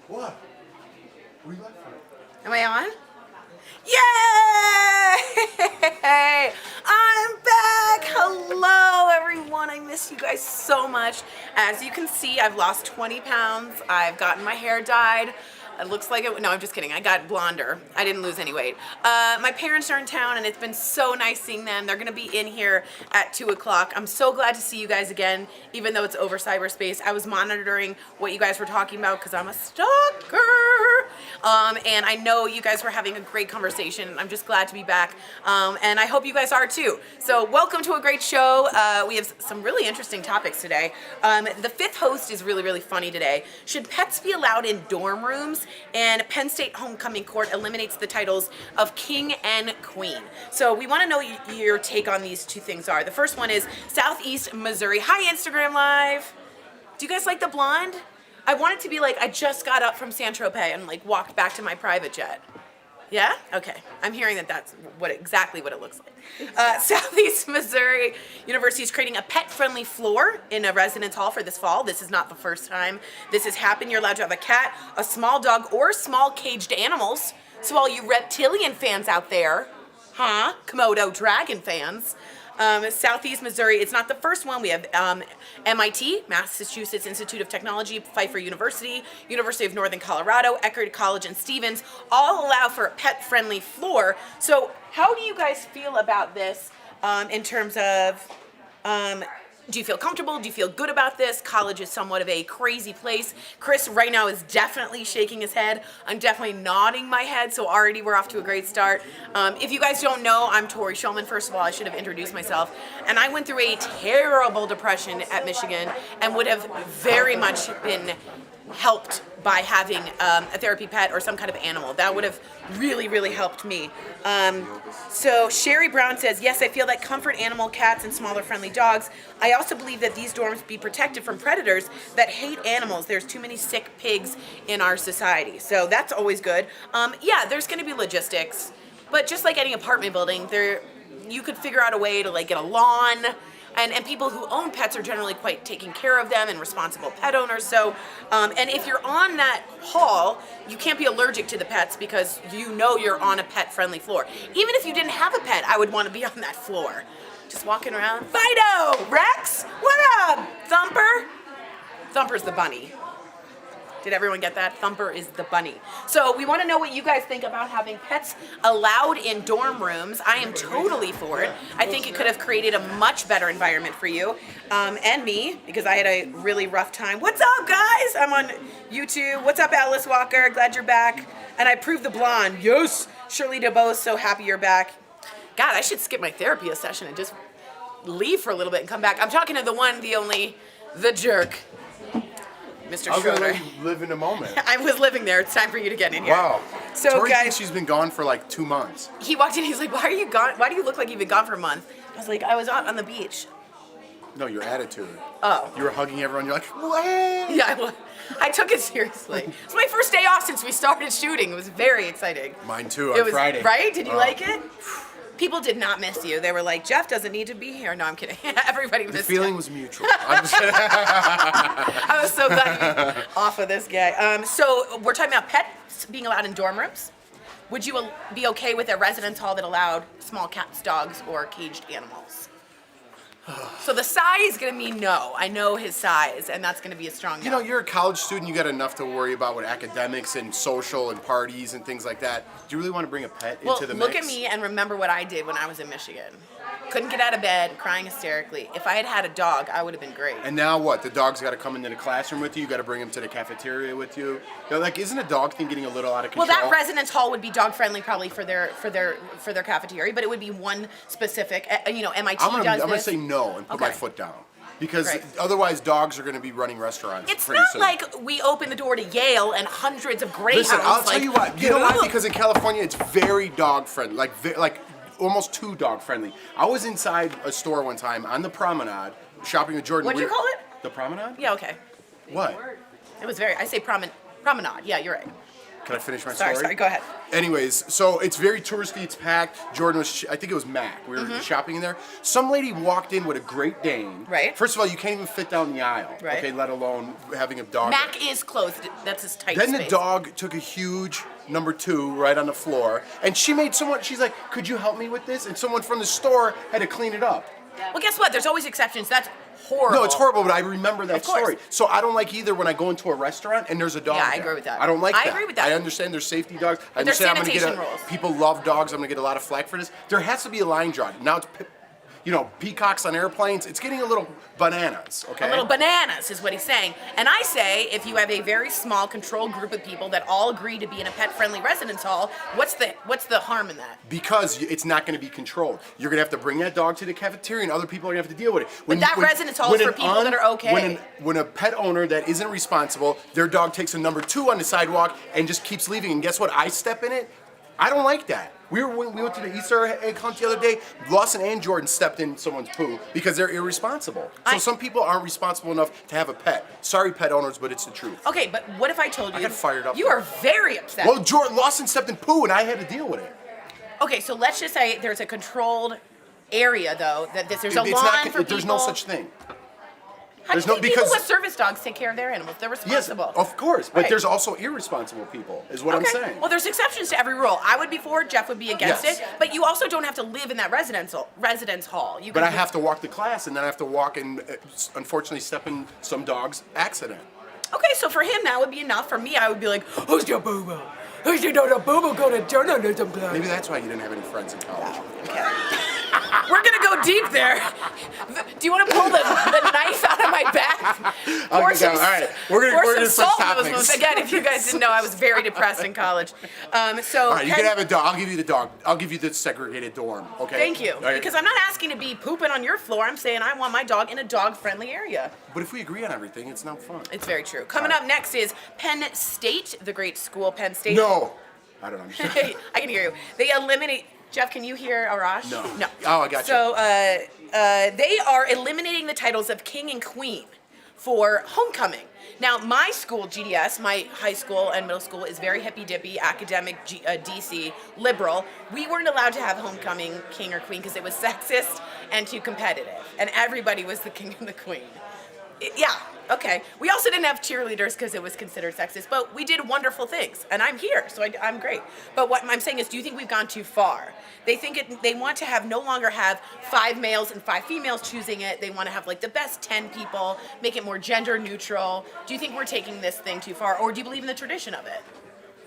What? What are you laughing at? Am I on? Yay! I'm back! Hello, everyone. I miss you guys so much. As you can see, I've lost 20 pounds. I've gotten my hair dyed. It looks like it. No, I'm just kidding. I got blonder. I didn't lose any weight. My parents are in town, and it's been so nice seeing them. They're going to be in here at 2 o'clock. I'm so glad to see you guys again, even though it's over cyberspace. I was monitoring what you guys were talking about because I'm a stalker. And I know you guys were having a great conversation. I'm just glad to be back. And I hope you guys are too. So welcome to a great show. We have some really interesting topics today. The fifth host is really, really funny today. Should pets be allowed in dorm rooms? And Penn State Homecoming Court eliminates the titles of king and queen. So we want to know your take on these two things are. The first one is Southeast Missouri. Hi, Instagram Live. Do you guys like the blonde? I want it to be like I just got up from San Tropez and like walked back to my private jet. Yeah? Okay. I'm hearing that that's exactly what it looks like. Southeast Missouri University is creating a pet-friendly floor in a residence hall for this fall. This is not the first time this has happened. You're allowed to have a cat, a small dog, or small caged animals. So all you reptilian fans out there, Komodo dragon fans, Southeast Missouri, it's not the first one. We have MIT, Massachusetts Institute of Technology, Pfeiffer University, University of Northern Colorado, Eckerd College, and Stevens all allow for a pet-friendly floor. So how do you guys feel about this in terms of, do you feel comfortable? Do you feel good about this? College is somewhat of a crazy place. Chris right now is definitely shaking his head. I'm definitely nodding my head, so already we're off to a great start. If you guys don't know, I'm Tori Shulman. First of all, I should have introduced myself. And I went through a terrible depression at Michigan and would have very much been helped by having a therapy pet or some kind of animal. That would have really, really helped me. So Sherry Brown says, yes, I feel like comfort animal, cats, and smaller friendly dogs. I also believe that these dorms be protected from predators that hate animals. There's too many sick pigs in our society. So that's always good. Yeah, there's gonna be logistics, but just like any apartment building, you could figure out a way to like get a lawn. And people who own pets are generally quite taking care of them and responsible pet owners. So, and if you're on that hall, you can't be allergic to the pets because you know you're on a pet-friendly floor. Even if you didn't have a pet, I would want to be on that floor. Just walking around. Fido! Rex! What up? Thumper? Thumper's the bunny. Did everyone get that? Thumper is the bunny. So we want to know what you guys think about having pets allowed in dorm rooms. I am totally for it. I think it could have created a much better environment for you and me because I had a really rough time. What's up, guys? I'm on YouTube. What's up, Alice Walker? Glad you're back. And I proved the blonde. Yes. Shirley DeBose, so happy you're back. God, I should skip my therapy session and just leave for a little bit and come back. I'm talking to the one, the only, the jerk. Mr. I was Schroeder. gonna live in the moment. I was living there. It's time for you to get in here. Wow. So Tori guys, thinks she's been gone for like 2 months. he walked in. He's like, "Why are you gone? Why do you look like you've been gone for a month?" I was like, "I was out on the beach." No, your attitude. Oh. You were hugging everyone. You're like, what? Yeah, I took it seriously. It's my first day off since we started shooting. It was very exciting. Mine too. On Friday. Right? Did you like it? People did not miss you. They were like, Jeff doesn't need to be here. No, I'm kidding. Everybody missed The feeling him. was mutual. I'm just I was so glad you off of this guy. So we're talking about pets being allowed in dorm rooms. Would you be okay with a residence hall that allowed small cats, dogs, or caged animals? So the size is going to mean no. I know his size, and that's going to be a strong no. You know, you're a college student. You got enough to worry about with academics and social and parties and things like that. Do you really want to bring a pet into the mix? Look at me and remember what I did when I was in Michigan. Couldn't get out of bed, crying hysterically. If I had had a dog, I would have been great. And now what? The dog's got to come into the classroom with you. You got to bring him to the cafeteria with you. You know, like, isn't a dog thing getting a little out of control? Well, that residence hall would be dog friendly probably for their cafeteria, but it would be one specific. You know, MIT does this. I'm gonna say no and put my foot down. Because otherwise dogs are going to be running restaurants It's pretty not soon. like we open the door to Yale and hundreds of greyhounds. Listen, I'll tell like, you what. You know why? Because in California, it's very dog friendly. Like almost too dog friendly. I was inside a store one time on the promenade shopping with Jordan. What do you call it? The promenade? Yeah, okay. What? It was very, I say promenade. Yeah, you're right. Can I finish my Sorry, story? go ahead. Anyways, so it's very touristy. It's packed. Jordan was, I think it was Mac. We were shopping in there. Some lady walked in with a Great Dane. Right. First of all, you can't even fit down the aisle. Right. Okay, let alone having a dog. Mac is closed. That's his tight Then space. the dog took a huge number 2 right on the floor, and she made someone. She's like, "Could you help me with this?" And someone from the store had to clean it up. Well, guess what? There's always exceptions. That's horrible. No, it's horrible, but I remember that Of course. story. So I don't like either when I go into a restaurant and there's a dog. Yeah, I there. agree with that. I don't like I that. agree with that. I understand there's safety dogs. I there's understand I'm gonna sanitation get rules. people love dogs. I'm gonna get a lot of flack for this. There has to be a line drawn. Now it's peacocks on airplanes. It's getting a little bananas. Okay. A little bananas is what he's saying. And I say, if you have a very small, controlled group of people that all agree to be in a pet-friendly residence hall, what's the harm in that? Because it's not going to be controlled. You're going to have to bring that dog to the cafeteria, and other people are going to have to deal with it. Residence hall is for people that are okay. When a pet owner that isn't responsible, their dog takes a number 2 on the sidewalk and just keeps leaving, and guess what? I step in it. I don't like that. We went to the Easter egg hunt the other day. Lawson and Jordan stepped in someone's poo because they're irresponsible. So some people aren't responsible enough to have a pet. Sorry, pet owners, but it's the truth. Okay, but what if I told you? I got fired up. You are very upset. Well, Lawson stepped in poo, and I had to deal with it. Okay, so let's just say there's a controlled area, though, that there's a It's lawn not, for people. There's no such thing. How do you think people with service dogs take care of their animals? They're responsible. Yes, of course, but Right. there's also irresponsible people, is what I'm saying. Well, there's exceptions to every rule. I would be for it, Jeff would be against Yes. it, but you also don't have to live in that residence hall. You But can I have to walk the class, and then I have to walk and unfortunately step in some dog's accident. Okay, so for him that would be enough. For me, I would be like, who's your boo-boo? Who's your boo-boo go to journalism class? Maybe that's why you didn't have any friends in college. We're gonna go deep there. Do you want to pull the knife out of my back? All right, we're gonna switch topics. Again, if you guys didn't know, I was very depressed in college. All right, you can have a dog. I'll give you the dog. I'll give you the segregated dorm. Okay. Thank you. All right. Because I'm not asking to be pooping on your floor. I'm saying I want my dog in a dog-friendly area. But if we agree on everything, it's not fun. It's very true. Coming up next is Penn State, the great school, Penn State. No, I don't understand. I can hear you. They eliminate. Jeff, can you hear Arash? No. No. Oh, I got you. So they are eliminating the titles of king and queen for homecoming. Now, my school, GDS, my high school and middle school, is very hippy-dippy, academic, DC, liberal. We weren't allowed to have homecoming king or queen because it was sexist and too competitive. And everybody was the king and the queen. Yeah, okay. We also didn't have cheerleaders because it was considered sexist, but we did wonderful things, and I'm here, so I'm great. But what I'm saying is, do you think we've gone too far? They think they want to no longer have 5 males and 5 females choosing it. They want to have like the best 10 people, make it more gender neutral. Do you think we're taking this thing too far, or do you believe in the tradition of it?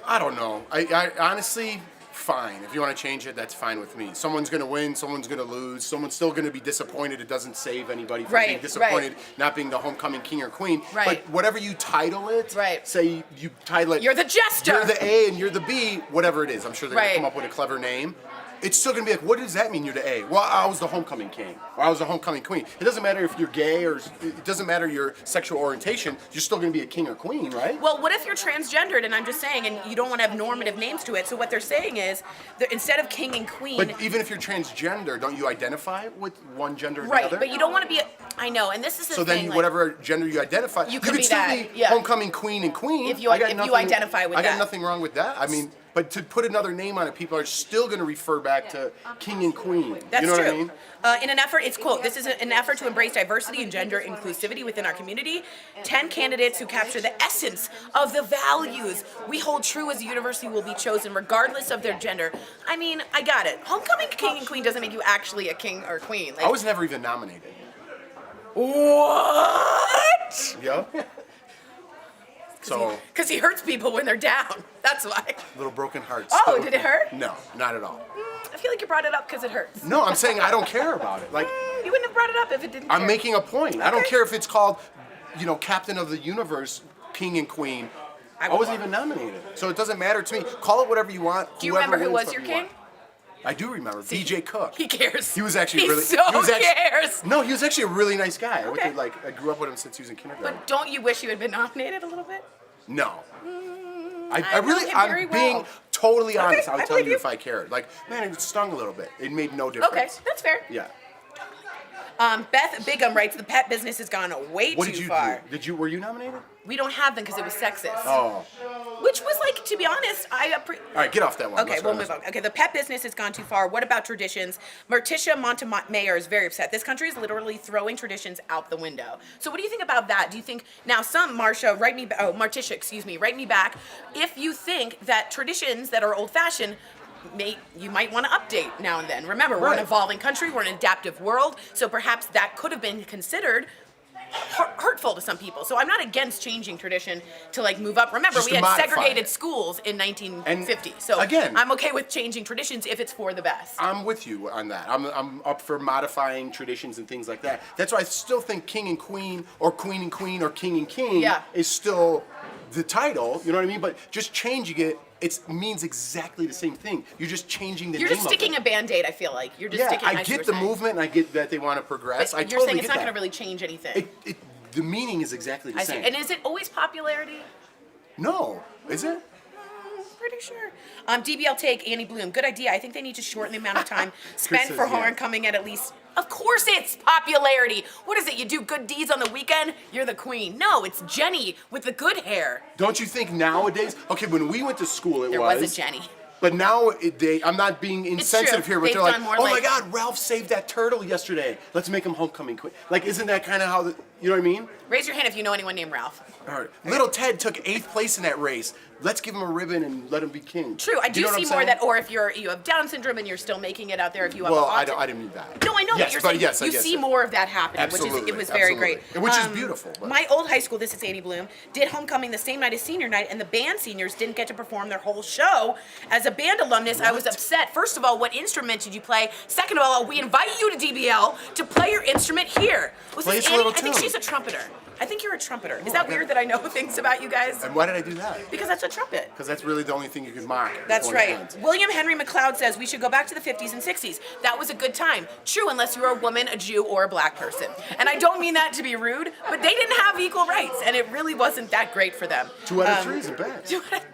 I don't know. I honestly, fine. If you want to change it, that's fine with me. Someone's going to win, someone's going to lose, someone's still going to be disappointed. It doesn't save anybody from being disappointed not being the homecoming king or queen. Right. But whatever you title it, say you title it, You're the jester. You're the A and you're the B, whatever it is. I'm sure they're going to come Right. up with a clever name. It's still going to be like, what does that mean you're the A? Well, I was the homecoming king, or I was the homecoming queen. It doesn't matter if you're gay, or it doesn't matter your sexual orientation. You're still going to be a king or queen, right? Well, what if you're transgendered, and I'm just saying, and you don't want to have normative names to it, so what they're saying is, that instead of king and queen... But even if you're transgender, don't you identify with one gender or the Right, other? but you don't want to be... I know, and this is the so thing... then like, whatever gender you identify, you could can be still that, be yeah. homecoming queen and queen. If you identify with I that. got nothing wrong with that. I mean, but to put another name on it, people are still going to refer back to king and queen. That's you know true. what I mean? In an effort, it's quote, this is an effort to embrace diversity and gender inclusivity within our community. 10 candidates who capture the essence of the values we hold true as a university will be chosen regardless of their gender. I mean, I got it. Homecoming king and queen doesn't make you actually a king or queen. Like, I was never even nominated. What? Yeah. So Because he hurts people when they're down. That's why. little broken hearts. Oh, did it hurt? No, not at all. I feel like you brought it up because it hurts. No, I'm saying I don't care about it. Like, You wouldn't have brought it up if it didn't I'm care. making a point. I don't Okay. care if it's called, Captain of the Universe, King and Queen. I wasn't even nominated, so it doesn't matter to me. Call it whatever you want. Do you Whoever remember who wins, was your whatever you king? want. I do remember. DJ Cook. He cares. He was actually He really. so he was actually, cares. No, he was actually a really nice guy. I went Okay. to, I grew up with him since he was in kindergarten. But don't you wish you had been nominated a little bit? No. I know him very I'm being well. totally honest. I I would tell believe you you. if I cared. Like, man, it stung a little bit. It made no difference. Okay, that's fair. Yeah. Beth Bigham writes, the pet business has gone way What too did you far. do? Were you nominated? We don't have them because it was sexist. Oh. Which was like, to be honest, All right, get off that one. Okay, we'll move on. Okay, the pet business has gone too far. What about traditions? Morticia Montemayor is very upset. This country is literally throwing traditions out the window. So what do you think about that? Do you think, now Marticia, excuse me, write me back. If you think that traditions that are old-fashioned, you might want to update now and then. Remember, we're an evolving country, we're an adaptive world, so perhaps that could have been considered hurtful to some people. So I'm not against changing tradition to like move up. Remember, we had segregated schools in 1950. So again, I'm okay with changing traditions if it's for the best. I'm with you on that. I'm up for modifying traditions and things like that. That's why I still think king and queen, or queen and queen, or king and king is still the title. You know what I mean? But just changing it, it means exactly the same thing. You're just changing the name of it. You're just sticking a Band-Aid, I feel like. You're just sticking. I get the movement, and I get that they want to progress. But you're saying it's not going to really change anything. The meaning is exactly the same. And is it always popularity? No. Is it? Pretty sure. DBL take, Annie Bloom. Good idea. I think they need to shorten the amount of time spent for homecoming at least. Of course it's popularity. What is it? You do good deeds on the weekend, you're the queen. No, it's Jenny with the good hair. Don't you think nowadays? Okay, when we went to school, there was a Jenny. But now, I'm not being insensitive here, but they're like, oh my God, Ralph saved that turtle yesterday. Let's make him homecoming queen. Like, isn't that kind of how you know what I mean? Raise your hand if you know anyone named Ralph. All right. Little Ted took 8th place in that race. Let's give him a ribbon and let him be king. True, I do see more that, or if you have Down syndrome and you're still making it out there, if you have autism. I didn't mean that. No, I know that you're saying you see more of that happening, absolutely, it was very great. Which is beautiful. But. My old high school, this is Annie Bloom, did homecoming the same night as senior night, and the band seniors didn't get to perform their whole show. As a band alumnus, I was upset. First of all, what instrument did you play? Second of all, we invite you to DBL to play your instrument here. Was this Annie? I think she's a trumpeter. I think you're a trumpeter. Is that weird that I know things about you guys? And why did I do that? Because that's a trumpet. Because that's really the only thing you can mock. That's right. William Henry McLeod says we should go back to the 50s and 60s. That was a good time. True, unless you were a woman, a Jew, or a black person. And I don't mean that to be rude, but they didn't have equal rights, and it really wasn't that great for them. 2 out of 3 is a bad.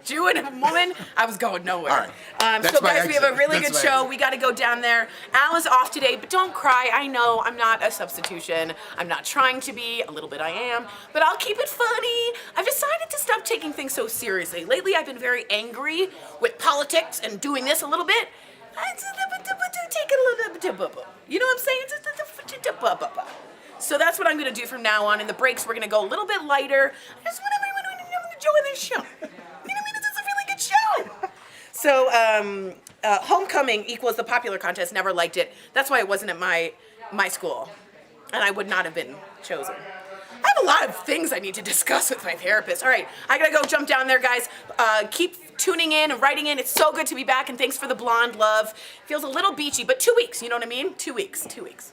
Jew and a woman, I was going nowhere. All right. So guys, we have a really good show. We got to go down there. Al is off today, but don't cry. I know I'm not a substitution. I'm not trying to be. A little bit I am, but I'll keep it funny. I've decided to stop taking things so seriously. Lately, I've been very angry with politics and doing this a little bit. Take it a little bit. You know what I'm saying? So that's what I'm going to do from now on. In the breaks, we're going to go a little bit lighter. I just want everyone to enjoy this show. You know what I mean? This is a really good show. So, homecoming equals the popular contest. Never liked it. That's why it wasn't at my school, and I would not have been chosen. I have a lot of things I need to discuss with my therapist. All right, I gotta go jump down there, guys. Keep tuning in and writing in. It's so good to be back, and thanks for the blonde love. Feels a little beachy, but 2 weeks, you know what I mean? 2 weeks, 2 weeks.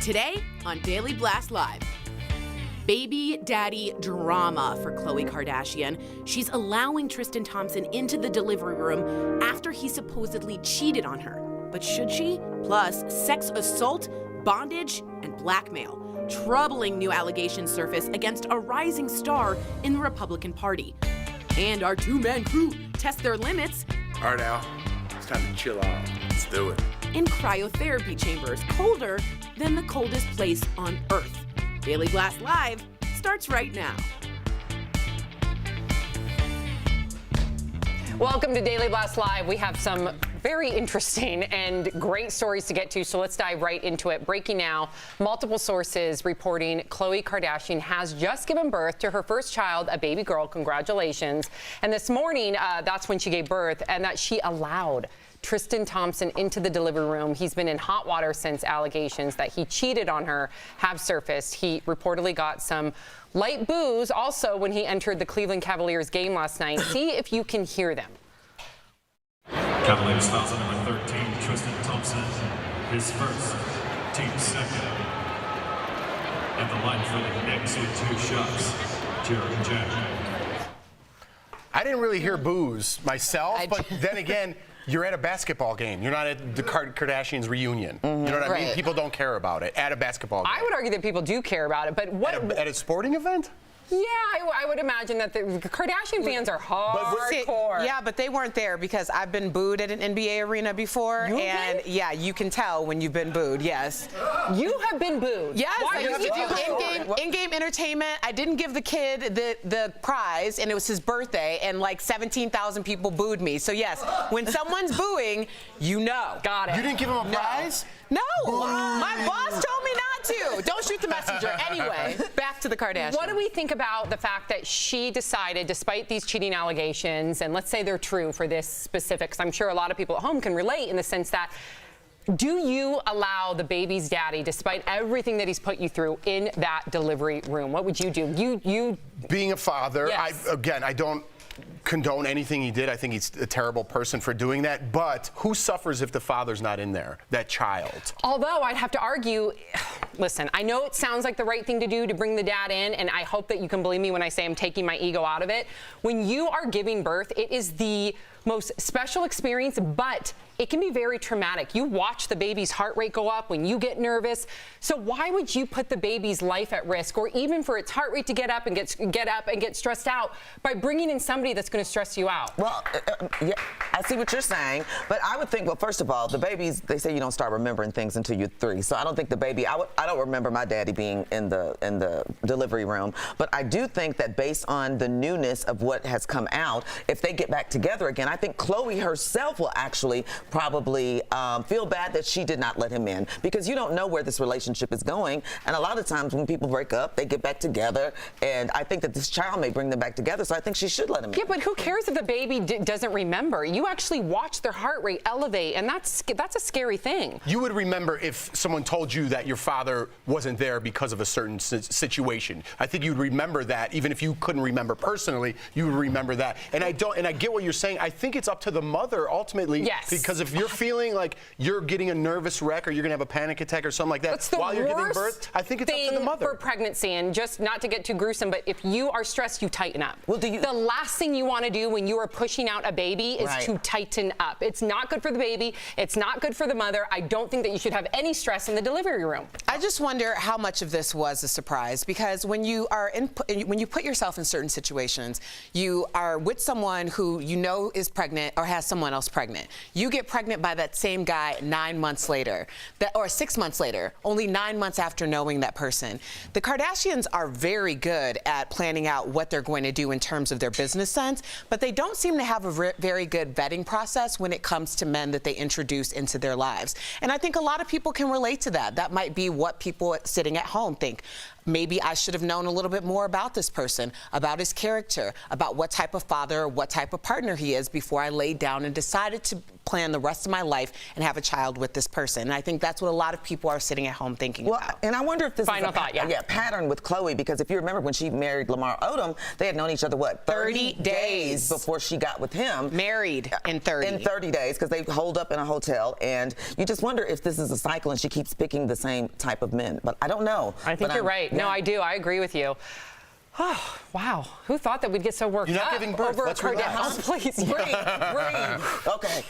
Today on Daily Blast Live. Baby daddy drama for Khloe Kardashian. She's allowing Tristan Thompson into the delivery room after he supposedly cheated on her. But should she? Plus, sex assault, bondage, and blackmail. Troubling new allegations surface against a rising star in the Republican Party. And our two-man crew test their limits. All right, Al, it's time to chill out. Let's do it. In cryotherapy chambers, colder than the coldest place on Earth. Daily Blast Live starts right now. Welcome to Daily Blast Live. We have some very interesting and great stories to get to, so let's dive right into it. Breaking now, multiple sources reporting Khloe Kardashian has just given birth to her first child, a baby girl. Congratulations. And this morning, that's when she gave birth, and that she allowed Tristan Thompson into the delivery room. He's been in hot water since allegations that he cheated on her have surfaced. He reportedly got some light boos also when he entered the Cleveland Cavaliers game last night. See if you can hear them. Cavaliers fouls number 13, Tristan Thompson, his first, team second. At the line for the Knicks with 2 shots, Jared Jack. I didn't really hear boos myself, but then again, you're at a basketball game. You're not at the Kardashians reunion. You know what I mean? People don't care about it at a basketball game. I would argue that people do care about it, but what... At a sporting event? Yeah, I would imagine that the Kardashian fans are hardcore. Yeah, but they weren't there because I've been booed at an NBA arena before, and yeah, you can tell when you've been booed. Yes. You have been booed. Yes, Why I used to do do in-game entertainment. I didn't give the kid the prize, and it was his birthday, and like 17,000 people booed me. So yes, when someone's booing, you know. Got it. You didn't give him a prize? No, my boss told me not to. Don't shoot the messenger. Anyway, back to the Kardashians. What do we think about the fact that she decided, despite these cheating allegations, and let's say they're true for this specific, because I'm sure a lot of people at home can relate in the sense that, do you allow the baby's daddy, despite everything that he's put you through, in that delivery room? What would you do? You being a father, yes. I don't condone anything he did. I think he's a terrible person for doing that. But who suffers if the father's not in there? That child. Although I'd have to argue, listen, I know it sounds like the right thing to do to bring the dad in, and I hope that you can believe me when I say I'm taking my ego out of it. When you are giving birth, it is the most special experience, but it can be very traumatic. You watch the baby's heart rate go up when you get nervous. So why would you put the baby's life at risk, or even for its heart rate to get up and get stressed out by bringing in somebody that's going to stress you out? Well, yeah, I see what you're saying, but I would think, well, first of all, the babies, they say you don't start remembering things until you're 3. So I don't think the baby, I don't remember my daddy being in the delivery room, but I do think that based on the newness of what has come out, if they get back together again, I think Khloe herself will actually probably feel bad that she did not let him in, because you don't know where this relationship is going. And a lot of times when people break up, they get back together, and I think that this child may bring them back together, so I think she should let him in. Yeah, but who cares if the baby doesn't remember? You actually watch their heart rate elevate, and that's a scary thing. You would remember if someone told you that your father wasn't there because of a certain situation. I think you'd remember that, even if you couldn't remember personally, you would remember that. And I get what you're saying. I think it's up to the mother ultimately. Yes. Because if you're feeling like you're getting a nervous wreck, or you're gonna have a panic attack or something like that while you're giving birth, I think it's up to the mother. For pregnancy, and just not to get too gruesome, but if you are stressed, you tighten up. Well, the last thing you want to do when you are pushing out a baby is to tighten up. It's not good for the baby. It's not good for the mother. I don't think that you should have any stress in the delivery room. I just wonder how much of this was a surprise, because when you put yourself in certain situations, you are with someone who you know is pregnant or has someone else pregnant. You get pregnant by that same guy 9 months later, or 6 months later, only 9 months after knowing that person. The Kardashians are very good at planning out what they're going to do in terms of their business sense, but they don't seem to have a very good vetting process when it comes to men that they introduce into their lives. And I think a lot of people can relate to that. That might be what people sitting at home think. Maybe I should have known a little bit more about this person, about his character, about what type of father or what type of partner he is before I laid down and decided to plan the rest of my life and have a child with this person. And I think that's what a lot of people are sitting at home thinking about. And I wonder if this Final is thought, yeah. pattern with Khloe, because if you remember when she married Lamar Odom, they had known each other, what, 30 days before she got with him. Married in 30. In 30 days, because they holed up in a hotel. And you just wonder if this is a cycle and she keeps picking the same type of men. But I don't know. I think you're right. Yeah. No, I do. I agree with you. Oh, wow. Who thought that we'd get so worked You're not up giving birth. over Let's Kardashian? relax. Please, breathe. Okay.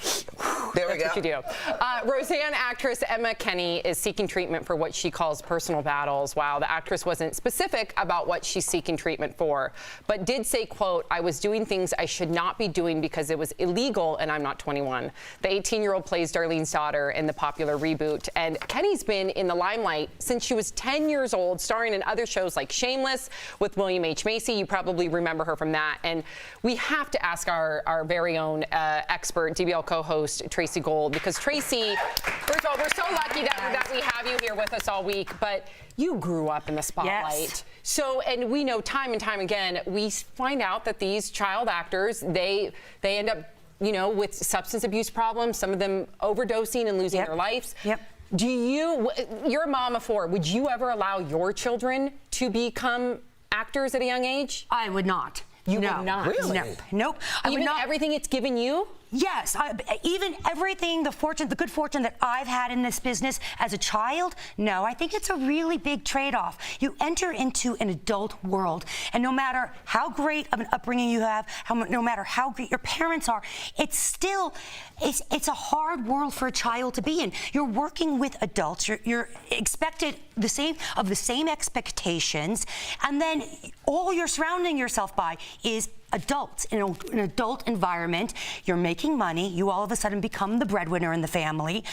There we go. That's what you do. Roseanne actress Emma Kenney is seeking treatment for what she calls personal battles. Wow, the actress wasn't specific about what she's seeking treatment for, but did say, quote, "I was doing things I should not be doing because it was illegal and I'm not 21. The 18-year-old plays Darlene's daughter in the popular reboot, and Kenney's been in the limelight since she was 10 years old, starring in other shows like Shameless with William H. Macy. You probably remember her from that. And we have to ask our very own expert, DBL co-host, Tracy Gold, because Tracy, first of all, we're so lucky that we have you here with us all week, but you grew up in the spotlight. Yes. So, and we know time and time again, we find out that these child actors, they end up, you know, with substance abuse problems, some of them overdosing and losing their lives. Yep. Do you, you're a mom of 4, would you ever allow your children to become actors at a young age? I would not. You no. would not? Really? Nope. I would Even not. everything it's given you? Yes, even everything, the good fortune that I've had in this business as a child, no, I think it's a really big trade-off. You enter into an adult world, and no matter how great of an upbringing you have, no matter how great your parents are, it's still, it's a hard world for a child to be in. You're working with adults, you're expected the same expectations, and then all you're surrounding yourself by is adults in an adult environment. You're making money. You all of a sudden become the breadwinner in the family.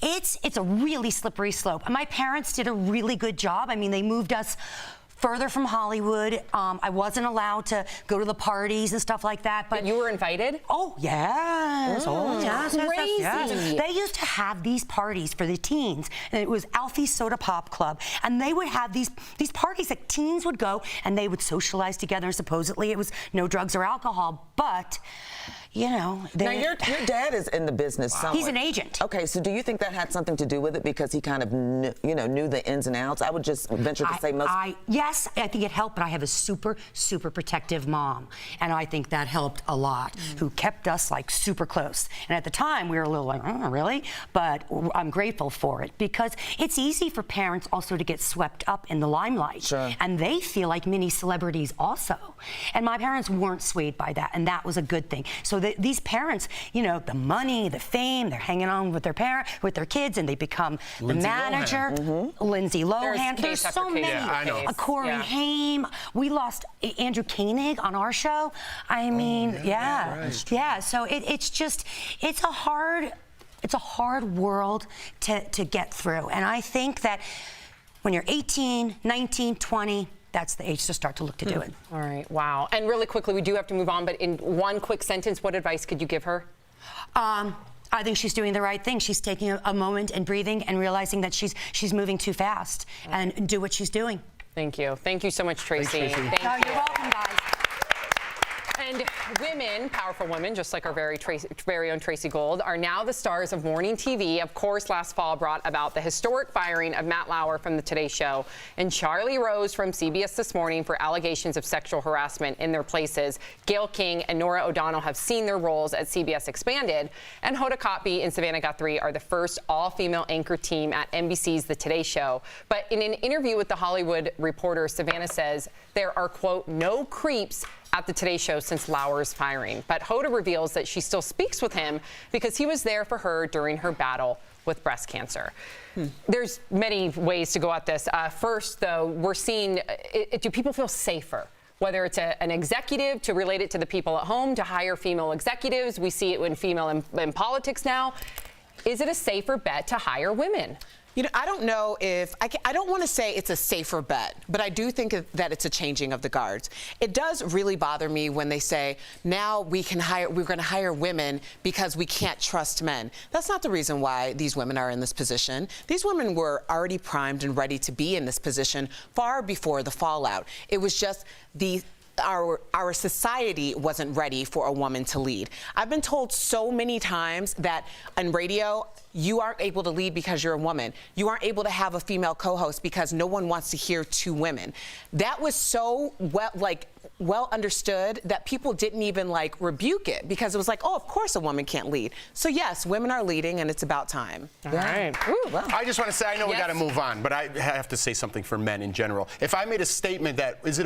It's a really slippery slope. And my parents did a really good job. I mean, they moved us further from Hollywood. I wasn't allowed to go to the parties and stuff like that. But you were invited? Oh, yes. Oh, yes. Crazy. Yes. They used to have these parties for the teens. And it was Alfie's Soda Pop Club. And they would have these parties that teens would go, and they would socialize together. And supposedly it was no drugs or alcohol. But, you know. Now, your dad is in the business somewhere. He's an agent. Okay, so do you think that had something to do with it because he kind of knew the ins and outs? I would just venture to say most. Yes, I think it helped, but I have a super, super protective mom. And I think that helped a lot, who kept us like super close. And at the time, we were a little like, oh, really? But I'm grateful for it because it's easy for parents also to get swept up in the limelight. Sure. And they feel like mini celebrities also. And my parents weren't swayed by that, and that was a good thing. So these parents, you know, the money, the fame, they're hanging on with their kids, and they become the manager. Lindsay Lohan. There's so many. Yeah, I know. Corey Haim. We lost Andrew Koenig on our show. I mean, yeah. So it's a hard world to get through. And I think that when you're 18, 19, 20, that's the age to start to look to do it. All right, wow. And really quickly, we do have to move on, but in one quick sentence, what advice could you give her? I think she's doing the right thing. She's taking a moment and breathing and realizing that she's moving too fast and do what she's doing. Thank you. Thank you so much, Tracy. Thanks, Tracy. Thank you. You're welcome, guys. And women, powerful women, just like our very own Tracy Gold, are now the stars of morning TV. Of course, last fall brought about the historic firing of Matt Lauer from the Today Show and Charlie Rose from CBS This Morning for allegations of sexual harassment in their places. Gayle King and Nora O'Donnell have seen their roles at CBS expanded, and Hoda Kotb and Savannah Guthrie are the first all-female anchor team at NBC's The Today Show. But in an interview with The Hollywood Reporter, Savannah says there are, quote, no creeps at the Today Show since Lauer's firing. But Hoda reveals that she still speaks with him because he was there for her during her battle with breast cancer. There's many ways to go at this. First, though, we're seeing, do people feel safer? Whether it's an executive, to relate it to the people at home, to hire female executives. We see it in female in politics now. Is it a safer bet to hire women? You know, I don't know if I don't want to say it's a safer bet, but I do think that it's a changing of the guards. It does really bother me when they say now we're going to hire women because we can't trust men. That's not the reason why these women are in this position. These women were already primed and ready to be in this position far before the fallout. It was just the our society wasn't ready for a woman to lead. I've been told so many times that on radio, you aren't able to lead because you're a woman. You aren't able to have a female co-host because no one wants to hear two women. That was so well understood that people didn't even rebuke it because it was like, oh, of course a woman can't lead. So yes, women are leading and it's about time. All right. Ooh, well. I just want to say, I know we got to move on, but I have to say something for men in general. If I made a statement that, is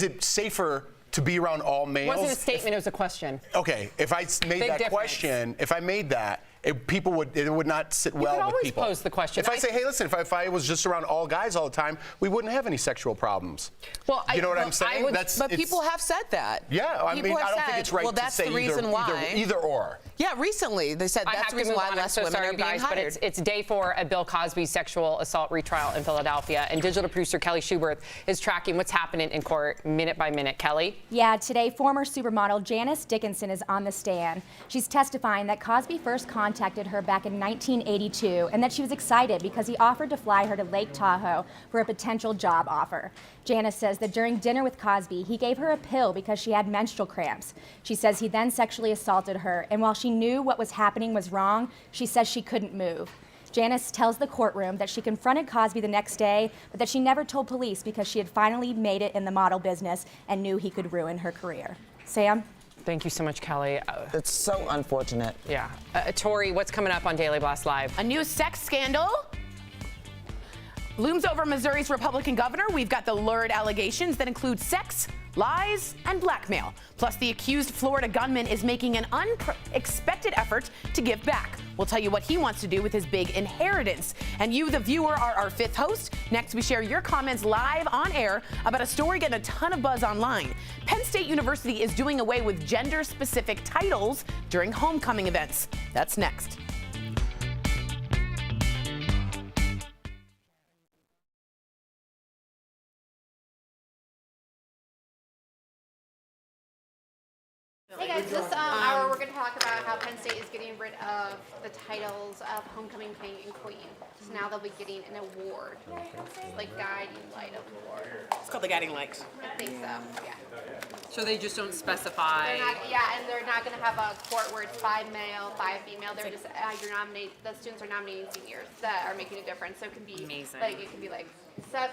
it safer to be around all males? It wasn't a statement, it was a question. Okay, if I made Big that difference. question, if I made that, it would not sit well with people. You could always pose the question. If I say, hey, listen, if I was just around all guys all the time, we wouldn't have any sexual problems. Well, you know what I'm saying? But people have said that. Yeah, I mean, I don't think it's right to say either or. Yeah, recently they said that's the reason why less women are being hired. But it's day 4 of Bill Cosby's sexual assault retrial in Philadelphia, and digital producer Kelly Schuberth is tracking what's happening in court minute by minute. Kelly? Yeah, today former supermodel Janice Dickinson is on the stand. She's testifying that Cosby first contacted her back in 1982 and that she was excited because he offered to fly her to Lake Tahoe for a potential job offer. Janice says that during dinner with Cosby, he gave her a pill because she had menstrual cramps. She says he then sexually assaulted her, and while she knew what was happening was wrong, she says she couldn't move. Janice tells the courtroom that she confronted Cosby the next day, but that she never told police because she had finally made it in the model business and knew he could ruin her career. Sam? Thank you so much, Kelly. It's so unfortunate. Yeah. Tori, what's coming up on Daily Blast Live? A new sex scandal looms over Missouri's Republican governor. We've got the lurid allegations that include sex, lies, and blackmail. Plus, the accused Florida gunman is making an unexpected effort to give back. We'll tell you what he wants to do with his big inheritance. And you, the viewer, are our 5th host. Next, we share your comments live on air about a story getting a ton of buzz online. Penn State University is doing away with gender-specific titles during homecoming events. That's next. Hey guys, this hour we're going to talk about how Penn State is getting rid of the titles of Homecoming King and Queen. So now they'll be getting an award, like Guiding Light Award. It's called the Guiding Light. I think so, yeah. So they just don't specify. And they're not going to have a court where it's 5 male, 5 female. They're just the students are nominating seniors that are making a difference. So it can be amazing. Like it can be like 7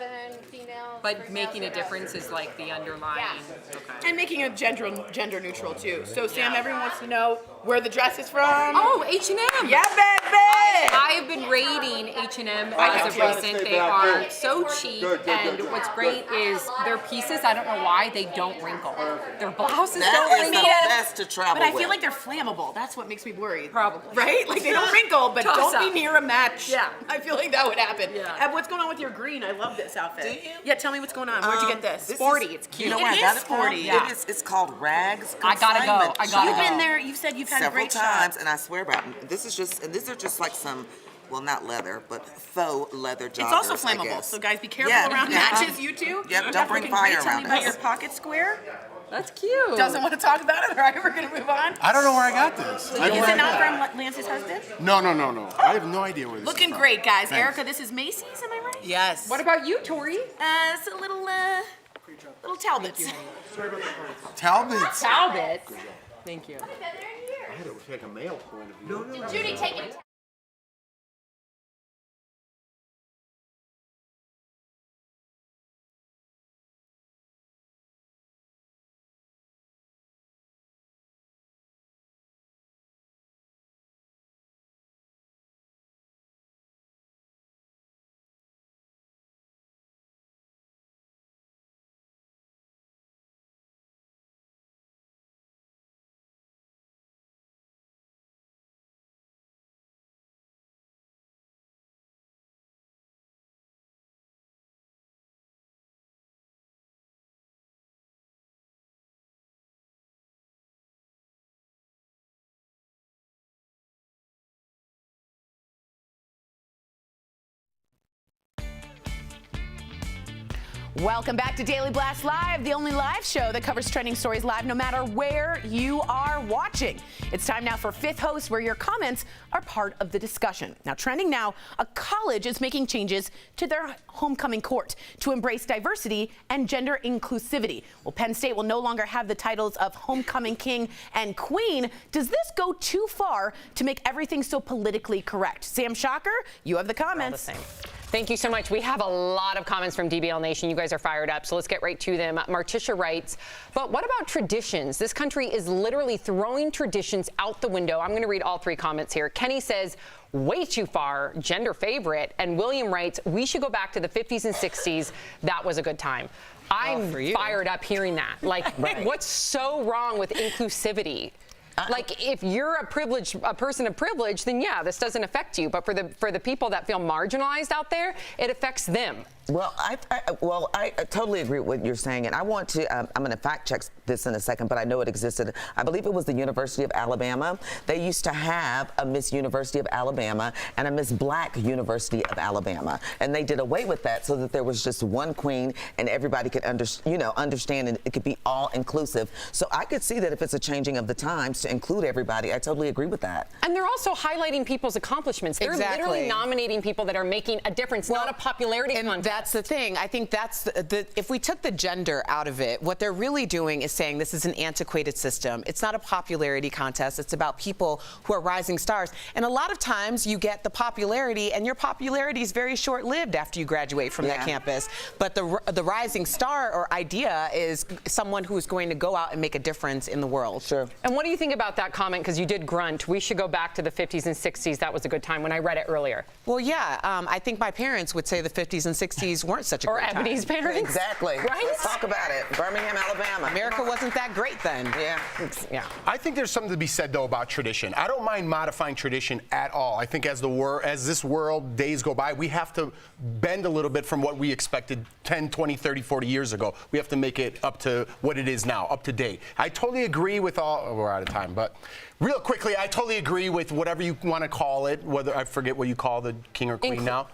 females. But making a difference is like the underlying. Yeah. Okay. And making it gender neutral too. So Sam, everyone wants to know where the dress is from. Oh, H&M. Yeah, baby. I have been raiding H&M as of recent. They are so cheap, and what's great is their pieces, I don't know why, they don't wrinkle. Their blouses don't That is wrinkle. the best to travel But I with. feel like they're flammable. That's what makes me worried. Probably. Right? Like they don't wrinkle, but Toss don't up. be near a match. Yeah. I feel like that would happen. Yeah. And what's going on with your green? I love this outfit. Do you? Yeah, tell me what's going on. Where'd you get this? Sporty, it's cute. You know It where I is got it from? sporty. Yeah. It's called Rags I gotta go. Consignment I gotta You've Shop. been there. You've said you've had Several great times, shots. and I swear about it. These are just like some, well, not leather, but faux leather joggers. It's also I flammable, guess. so guys, be careful Yeah, around yeah. matches. You two. Yep, don't bring Looking fire great. Tell me around about us. your pocket square. That's cute. Doesn't want to talk about it. All right, we're gonna move on. I don't know where I got this. Is it not from Lance's husband? No. I have no idea where this Looking is from. great, guys. Thanks. Erica, this is Macy's. Am I right? Yes. What about you, Tori? It's a little Talbots. Talbot's. Talbot. Thank you. I had to take a male point of view. Judy, take it. Welcome back to Daily Blast Live, the only live show that covers trending stories live no matter where you are watching. It's time now for Fifth Host, where your comments are part of the discussion. Now, trending now, a college is making changes to their homecoming court to embrace diversity and gender inclusivity. Well, Penn State will no longer have the titles of homecoming king and queen. Does this go too far to make everything so politically correct? Sam Shocker, you have the comments. Thank you so much. We have a lot of comments from DBL Nation. You guys are fired up, so let's get right to them. Martisha writes, but what about traditions? This country is literally throwing traditions out the window. I'm going to read all three comments here. Kenny says, way too far, gender favorite. And William writes, we should go back to the 50s and 60s. That was a good time. I'm fired up hearing that. Like, what's so wrong with inclusivity? Like, if you're a person of privilege, then yeah, this doesn't affect you. But for the people that feel marginalized out there, it affects them. Well, I totally agree with what you're saying, and I want to. I'm going to fact check this in a second, but I know it existed. I believe it was the University of Alabama. They used to have a Miss University of Alabama and a Miss Black University of Alabama, and they did away with that so that there was just one queen and everybody could understand, and it could be all inclusive. So I could see that if it's a changing of the times to include everybody, I totally agree with that. And they're also highlighting people's accomplishments. They're literally nominating people that are making a difference, not a popularity contest. That's the thing. I think that's if we took the gender out of it, what they're really doing is saying this is an antiquated system. It's not a popularity contest. It's about people who are rising stars. And a lot of times you get the popularity, and your popularity is very short-lived after you graduate from that campus. But the rising star or idea is someone who is going to go out and make a difference in the world. Sure. And what do you think about that comment? Because you did grunt, we should go back to the 50s and 60s. That was a good time when I read it earlier. Well, yeah. I think my parents would say the 50s and 60s weren't such a great time. Or Ebony's parents. Exactly. Right? Let's talk about it. Birmingham, Alabama. America wasn't that great then. Yeah. I think there's something to be said, though, about tradition. I don't mind modifying tradition at all. I think as this world days go by, we have to bend a little bit from what we expected 10, 20, 30, 40 years ago. We have to make it up to what it is now, up to date. I totally agree with we're out of time, but real quickly, I totally agree with whatever you want to call it, whether I forget what you call the king or queen now.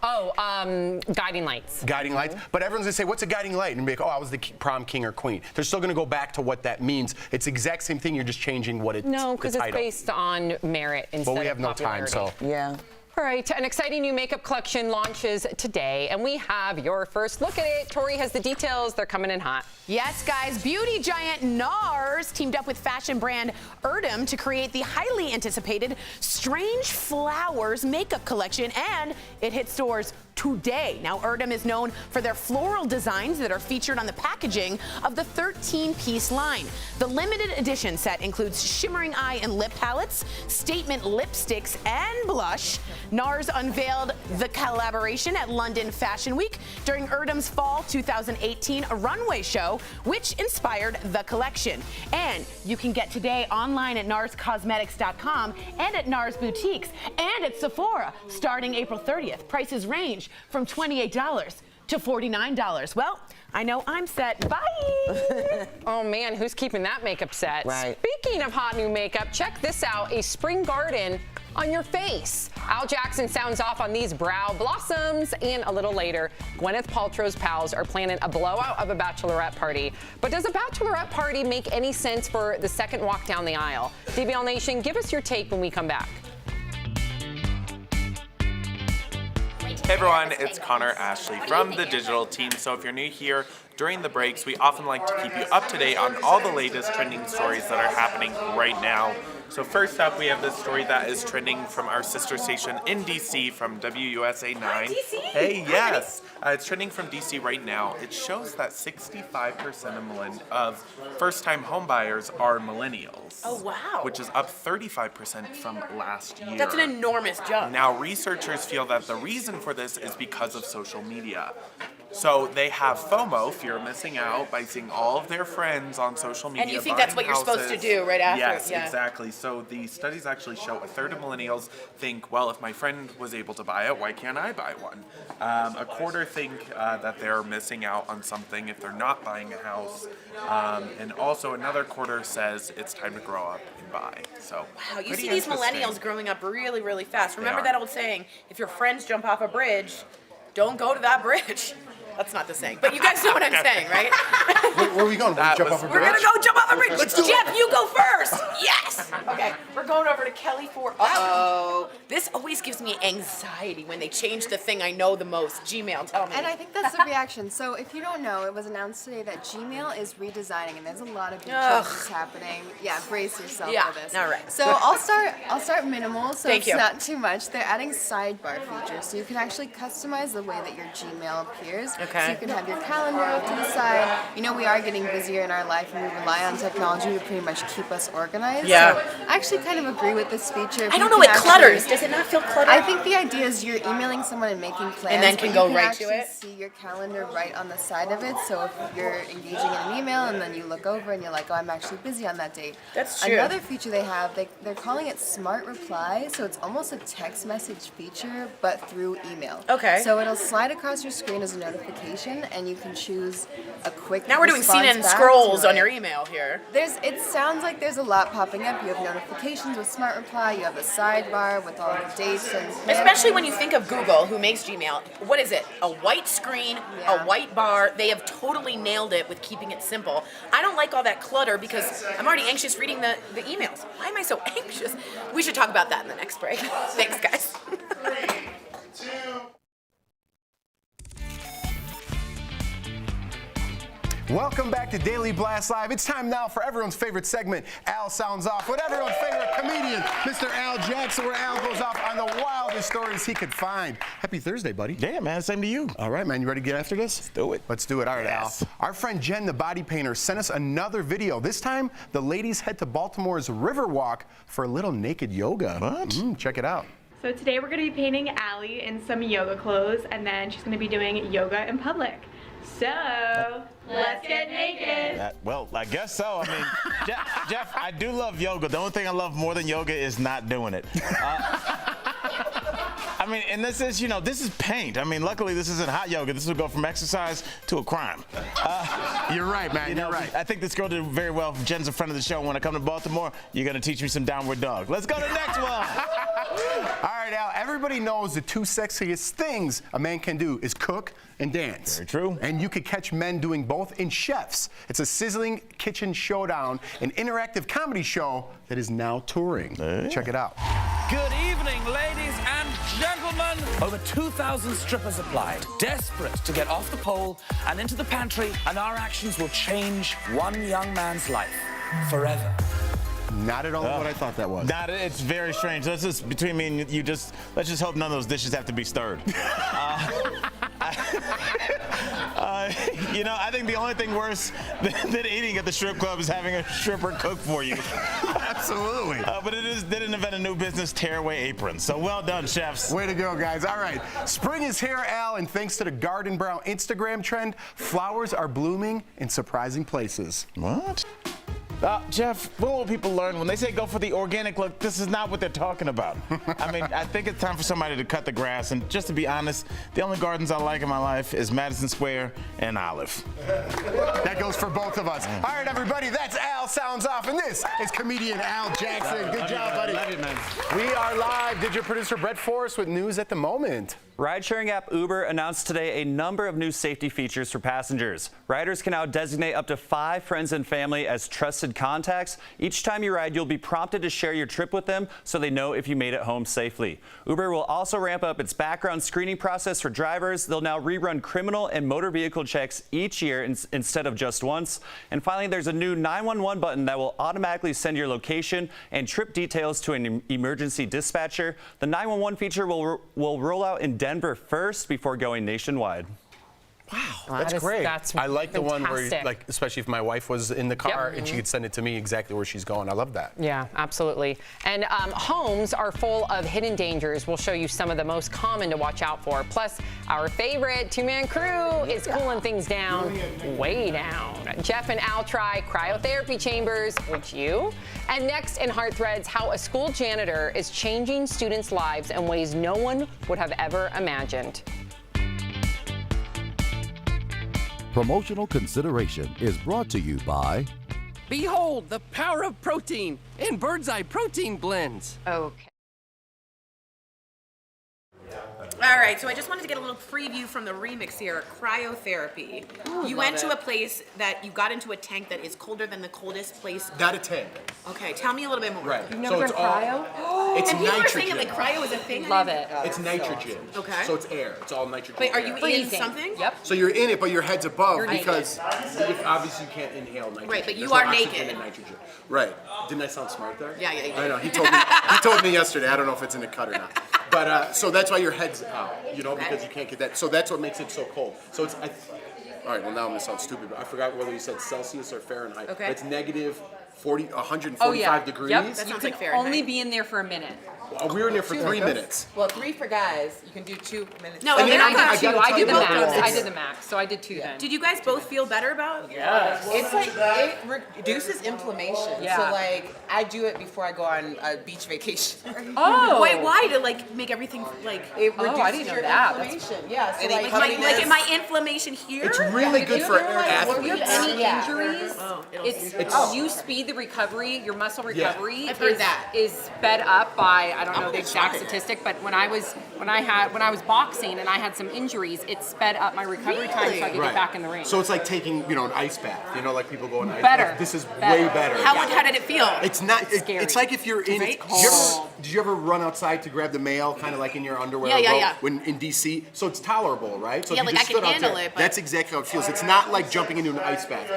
Guiding lights. Guiding lights. But everyone's going to say, what's a guiding light? And be like, I was the prom king or queen. They're still going to go back to what that means. It's the exact same thing. You're just changing what it's No, because it's based on merit instead of popularity. But we have no time, so. Yeah. All right, an exciting new makeup collection launches today, and we have your first look at it. Tori has the details. They're coming in hot. Yes, guys, beauty giant NARS teamed up with fashion brand Erdem to create the highly anticipated Strange Flowers makeup collection, and it hits stores today. Now, Erdem is known for their floral designs that are featured on the packaging of the 13-piece line. The limited edition set includes shimmering eye and lip palettes, statement lipsticks, and blush. NARS unveiled the collaboration at London Fashion Week during Erdem's fall 2018 runway show, which inspired the collection. And you can get today online at narscosmetics.com and at NARS boutiques and at Sephora starting April 30th. Prices range from $28 to $49. Well, I know I'm set. Bye! Oh, man, who's keeping that makeup set? Right. Speaking of hot new makeup, check this out, a spring garden on your face. Al Jackson sounds off on these brow blossoms, and a little later, Gwyneth Paltrow's pals are planning a blowout of a bachelorette party. But does a bachelorette party make any sense for the second walk down the aisle? DBL Nation, give us your take when we come back. Hey everyone, it's Connor Ashley from the digital team. So if you're new here, during the breaks, we often like to keep you up to date on all the latest trending stories that are happening right now. So first up, we have this story that is trending from our sister station in DC from WUSA 9. Hey, yes. It's trending from DC right now. It shows that 65% of first-time homebuyers are millennials. Oh, wow. Which is up 35% from last year. That's an enormous jump. Now, researchers feel that the reason for this is because of social media. So they have FOMO, fear of missing out, by seeing all of their friends on social media. And you think that's what you're supposed to do right after? Yes, exactly. So the studies actually show a third of millennials think, well, if my friend was able to buy it, why can't I buy one? A quarter think that they're missing out on something if they're not buying a house. And also another quarter says it's time to grow up and buy. So wow, you see these millennials growing up really, really fast. Remember that old saying, if your friends jump off a bridge, don't go to that bridge. That's not the saying, but you guys know what I'm saying, right? Where are we going? That Jump was- off a We're bridge? gonna go jump off a bridge. Let's do it. Jeff, you go first. Yes. Okay, we're going over to Kelly for. Uh-oh. This always gives me anxiety when they change the thing I know the most. Gmail, tell me. And I think that's the reaction. So if you don't know, it was announced today that Gmail is redesigning, and there's a lot of big changes happening. Yeah, brace yourself Yeah, for this. all right. So I'll start minimal, so Thank it's you. not too much. They're adding sidebar features, so you can actually customize the way that your Gmail appears. Okay. So you can have your calendar off to the side. You know, we are getting busier in our life, and we rely on technology to pretty much keep us organized. Yeah. So I actually kind of agree with this feature. I don't know. It clutters. Does it not feel cluttered? I think the idea is you're emailing someone and making plans, And then but can you go can right to actually it? see your calendar right on the side of it. So if you're engaging in an email and then you look over and you're like, oh, I'm actually busy on that date. That's true. Another feature they have, they're calling it Smart Reply. So it's almost a text message feature, but through email. Okay. So it'll slide across your screen as a notification, and you can choose a quick. Now we're doing response CNN back scrolls to on it. your email here. It sounds like there's a lot popping up. You have notifications with Smart Reply. You have a sidebar with all the dates and plans. Especially when you think of Google, who makes Gmail. What is it? A white screen, a white bar. They have totally nailed it with keeping it simple. I don't like all that clutter because I'm already anxious reading the emails. Why am I so anxious? We should talk about that in the next break. Thanks, guys. 3, 2. Welcome back to Daily Blast Live. It's time now for everyone's favorite segment, Al Sounds Off, with everyone's favorite comedian, Mr. Al Jackson, where Al goes off on the wildest stories he could find. Happy Thursday, buddy. Yeah, man, same to you. All right, man, you ready to get after this? Let's do it. Let's do it. All right, Yes. Al. Our friend Jen, the body painter, sent us another video. This time, the ladies head to Baltimore's Riverwalk for a little naked yoga. What? Check it out. So today we're going to be painting Allie in some yoga clothes, and then she's going to be doing yoga in public. So, let's get naked. Well, I guess so. I mean, Jeff, I do love yoga. The only thing I love more than yoga is not doing it. I mean, and this is, this is paint. I mean, luckily this isn't hot yoga. This will go from exercise to a crime. You're right, man. You're right. I think this girl did very well. Jen's a friend of the show. When I come to Baltimore, you're going to teach me some downward dog. Let's go to the next one. All right, Al, everybody knows the two sexiest things a man can do is cook and dance. Very true. And you could catch men doing both in Chefs. It's a sizzling kitchen showdown, an interactive comedy show that is now touring. Check it out. Good evening, ladies and gentlemen. Over 2,000 strippers applied, desperate to get off the pole and into the pantry, and our actions will change one young man's life forever. Not at all what I thought that was. It's very strange. Let's just, between me and you, let's just hope none of those dishes have to be stirred. I think the only thing worse than eating at the strip club is having a stripper cook for you. Absolutely. But they didn't invent a new business, tearaway aprons. So well done, chefs. Way to go, guys. All right. Spring is here, Al, and thanks to the Garden Brown Instagram trend, flowers are blooming in surprising places. What? Jeff, what will people learn when they say go for the organic look? This is not what they're talking about. I mean, I think it's time for somebody to cut the grass. And just to be honest, the only gardens I like in my life is Madison Square and Olive. That goes for both of us. All right, everybody, that's Al Sounds Off, and this is comedian Al Jackson. Good job, buddy. Love you, man. We are live. Digital producer Brett Forrest with news at the moment. Ride-sharing app Uber announced today a number of new safety features for passengers. Riders can now designate up to 5 friends and family as trusted contacts. Each time you ride, you'll be prompted to share your trip with them so they know if you made it home safely. Uber will also ramp up its background screening process for drivers. They'll now rerun criminal and motor vehicle checks each year instead of just once. And finally, there's a new 911 button that will automatically send your location and trip details to an emergency dispatcher. The 911 feature will roll out in Denver first before going nationwide. Wow, that's great. I like the one where, like, especially if my wife was in the car and she could send it to me exactly where she's going. I love that. Yeah, absolutely. And homes are full of hidden dangers. We'll show you some of the most common to watch out for. Plus, our favorite two-man crew is cooling things down, way down. Jeff and Al try cryotherapy chambers, would you? And next in Heart Threads, how a school janitor is changing students' lives in ways no one would have ever imagined. Promotional consideration is brought to you by... Behold the power of protein in Bird's Eye Protein Blends. Okay. All right, so I just wanted to get a little preview from the remix here, cryotherapy. You went to a place that you got into a tank that is colder than the coldest place. Not a tank. Okay, tell me a little bit more. Right. You've So it's all. It's and people are nitrogen. saying like cryo is a thing. Love it. It's nitrogen. Okay. So it's air. It's all nitrogen. Wait, are you air. in something? Yep. So you're in it, but your head's above You're naked. because obviously you can't inhale nitrogen. Right, but you There's are no oxygen naked. in nitrogen. Right. Didn't I sound smart there? Yeah, you I know. He told me. He told me yesterday. I don't know if it's in the cut or not. But so that's why your head's out, because you can't get that. So that's what makes it so cold. So it's. All right. Well, now I'm gonna sound stupid, but I forgot whether you said Celsius or Fahrenheit. Okay. But it's negative 145 degrees. Yep. That sounds You like can Fahrenheit. only be in there for a minute. We were in there for 3 minutes. Well, 3 for guys. You can do 2 minutes. No, And and then then I I gotta Two. I tell did you the about max. that. I did the max. So I did 2 then. Did you guys both feel better about? Yes. It's like it reduces inflammation. Yeah. So like I do it before I go on a beach vacation. Oh. Wait, why? To like make everything like It Oh, reduces I didn't know your that. inflammation. Yeah. So like, like, like am I inflammation here? It's really good for If you athletes. have any Yeah. injuries, It's- you speed the recovery. Your muscle recovery I've heard that. is sped up by I don't know the exact statistic, but when I was boxing and I had some injuries, it sped up my recovery time so I could get back in the ring. So it's like taking, an ice bath. Like people go in ice Better. bath. This is Better. way better. How did it feel? It's not. scary. It's like if you're in. Right? Did you ever run outside to grab the mail, kind of like in your underwear? Yeah, or yeah. When in DC, so it's tolerable, right? So Yeah, if you like just I can stood out handle there, it, but- That's exactly how it feels. It's not like jumping into an ice bath.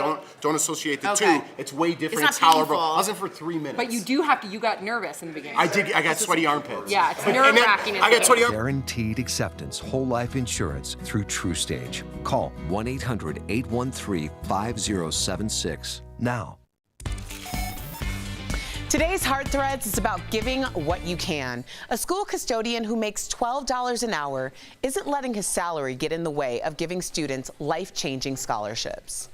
Don't associate the Okay. two. It's way different. not It's tolerable. painful. I was in for 3 minutes. But you do have to. You got nervous in the beginning. I did. I got sweaty armpits. Yeah, it's And then nerve-wracking. I got sweaty armpits. Guaranteed acceptance whole life insurance through TrueStage. Call 1-800-813-5076 now. Today's Heart Threads is about giving what you can. A school custodian who makes $12 an hour isn't letting his salary get in the way of giving students life-changing scholarships.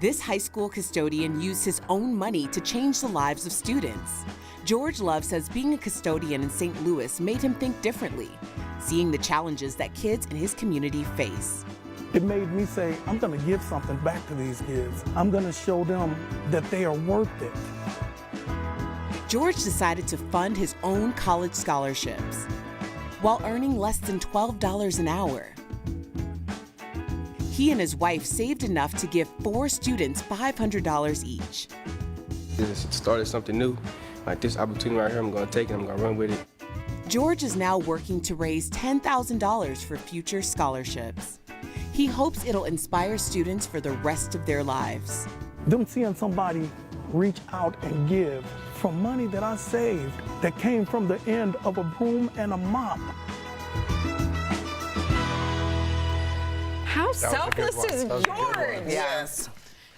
This high school custodian used his own money to change the lives of students. George Love says being a custodian in St. Louis made him think differently, seeing the challenges that kids in his community face. It made me say, I'm going to give something back to these kids. I'm going to show them that they are worth it. George decided to fund his own college scholarships while earning less than $12 an hour. He and his wife saved enough to give 4 students $500 each. It started something new. Like this opportunity right here, I'm going to take it, I'm going to run with it. George is now working to raise $10,000 for future scholarships. He hopes it'll inspire students for the rest of their lives. Them seeing somebody reach out and give from money that I saved that came from the end of a broom and a mop. How selfless is George? Yes.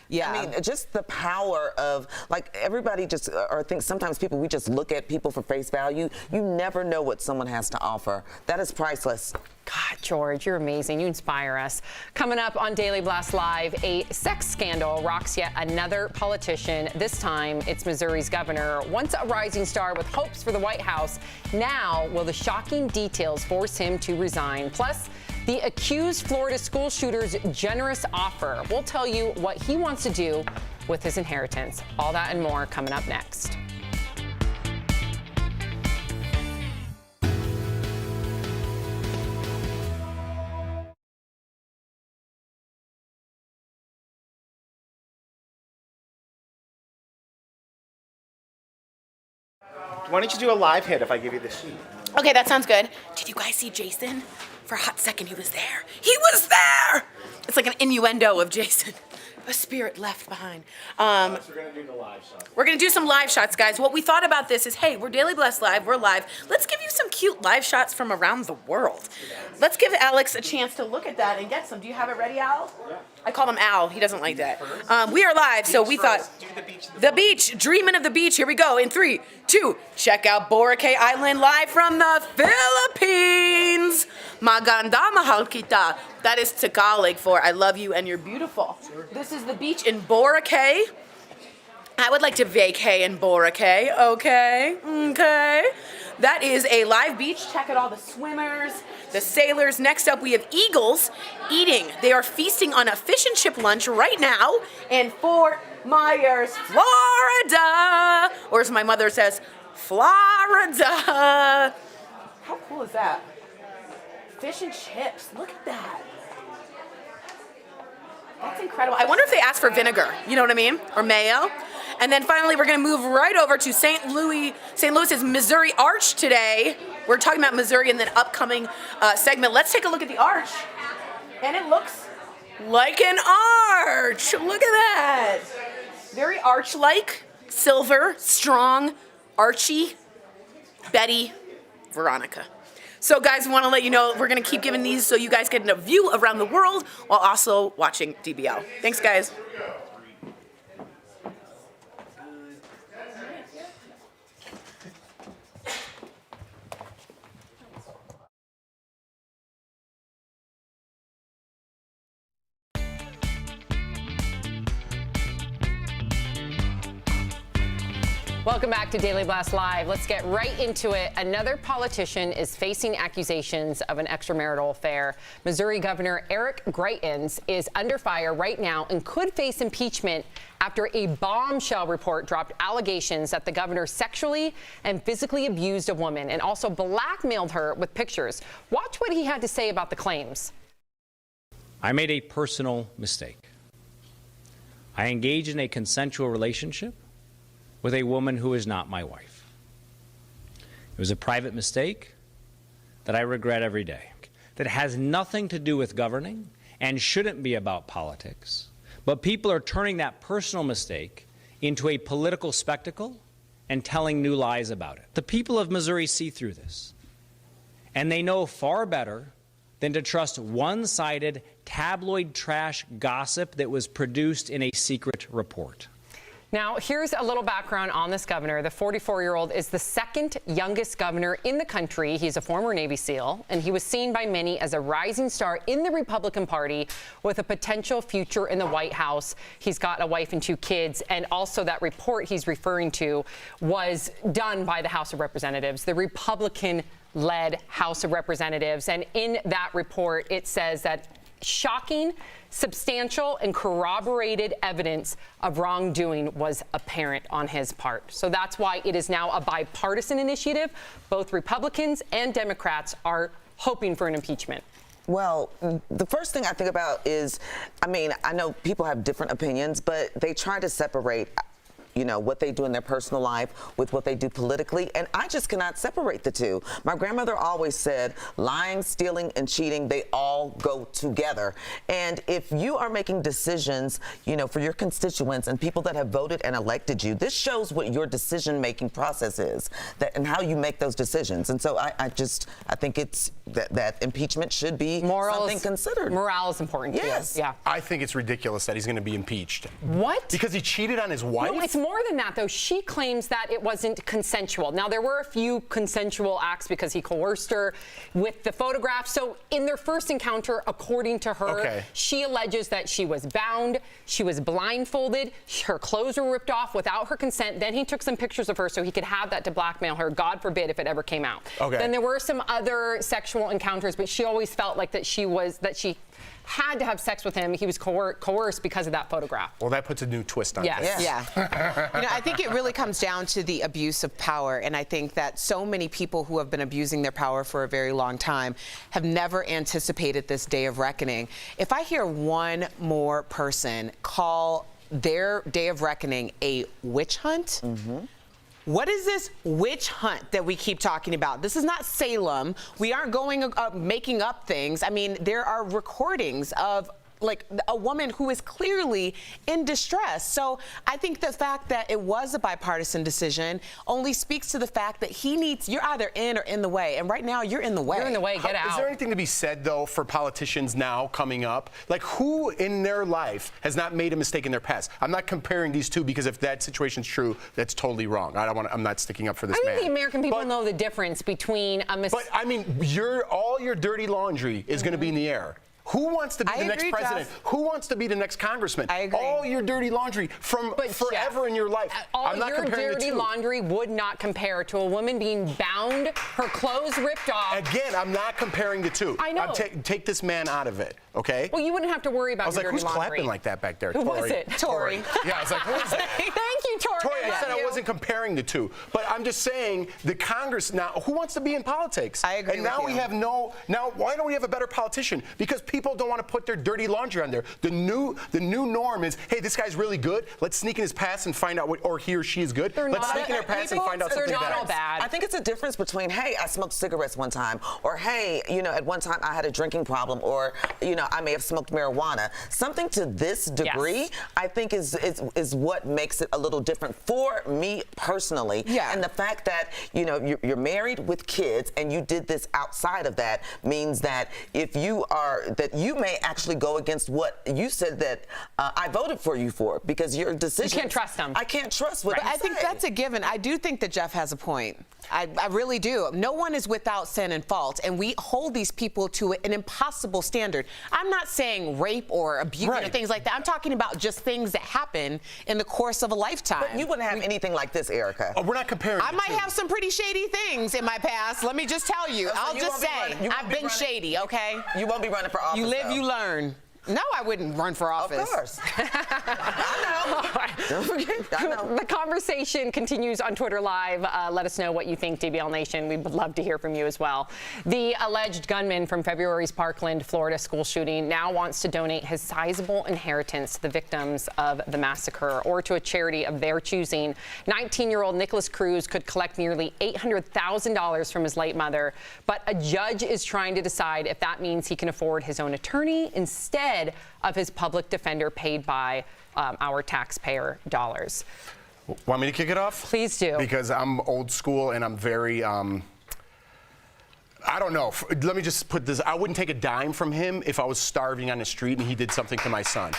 Yeah. I mean, just the power of, like, everybody just, or thinks sometimes people, we just look at people for face value. You never know what someone has to offer. That is priceless. God, George, you're amazing. You inspire us. Coming up on Daily Blast Live, a sex scandal rocks yet another politician. This time, it's Missouri's governor, once a rising star with hopes for the White House. Now, will the shocking details force him to resign? Plus, the accused Florida school shooter's generous offer. We'll tell you what he wants to do with his inheritance. All that and more coming up next. Why don't you do a live hit if I give you the sheet? Okay, that sounds good. Did you guys see Jason? For a hot second, he was there. He was there! It's like an innuendo of Jason. A spirit left behind. We're going to do the live shot. We're gonna do some live shots, guys. What we thought about this is, hey, we're Daily Blast Live, we're live. Let's give you some cute live shots from around the world. Let's give Alex a chance to look at that and get some. Do you have it ready, Al? Yeah. I call him Al, he doesn't like that. We are live, so we thought, the beach, dreaming of the beach, here we go. In 3, 2, check out Boracay Island live from the Philippines. Maganda mahal kita. That is Tagalog for I love you and you're beautiful. This is the beach in Boracay. I would like to vacay in Boracay, okay? Okay. That is a live beach. Check out all the swimmers, the sailors. Next up, we have eagles eating. They are feasting on a fish and chip lunch right now in Fort Myers, Florida. Or as my mother says, Florida. How cool is that? fish and chips. Look at that. That's incredible. I wonder if they asked for vinegar, you know what I mean? Or mayo. And then finally, we're going to move right over to St. Louis's Missouri Arch today. We're talking about Missouri in the upcoming segment. Let's take a look at the arch. And it looks like an arch. Look at that. Very arch-like, silver, strong, archy, Betty, Veronica. So guys, we want to let you know we're going to keep giving these so you guys get a view around the world while also watching DBL. Thanks, guys. Welcome back to Daily Blast Live. Let's get right into it. Another politician is facing accusations of an extramarital affair. Missouri Governor Eric Greitens is under fire right now and could face impeachment after a bombshell report dropped allegations that the governor sexually and physically abused a woman and also blackmailed her with pictures. Watch what he had to say about the claims. I made a personal mistake. I engaged in a consensual relationship with a woman who is not my wife. It was a private mistake that I regret every day, that has nothing to do with governing and shouldn't be about politics. But people are turning that personal mistake into a political spectacle and telling new lies about it. The people of Missouri see through this, and they know far better than to trust one-sided tabloid trash gossip that was produced in a secret report. Now, here's a little background on this governor. The 44-year-old is the second youngest governor in the country. He's a former Navy SEAL, and he was seen by many as a rising star in the Republican Party with a potential future in the White House. He's got a wife and 2 kids, and also that report he's referring to was done by the House of Representatives, the Republican-led House of Representatives. And in that report, it says that shocking, substantial, and corroborated evidence of wrongdoing was apparent on his part. So that's why it is now a bipartisan initiative. Both Republicans and Democrats are hoping for an impeachment. Well, the first thing I think about is, I mean, I know people have different opinions, but they try to separate, you know, what they do in their personal life with what they do politically, and I just cannot separate the two. My grandmother always said, lying, stealing, and cheating, they all go together. And if you are making decisions, you know, for your constituents and people that have voted and elected you, this shows what your decision-making process is and how you make those decisions. And so I think it's that impeachment should be something considered. Morale is important. Yes. Yeah. I think it's ridiculous that he's going to be impeached. What? Because he cheated on his wife? No, it's more than that, though. She claims that it wasn't consensual. Now, there were a few consensual acts because he coerced her with the photograph. So in their first encounter, according to her, she alleges that she was bound, she was blindfolded, her clothes were ripped off without her consent. Then he took some pictures of her so he could have that to blackmail her, God forbid, if it ever came out. Then there were some other sexual encounters, but she always felt like that she had to have sex with him. He was coerced because of that photograph. Well, that puts a new twist on this. this. Yeah. You know, I think it really comes down to the abuse of power, and I think that so many people who have been abusing their power for a very long time have never anticipated this day of reckoning. If I hear one more person call their day of reckoning a witch hunt, what is this witch hunt that we keep talking about? This is not Salem. We aren't going making up things. I mean, there are recordings of like a woman who is clearly in distress. So I think the fact that it was a bipartisan decision only speaks to the fact that you're either in or in the way. And right now you're in the way. You're in the way, get out. Is there anything to be said, though, for politicians now coming up? Like, who in their life has not made a mistake in their past? I'm not comparing these two because if that situation's true, that's totally wrong. I'm not sticking up for this man. I think the American people know the difference between a mistake. But, I mean, all your dirty laundry is going to be in the air. Who wants to be the next president? Jeff. Who wants to be the next congressman? I agree. All your dirty laundry from forever Jeff, in your life. I'm not comparing the two. All your dirty laundry would not compare to a woman being bound, her clothes ripped off. Again, I'm not comparing the two. I know. Take this man out of it, okay? Well, you wouldn't have to worry about your dirty laundry. I was like, who's clapping like that back there? Who was it? Tori. Yeah, I was like, who is that? Thank you, Tori. Tori, I said I wasn't comparing the two, but I'm just saying the Congress now. Who wants to be in politics? I agree. And now we have no. Now, why don't we have a better politician? Because people don't want to put their dirty laundry on there. The new norm is, hey, this guy's really good. Let's sneak in his past and find out what, or he or she is good. Let's sneak in their past and find out something They're not bad. all bad. I think it's a difference between, hey, I smoked cigarettes one time, or hey, you know, at one time I had a drinking problem, or you know, I may have smoked marijuana. Something to this degree, I think is what makes it a little different for me personally. Yeah. And the fact that, you know, you're married with kids and you did this outside of that means that if you are, that you may actually go against what you said that I voted for you for, because your decision. You can't trust them. I can't trust what you I think say. that's a given. I do think that Jeff has a point. I really do. No one is without sin and fault, and we hold these people to an impossible standard. I'm not saying rape or abuse or things like that. I'm talking about just things that happen in the course of a lifetime. But you wouldn't have anything like this, Erica. Oh, we're not comparing. I might have some pretty shady things in my past. Let me just tell you. So I'll you just won't be say, running- you won't I've be been running- shady, okay? You won't be running for office. You live, though. you learn. No, I wouldn't run for office. Of course. I know. Don't forget. I know. The conversation continues on Twitter Live. Let us know what you think, DBL Nation. We would love to hear from you as well. The alleged gunman from February's Parkland, Florida school shooting now wants to donate his sizable inheritance to the victims of the massacre or to a charity of their choosing. 19-year-old Nicholas Cruz could collect nearly $800,000 from his late mother, but a judge is trying to decide if that means he can afford his own attorney instead of his public defender paid by our taxpayer dollars. Want me to kick it off? Please do. Because I'm old school and I'm very, I don't know. Let me just put this. I wouldn't take a dime from him if I was starving on the street and he did something to my son.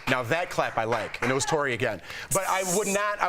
Now that clap I like, and it was Tori again. But I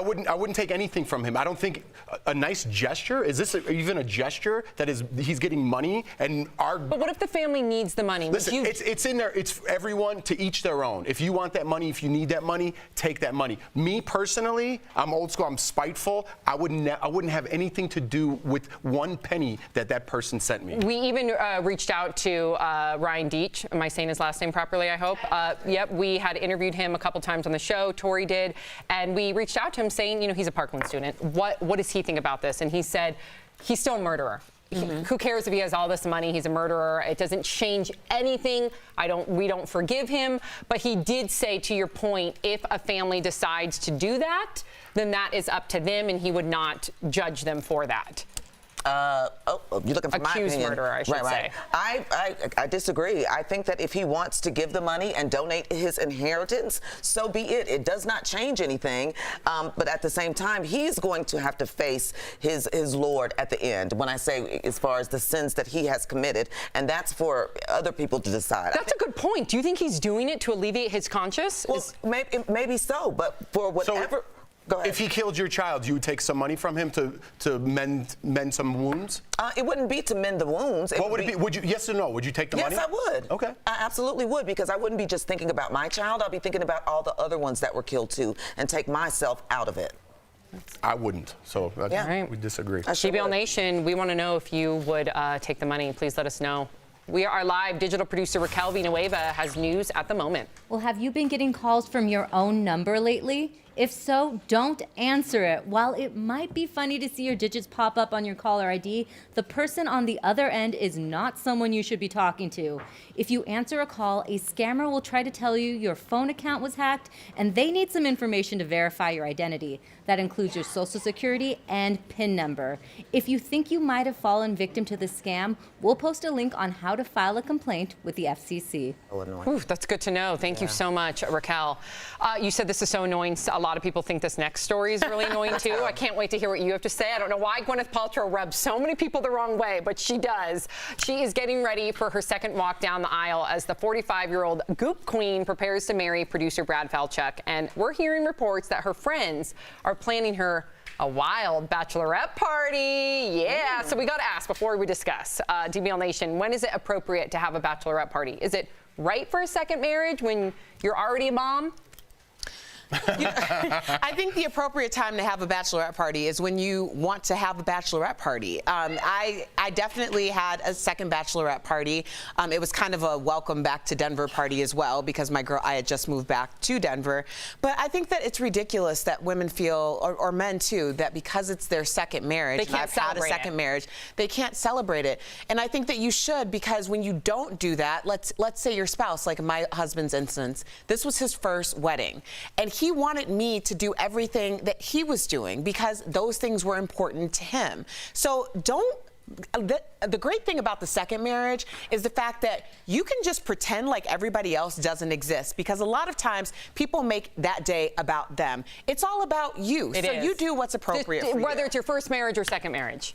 wouldn't take anything from him. I don't think a nice gesture, is this even a gesture that he's getting money and But what if the family needs the money? Listen, it's in there, it's everyone to each their own. If you want that money, if you need that money, take that money. Me personally, I'm old school, I'm spiteful. I wouldn't have anything to do with one penny that person sent me. We even reached out to Ryan Deitch. Am I saying his last name properly, I hope? Yep, we had interviewed him a couple times on the show, Tori did, and we reached out to him saying, you know, he's a Parkland student. What does he think about this? And he said, he's still a murderer. Who cares if he has all this money? He's a murderer. It doesn't change anything. We don't forgive him. But he did say, to your point, if a family decides to do that, then that is up to them, and he would not judge them for that. You're looking for my opinion. Accused murderer, I should say. I disagree. I think that if he wants to give the money and donate his inheritance, so be it. It does not change anything. But at the same time, he's going to have to face his Lord at the end. When I say as far as the sins that he has committed, and that's for other people to decide. That's a good point. Do you think he's doing it to alleviate his conscience? Well, maybe so, but for whatever. If he killed your child, you would take some money from him to mend some wounds? It wouldn't be to mend the wounds. What would it be? Would you? Yes or no? Would you take the money? Yes, I would. Okay. I absolutely would, because I wouldn't be just thinking about my child. I'd be thinking about all the other ones that were killed too, and take myself out of it. I wouldn't. So we disagree. DBL Nation, we want to know if you would take the money. Please let us know. We are live. Digital producer Raquel Villanueva has news at the moment. Well, have you been getting calls from your own number lately? If so, don't answer it. While it might be funny to see your digits pop up on your caller ID, the person on the other end is not someone you should be talking to. If you answer a call, a scammer will try to tell you your phone account was hacked, and they need some information to verify your identity. That includes your social security and PIN number. If you think you might have fallen victim to this scam, we'll post a link on how to file a complaint with the FCC. Ooh, that's good to know. Thank you so much, Raquel. You said this is so annoying. A lot of people think this next story is really annoying too. I can't wait to hear what you have to say. I don't know why Gwyneth Paltrow rubs so many people the wrong way, but she does. She is getting ready for her second walk down the aisle as the 45-year-old Goop Queen prepares to marry producer Brad Falchuk. And we're hearing reports that her friends are planning her a wild bachelorette party. Yeah, so we got to ask before we discuss. DBL Nation, when is it appropriate to have a bachelorette party? Is it right for a second marriage when you're already a mom? I think the appropriate time to have a bachelorette party is when you want to have a bachelorette party. I definitely had a second bachelorette party. It was kind of a welcome back to Denver party as well because I had just moved back to Denver. But I think that it's ridiculous that women feel, or men too, that because it's their second marriage, and I've had a second marriage, they can't celebrate it. And I think that you should, because when you don't do that, let's say your spouse, like in my husband's instance, this was his first wedding. And he wanted me to do everything that he was doing because those things were important to him. So the great thing about the second marriage is the fact that you can just pretend like everybody else doesn't exist, because a lot of times people make that day about them. It's all about you. So you do what's appropriate for you. Whether it's your first marriage or second marriage.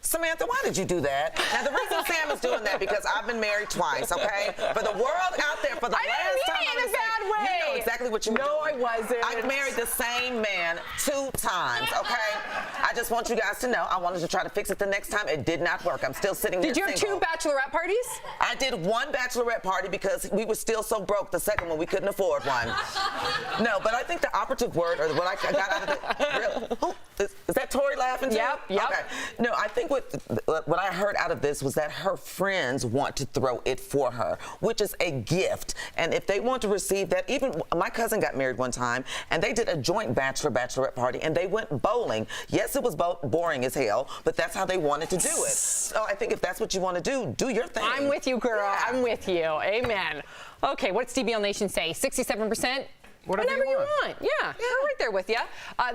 Samantha, why did you do that? Now, the reason Sam is doing that because I've been married twice, okay? For the world out there, for the last time I'm in a bad way. You know exactly what you were doing. No, I wasn't. I've married the same man 2 times, okay? I just want you guys to know I wanted to try to fix it the next time. It did not work. I'm still sitting here single. Did you have 2 bachelorette parties? I did 1 bachelorette party because we were still so broke. The second one, we couldn't afford one. No, but I think the operative word, or what I got out of it, is that Tori laughing too? Yep. Okay. No, I think what I heard out of this was that her friends want to throw it for her, which is a gift. And if they want to receive that, even my cousin got married one time, and they did a joint bachelorette party, and they went bowling. Yes, it was boring as hell, but that's how they wanted to do it. So I think if that's what you want to do your thing. I'm with you, girl. Yeah. I'm with you. Amen. Okay, what's DBL Nation say? 67%? Whatever you want. Yeah, we're right there with you.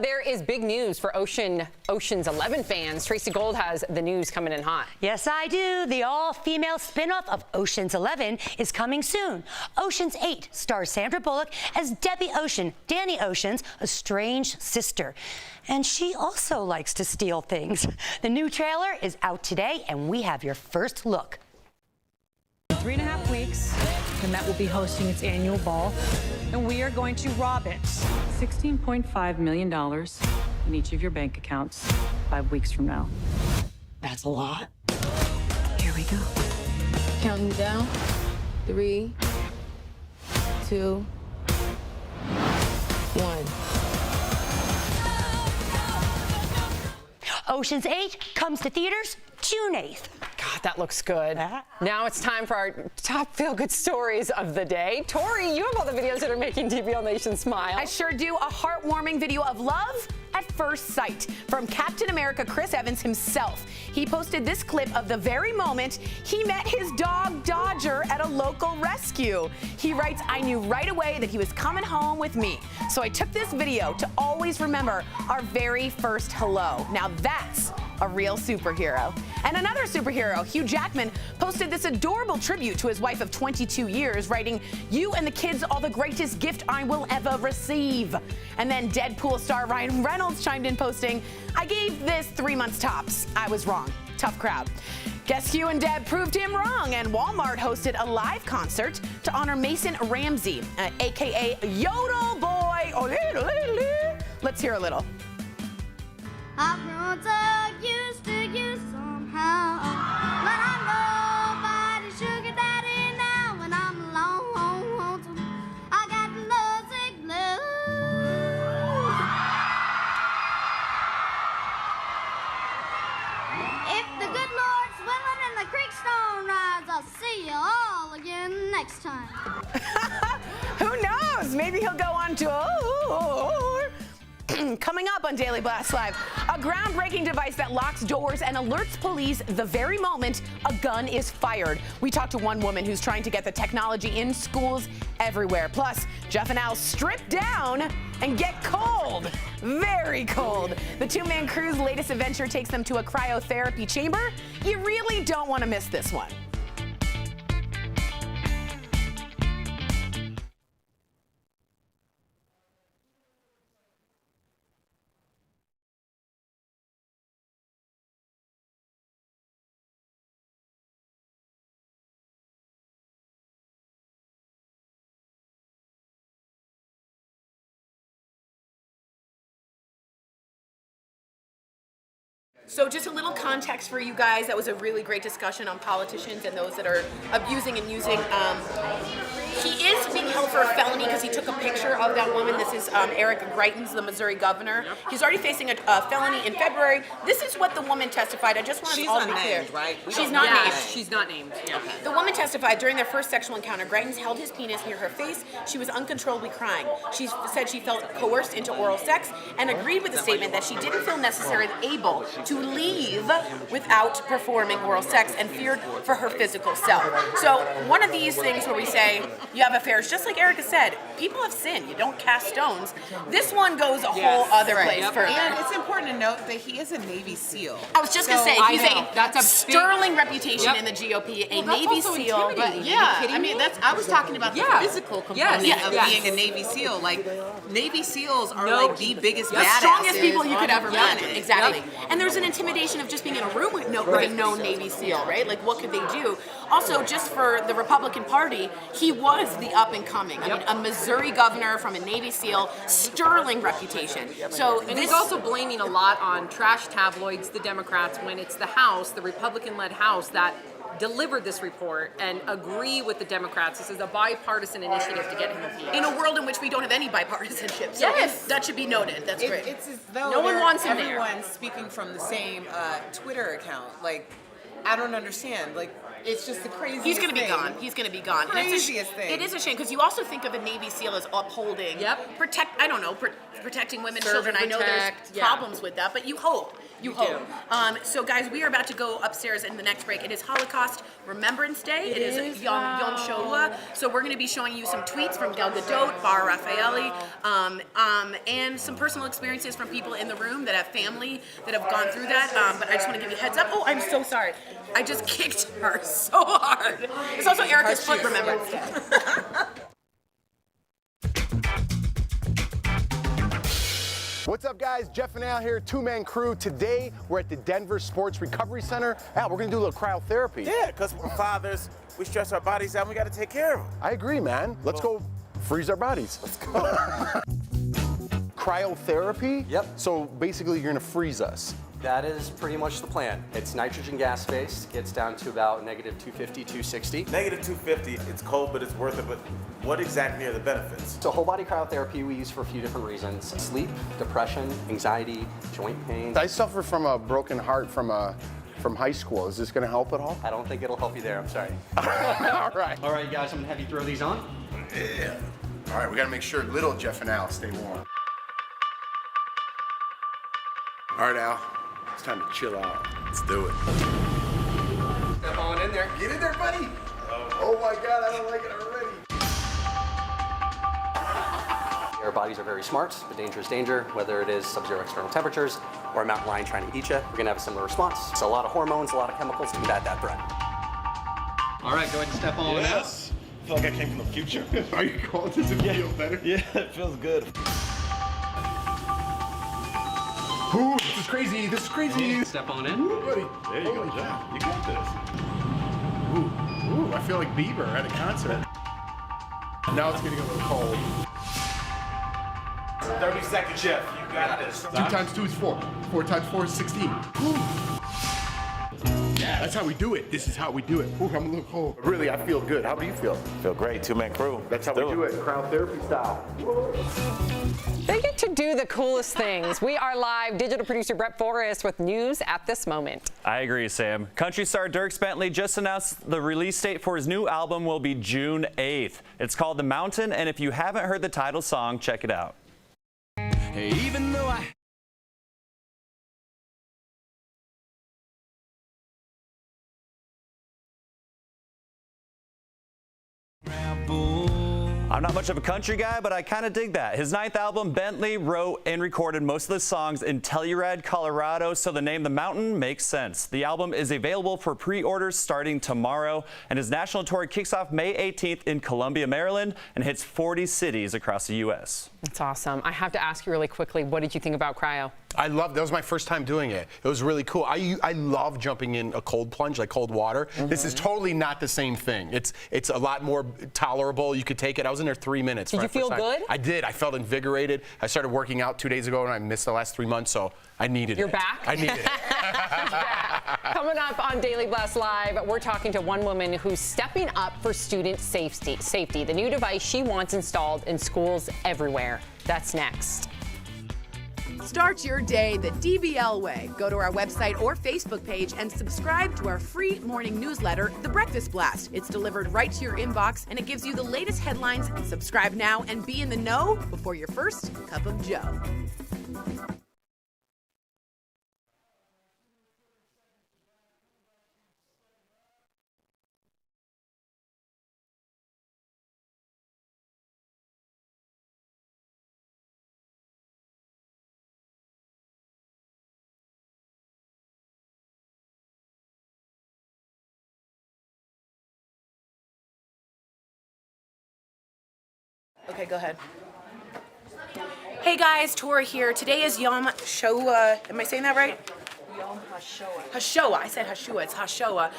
There is big news for Ocean's 11 fans. Tracy Gold has the news coming in hot. Yes, I do. The all-female spinoff of Ocean's 11 is coming soon. Ocean's 8 stars Sandra Bullock as Debbie Ocean, Danny Ocean's estranged sister. And she also likes to steal things. The new trailer is out today, and we have your first look. 3.5 weeks, the Met will be hosting its annual ball, and we are going to rob it. $16.5 million in each of your bank accounts 5 weeks from now. That's a lot. Here we go. Counting down. 3, 2, 1. Ocean's 8 comes to theaters June 8th. God, that looks good. Now it's time for our top feel-good stories of the day. Tori, you have all the videos that are making DBL Nation smile. I sure do. A heartwarming video of love at first sight from Captain America Chris Evans himself. He posted this clip of the very moment he met his dog Dodger at a local rescue. He writes, "I knew right away that he was coming home with me. So I took this video to always remember our very first hello." Now that's a real superhero. And another superhero, Hugh Jackman, posted this adorable tribute to his wife of 22 years, writing, "You and the kids are the greatest gift I will ever receive." And then Deadpool star Ryan Reynolds chimed in posting, "I gave this 3 months tops. I was wrong. Tough crowd." Guess Hugh and Deb proved him wrong, and Walmart hosted a live concert to honor Mason Ramsey, aka Yodel Boy. Let's hear a little. I've grown so used to you somehow, but I'm nobody's sugar daddy now. When I'm lonesome, I got lovesick blues. If the good Lord's willing and the creek stone rides, I'll see you all again next time. Who knows? Maybe he'll go on tour. Coming up on Daily Blast Live, a groundbreaking device that locks doors and alerts police the very moment a gun is fired. We talked to one woman who's trying to get the technology in schools everywhere. Plus, Jeff and Al strip down and get cold. Very cold. The two-man crew's latest adventure takes them to a cryotherapy chamber. You really don't want to miss this one. So just a little context for you guys. That was a really great discussion on politicians and those that are abusing and using. He is being held for a felony because he took a picture of that woman. This is Eric Greitens, the Missouri governor. He's already facing a felony in February. This is what the woman testified. I just want us all to be clear. Right? She's not named. She's not named. Yeah. Okay. The woman testified during their first sexual encounter. Greitens held his penis near her face. She was uncontrollably crying. She said she felt coerced into oral sex and agreed with the statement that she didn't feel necessarily able to leave without performing oral sex and feared for her physical self. So one of these things where we say you have affairs, just like Erica said, people have sinned. You don't cast stones. This one goes a whole other place further. And it's important to note that he is a Navy SEAL. I was just going to say, he's that's a sterling reputation in the GOP, a Navy SEAL. But yeah, I mean, I was talking about the physical component of being a Navy SEAL. Like, Navy SEAls are like the biggest badasses. Strongest people you could ever meet. Exactly. And there's an intimidation of just being in a room with a known Navy SEAL, right? Like, what could they do? Also, just for the Republican Party, he was the up and coming. I mean, a Missouri governor from a Navy SEAL, sterling reputation. So and he's also blaming a lot on trash tabloids, the Democrats, when it's the House, the Republican-led House, that delivered this report and agree with the Democrats. This is a bipartisan initiative to get him impeached. In a world in which we don't have any bipartisanship. So that should be noted. That's great. It's as though no one wants him there. Everyone's speaking from the same Twitter account. Like, I don't understand. Like, it's just the craziest He's going to be thing. gone. He's going to be gone. Craziest thing. It is a shame because you also think of a Navy SEAL as upholding, protecting women, children. I know there's problems with that, but you hope. You hope. So, guys, we are about to go upstairs in the next break. It is Holocaust Remembrance Day. It is Yom Shoah. So we're going to be showing you some tweets from Gal Gadot, Bar Raffaelli, and some personal experiences from people in the room that have family that have gone through that. But I just want to give you a heads up. Oh, I'm so sorry. I just kicked her so hard. It's also Erica's foot Remembrance Day. What's up, guys? Jeff and Al here, two-man crew. Today, we're at the Denver Sports Recovery Center. Al, we're gonna do a little cryotherapy. Yeah, because we're fathers, we stress our bodies out, and we gotta take care of them. I agree, man. Let's go freeze our bodies. Let's go. Cryotherapy? Yep. So basically, you're gonna freeze us. That is pretty much the plan. It's nitrogen gas based, gets down to about negative 250, 260. Negative 250, it's cold, but it's worth it. But what exactly are the benefits? So whole body cryotherapy we use for a few different reasons. Sleep, depression, anxiety, joint pain. I suffer from a broken heart from high school. Is this gonna help at all? I don't think it'll help you there, I'm sorry. All right. All right, guys, I'm gonna have you throw these on. Yeah. All right, we gotta make sure little Jeff and Al stay warm. All right, Al. It's time to chill out. Let's do it. Step on in there. Get in there, buddy. Oh my God, I don't like it already. Our bodies are very smart, but danger is danger, whether it is sub-zero external temperatures or a mountain lion trying to eat you. We're gonna have a similar response. So a lot of hormones, a lot of chemicals to combat that threat. All right, go ahead and step on in. Yes. I feel like I came from the future. Are you cold? Does it feel better? Yeah, it feels good. Ooh, this is crazy. This is crazy. Step on in. Ooh, buddy. There you go, Jeff. You got this. Ooh, I feel like Bieber at a concert. Now it's getting a little cold. 30 seconds, Jeff. You got this. 2 times 2 is 4. 4 times 4 is 16. Ooh. Yeah, that's how we do it. This is how we do it. Ooh, I'm a little cold. Really, I feel good. How do you feel? Feel great. Two-man crew. That's how we do it. Cryotherapy style. They get to do the coolest things. We are live. Digital producer Brett Forrest with news at this moment. I agree, Sam. Country star Dierks Bentley just announced the release date for his new album will be June 8th. It's called The Mountain, and if you haven't heard the title song, check it out. Hey, even though I I'm not much of a country guy, but I kind of dig that. His 9th album, Bentley wrote and recorded most of the songs in Telluride, Colorado, so the name The Mountain makes sense. The album is available for pre-orders starting tomorrow, and his national tour kicks off May 18th in Columbia, Maryland, and hits 40 cities across the U.S. That's awesome. I have to ask you really quickly, what did you think about cryo? I loved, that was my first time doing it. It was really cool. I love jumping in a cold plunge, like cold water. This is totally not the same thing. It's a lot more tolerable. You could take it. I was in there 3 minutes. Did you feel good? I did. I felt invigorated. I started working out 2 days ago, and I missed the last 3 months, so I needed it. You're back? I needed it. Coming up on Daily Blast Live, we're talking to one woman who's stepping up for student safety. The new device she wants installed in schools everywhere. That's next. Start your day the DBL way. Go to our website or Facebook page and subscribe to our free morning newsletter, The Breakfast Blast. It's delivered right to your inbox, and it gives you the latest headlines. Subscribe now and be in the know before your first cup of joe. Okay, go ahead. Hey guys, Tora here. Today is Yom Shoah. Am I saying that right? Yom HaShoah. HaShoah. I said HaShoah. It's HaShoah.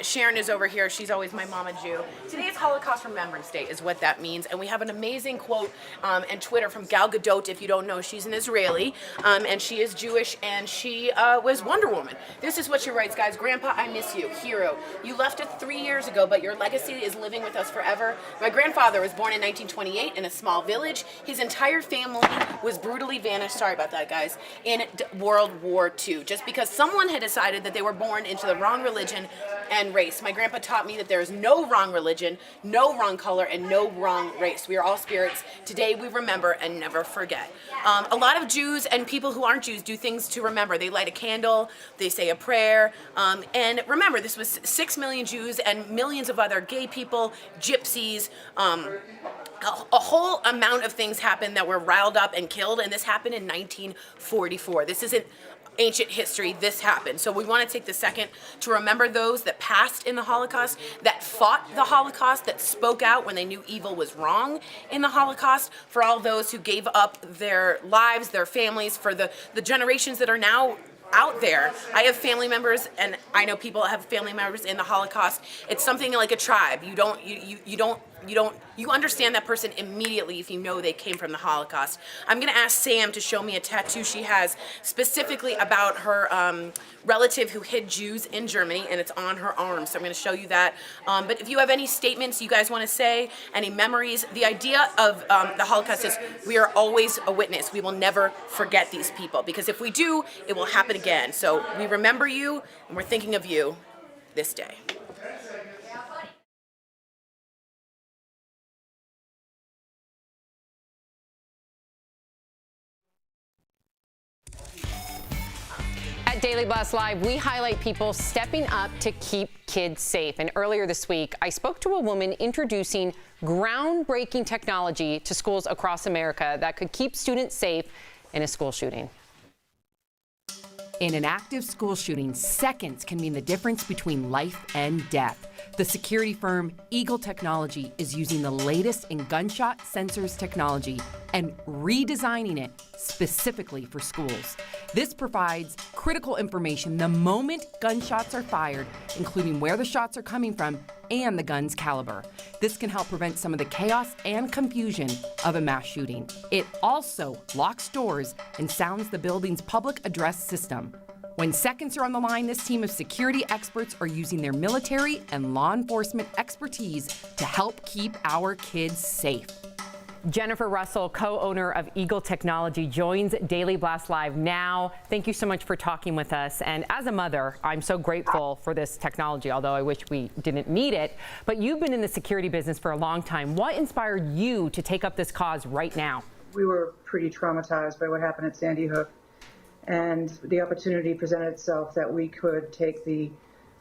Sharon is over here. She's always my mama Jew. Today is Holocaust Remembrance Day is what that means. And we have an amazing quote and Twitter from Gal Gadot. If you don't know, she's an Israeli. And she is Jewish. And she was Wonder Woman. This is what she writes, guys. Grandpa, I miss you. Hero. You left us 3 years ago, but your legacy is living with us forever. My grandfather was born in 1928 in a small village. His entire family was brutally vanished. Sorry about that, guys. In World War II. Just because someone had decided that they were born into the wrong religion and race. My grandpa taught me that there is no wrong religion, no wrong color, and no wrong race. We are all spirits. Today we remember and never forget. A lot of Jews and people who aren't Jews do things to remember. They light a candle, they say a prayer, and remember, this was 6 million Jews and millions of other gay people, gypsies, a whole amount of things happened that were riled up and killed, and this happened in 1944. This isn't ancient history, this happened. So we want to take the second to remember those that passed in the Holocaust, that fought the Holocaust, that spoke out when they knew evil was wrong in the Holocaust, for all those who gave up their lives, their families, for the generations that are now out there. I have family members, and I know people have family members in the Holocaust. It's something like a tribe. You understand that person immediately if you know they came from the Holocaust. I'm gonna ask Sam to show me a tattoo she has specifically about her relative who hid Jews in Germany, and it's on her arm. So I'm gonna show you that. But if you have any statements you guys wanna say, any memories, the idea of the Holocaust is we are always a witness. We will never forget these people, because if we do, it will happen again. So we remember you, and we're thinking of you this day. At Daily Blast Live, we highlight people stepping up to keep kids safe. And earlier this week, I spoke to a woman introducing groundbreaking technology to schools across America that could keep students safe in a school shooting. In an active school shooting, seconds can mean the difference between life and death. The security firm Eagle Technology is using the latest in gunshot sensors technology and redesigning it specifically for schools. This provides critical information the moment gunshots are fired, including where the shots are coming from and the gun's caliber. This can help prevent some of the chaos and confusion of a mass shooting. It also locks doors and sounds the building's public address system. When seconds are on the line, this team of security experts are using their military and law enforcement expertise to help keep our kids safe. Jennifer Russell, co-owner of Eagle Technology, joins Daily Blast Live now. Thank you so much for talking with us. And as a mother, I'm so grateful for this technology, although I wish we didn't need it. But you've been in the security business for a long time. What inspired you to take up this cause right now? We were pretty traumatized by what happened at Sandy Hook. And the opportunity presented itself that we could take the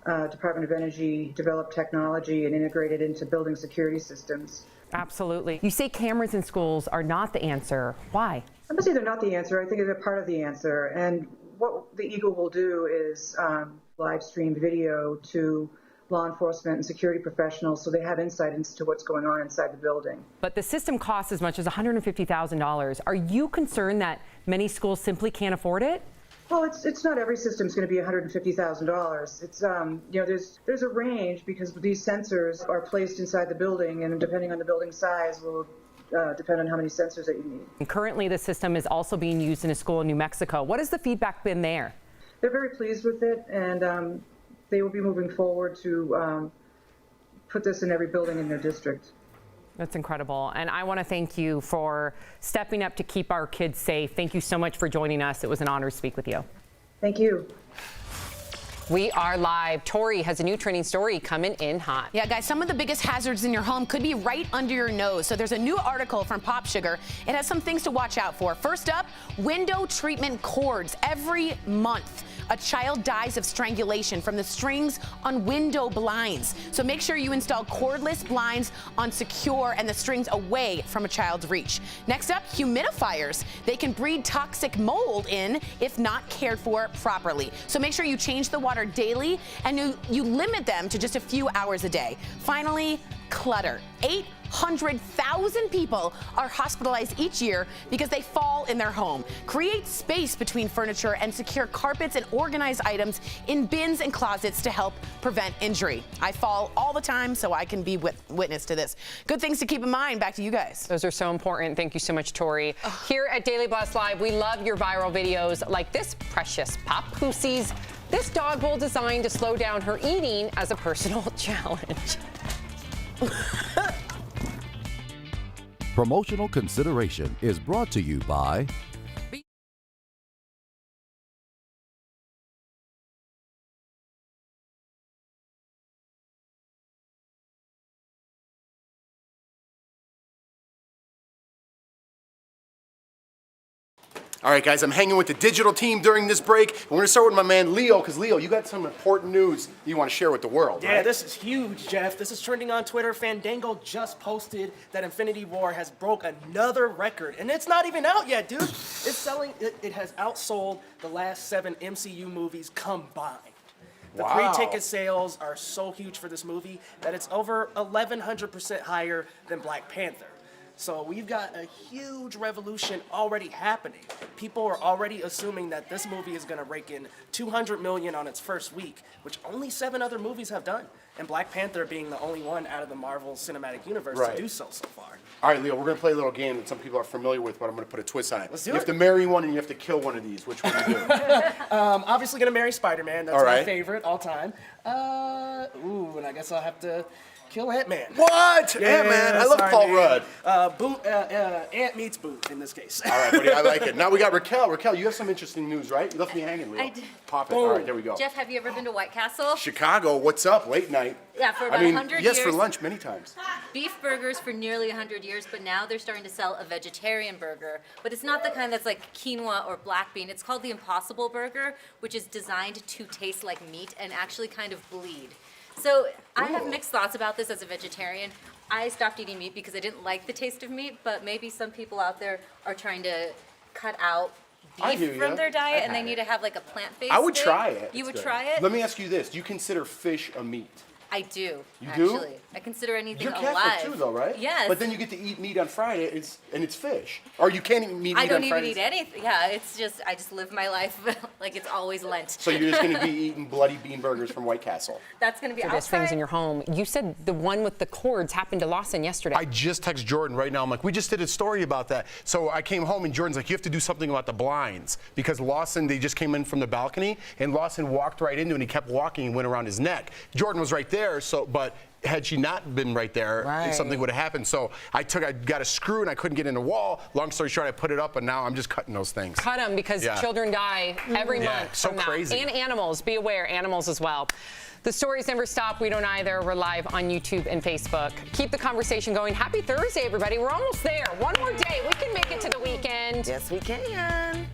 Department of Energy developed technology and integrate it into building security systems. Absolutely. You say cameras in schools are not the answer. Why? I'm not saying they're not the answer. I think they're part of the answer. And what the Eagle will do is live stream video to law enforcement and security professionals so they have insight into what's going on inside the building. But the system costs as much as $150,000. Are you concerned that many schools simply can't afford it? Well, it's not every system's going to be $150,000. It's you know, there's a range because these sensors are placed inside the building, and depending on the building size will depend on how many sensors that you need. And currently, the system is also being used in a school in New Mexico. What has the feedback been there? They're very pleased with it, and they will be moving forward to put this in every building in their district. That's incredible. And I want to thank you for stepping up to keep our kids safe. Thank you so much for joining us. It was an honor to speak with you. Thank you. We are live. Tori has a new trending story coming in hot. Yeah, guys, some of the biggest hazards in your home could be right under your nose. So there's a new article from Pop Sugar. It has some things to watch out for. First up, window treatment cords. Every month, a child dies of strangulation from the strings on window blinds. So make sure you install cordless blinds on secure and the strings away from a child's reach. Next up, humidifiers. They can breed toxic mold in if not cared for properly. So make sure you change the water daily and you limit them to just a few hours a day. Finally, clutter. 800,000 people are hospitalized each year because they fall in their home. Create space between furniture and secure carpets and organize items in bins and closets to help prevent injury. I fall all the time, so I can be witness to this. Good things to keep in mind. Back to you guys. Those are so important. Thank you so much, Tori. Here at Daily Blast Live, we love your viral videos like this precious pup who sees this dog bowl designed to slow down her eating as a personal challenge. Promotional consideration is brought to you by All right, guys, I'm hanging with the digital team during this break. We're going to start with my man Leo, because Leo, you got some important news you want to share with the world, Yeah, right? this is huge, Jeff. This is trending on Twitter. Fandango just posted that Infinity War has broke another record, and it's not even out yet, dude. It's selling. It has outsold the last 7 MCU movies combined. The Wow. pre-ticket sales are so huge for this movie that it's over 1,100% higher than Black Panther. So we've got a huge revolution already happening. People are already assuming that this movie is going to rake in $200 million on its first week, which only 7 other movies have done, and Black Panther being the only one out of the Marvel Cinematic Universe Right. to do so far. All right, Leo, we're going to play a little game that some people are familiar with, but I'm going to put a twist on it. Let's do You it. have to marry one and you have to kill one of these. Which one do you do? Obviously going to marry Spider-Man. That's All my right. favorite all time. And I guess I'll have to kill Ant-Man. What? Ant-Man? I love sorry, Paul man. Rudd. Ant meets Booth in this case. All right, buddy, I like it. Now we got Raquel. Raquel, you have some interesting news, right? You left me hanging, Leo. I did. Pop it. All right, there we go. Jeff, have you ever been to White Castle? Chicago, what's up? Late night. Yeah, for about I mean, 100 yes, years. for lunch many times. Beef burgers for nearly 100 years, but now they're starting to sell a vegetarian burger. But it's not the kind that's like quinoa or black bean. It's called the Impossible Burger, which is designed to taste like meat and actually kind of bleed. So I have mixed thoughts about this as a vegetarian. I stopped eating meat because I didn't like the taste of meat, but maybe some people out there are trying to cut out I hear beef from ya. their diet I and they had need to have like a plant-based I would thing. try it. You It's would good. try it? Let me ask you this. Do you consider fish a meat? I do. You do? actually. I consider anything You're alive. Catholic too, though, right? Yes. But then you get to eat meat on Friday, and it's fish. Or you can't eat meat I on don't even Fridays. eat anything. Yeah, it's just I just live my life like it's always Lent. So you're just going to be eating bloody bean burgers from White Castle. That's going to be. For I'll this things try. in your home. You said the one with the cords happened to Lawson yesterday. I just texted Jordan right now. I'm like, we just did a story about that. So I came home and Jordan's like, you have to do something about the blinds because Lawson, they just came in from the balcony and Lawson walked right into it and he kept walking and went around his neck. Jordan was right there, but had she not been right there, something would have happened. So I got a screw and I couldn't get in the wall. Long story short, I put it up and now I'm just cutting those things. Cut them because children die every month so from that. crazy. And animals, be aware, animals as well. The stories never stop. We don't either. We're live on YouTube and Facebook. Keep the conversation going. Happy Thursday, everybody. We're almost there. One more day. We can make it to the weekend. Yes, we can.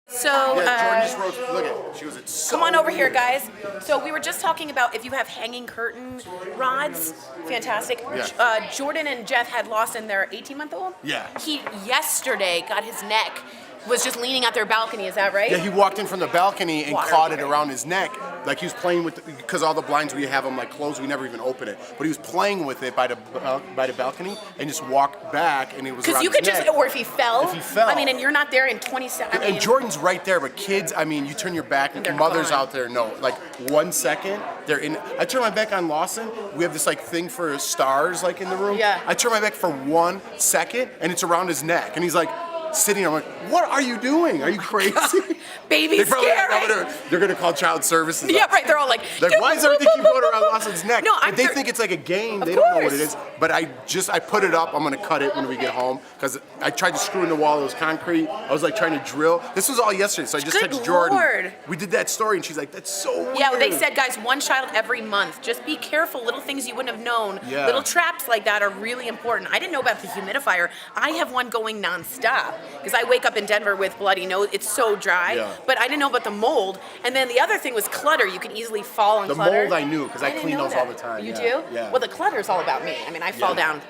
So, Jordan just wrote, look at, she was at so come on over here, weird. guys. So we were just talking about if you have hanging curtain rods, fantastic. Yeah. Jordan and Jeff had lost in their 18-month-old. Yeah. He yesterday got his neck was just leaning out their balcony. Is that right? Yeah, he walked in from the balcony and Water, caught it right. around his neck. Like he was playing with, because all the blinds we have them like closed, we never even open it. But he was playing with it by the balcony and just walked back, and it was Because around you could his just, neck. or if he fell. If he fell. I mean, and you're not there in 20 seconds. And Jordan's right there, but kids, I mean, you turn your back, And they're mothers gone. out there know, like 1 second, they're in. I turn my back on Lawson, we have this like thing for stars like in the room. Yeah. I turn my back for 1 second, and it's around his neck, and he's like sitting, I'm like, what are you doing? Are you crazy? Baby, They probably scary. they're gonna call child services. Yeah, right. They're all like, Why does everything keep going around Lawson's neck? No, But they think it's like a game. Of They don't know what course. it is. But I put it up. I'm gonna cut it when we get home because I tried to screw in the wall. It was concrete. I was like trying to drill. This was all yesterday, so I just Good texted Jordan. Lord. We did that story, and she's like, "That's so weird." Yeah, they said, guys, 1 child every month. Just be careful. Little things you wouldn't have known. Yeah. Little traps like that are really important. I didn't know about the humidifier. I have one going nonstop because I wake up in Denver with bloody nose. It's so dry. Yeah. But I didn't know about the mold. And then the other thing was clutter. You could easily fall on The clutter. mold I knew because I didn't clean know those all that. the time. You Yeah. do? Yeah. Well, the clutter is all about me. I mean, I fall Yeah. down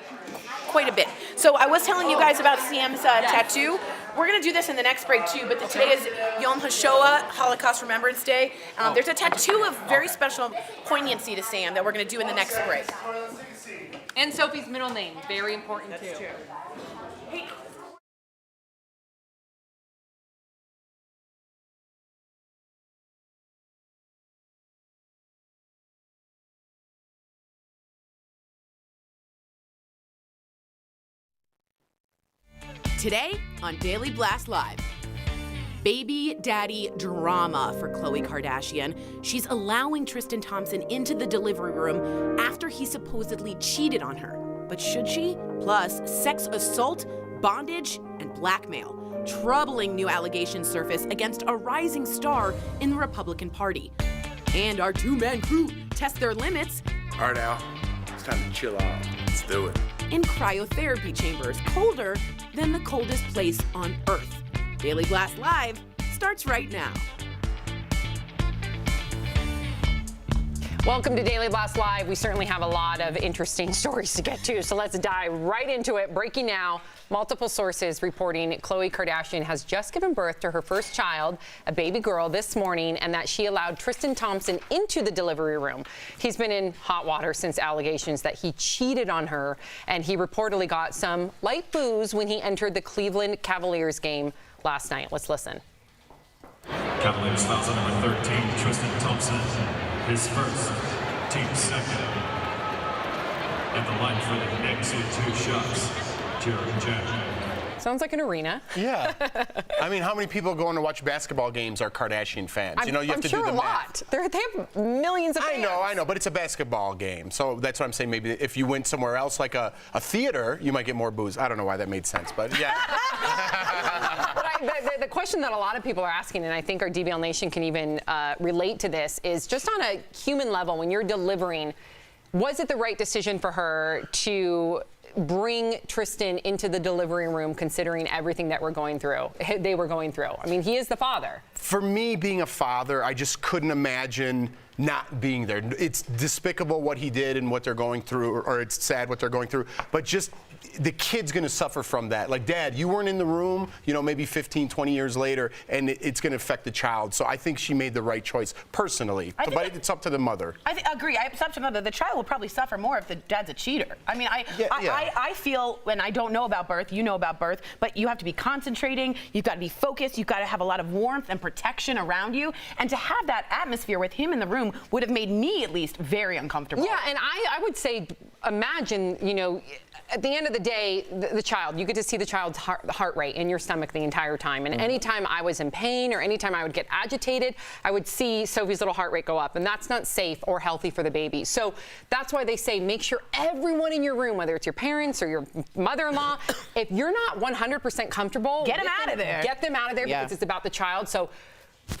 quite a bit. So I was telling you guys about Sam's tattoo. We're going to do this in the next break too, but today is Yom HaShoah, Holocaust Remembrance Day. There's a tattoo of very special poignancy to Sam that we're going to do in the next break. And Sophie's middle name, very important too. Today on Daily Blast Live. Baby daddy drama for Khloe Kardashian. She's allowing Tristan Thompson into the delivery room after he supposedly cheated on her. But should she? Plus, sex assault, bondage, and blackmail. Troubling new allegations surface against a rising star in the Republican Party. And our two-man crew test their limits All right, Al, it's time to chill out. Let's do it. in cryotherapy chambers, colder than the coldest place on Earth. Daily Blast Live starts right now. Welcome to Daily Blast Live. We certainly have a lot of interesting stories to get to, so let's dive right into it. Breaking now, multiple sources reporting Khloe Kardashian has just given birth to her first child, a baby girl, this morning, and that she allowed Tristan Thompson into the delivery room. He's been in hot water since allegations that he cheated on her, and he reportedly got some light booze when he entered the Cleveland Cavaliers game last night. Let's listen. Cavaliers fouls on number 13, Tristan Thompson. His first, team second. At the line for the next 2 shots, Jared and Jack. Sounds like an arena. Yeah. I mean, how many people going to watch basketball games are Kardashian fans? I'm sure a lot. They have millions of fans. I know, but it's a basketball game. So that's what I'm saying. Maybe if you went somewhere else, like a theater, you might get more booze. I don't know why that made sense, but yeah. But the question that a lot of people are asking, and I think our DBL Nation can even relate to this, is just on a human level, when you're delivering, was it the right decision for her to bring Tristan into the delivery room, considering everything that they were going through? I mean, he is the father. For me, being a father, I just couldn't imagine not being there. It's despicable what he did and what they're going through, or it's sad what they're going through, but just the kid's going to suffer from that. Like, Dad, you weren't in the room, maybe 15, 20 years later, and it's going to affect the child. So I think she made the right choice, personally. But it's up to the mother. I agree. It's up to the mother. The child will probably suffer more if the dad's a cheater. I mean, I feel, when I don't know about birth, you know about birth, but you have to be concentrating, you've got to be focused, you've got to have a lot of warmth and protection around you. And to have that atmosphere with him in the room would have made me, at least, very uncomfortable. Yeah, and I would say, imagine, at the end of the day, the child, you get to see the child's heart rate in your stomach the entire time. And anytime I was in pain or anytime I would get agitated, I would see Sophie's little heart rate go up. And that's not safe or healthy for the baby. So that's why they say make sure everyone in your room, whether it's your parents or your mother-in-law, if you're not 100% comfortable, Get them out of there. Get them out of there because it's about the child. So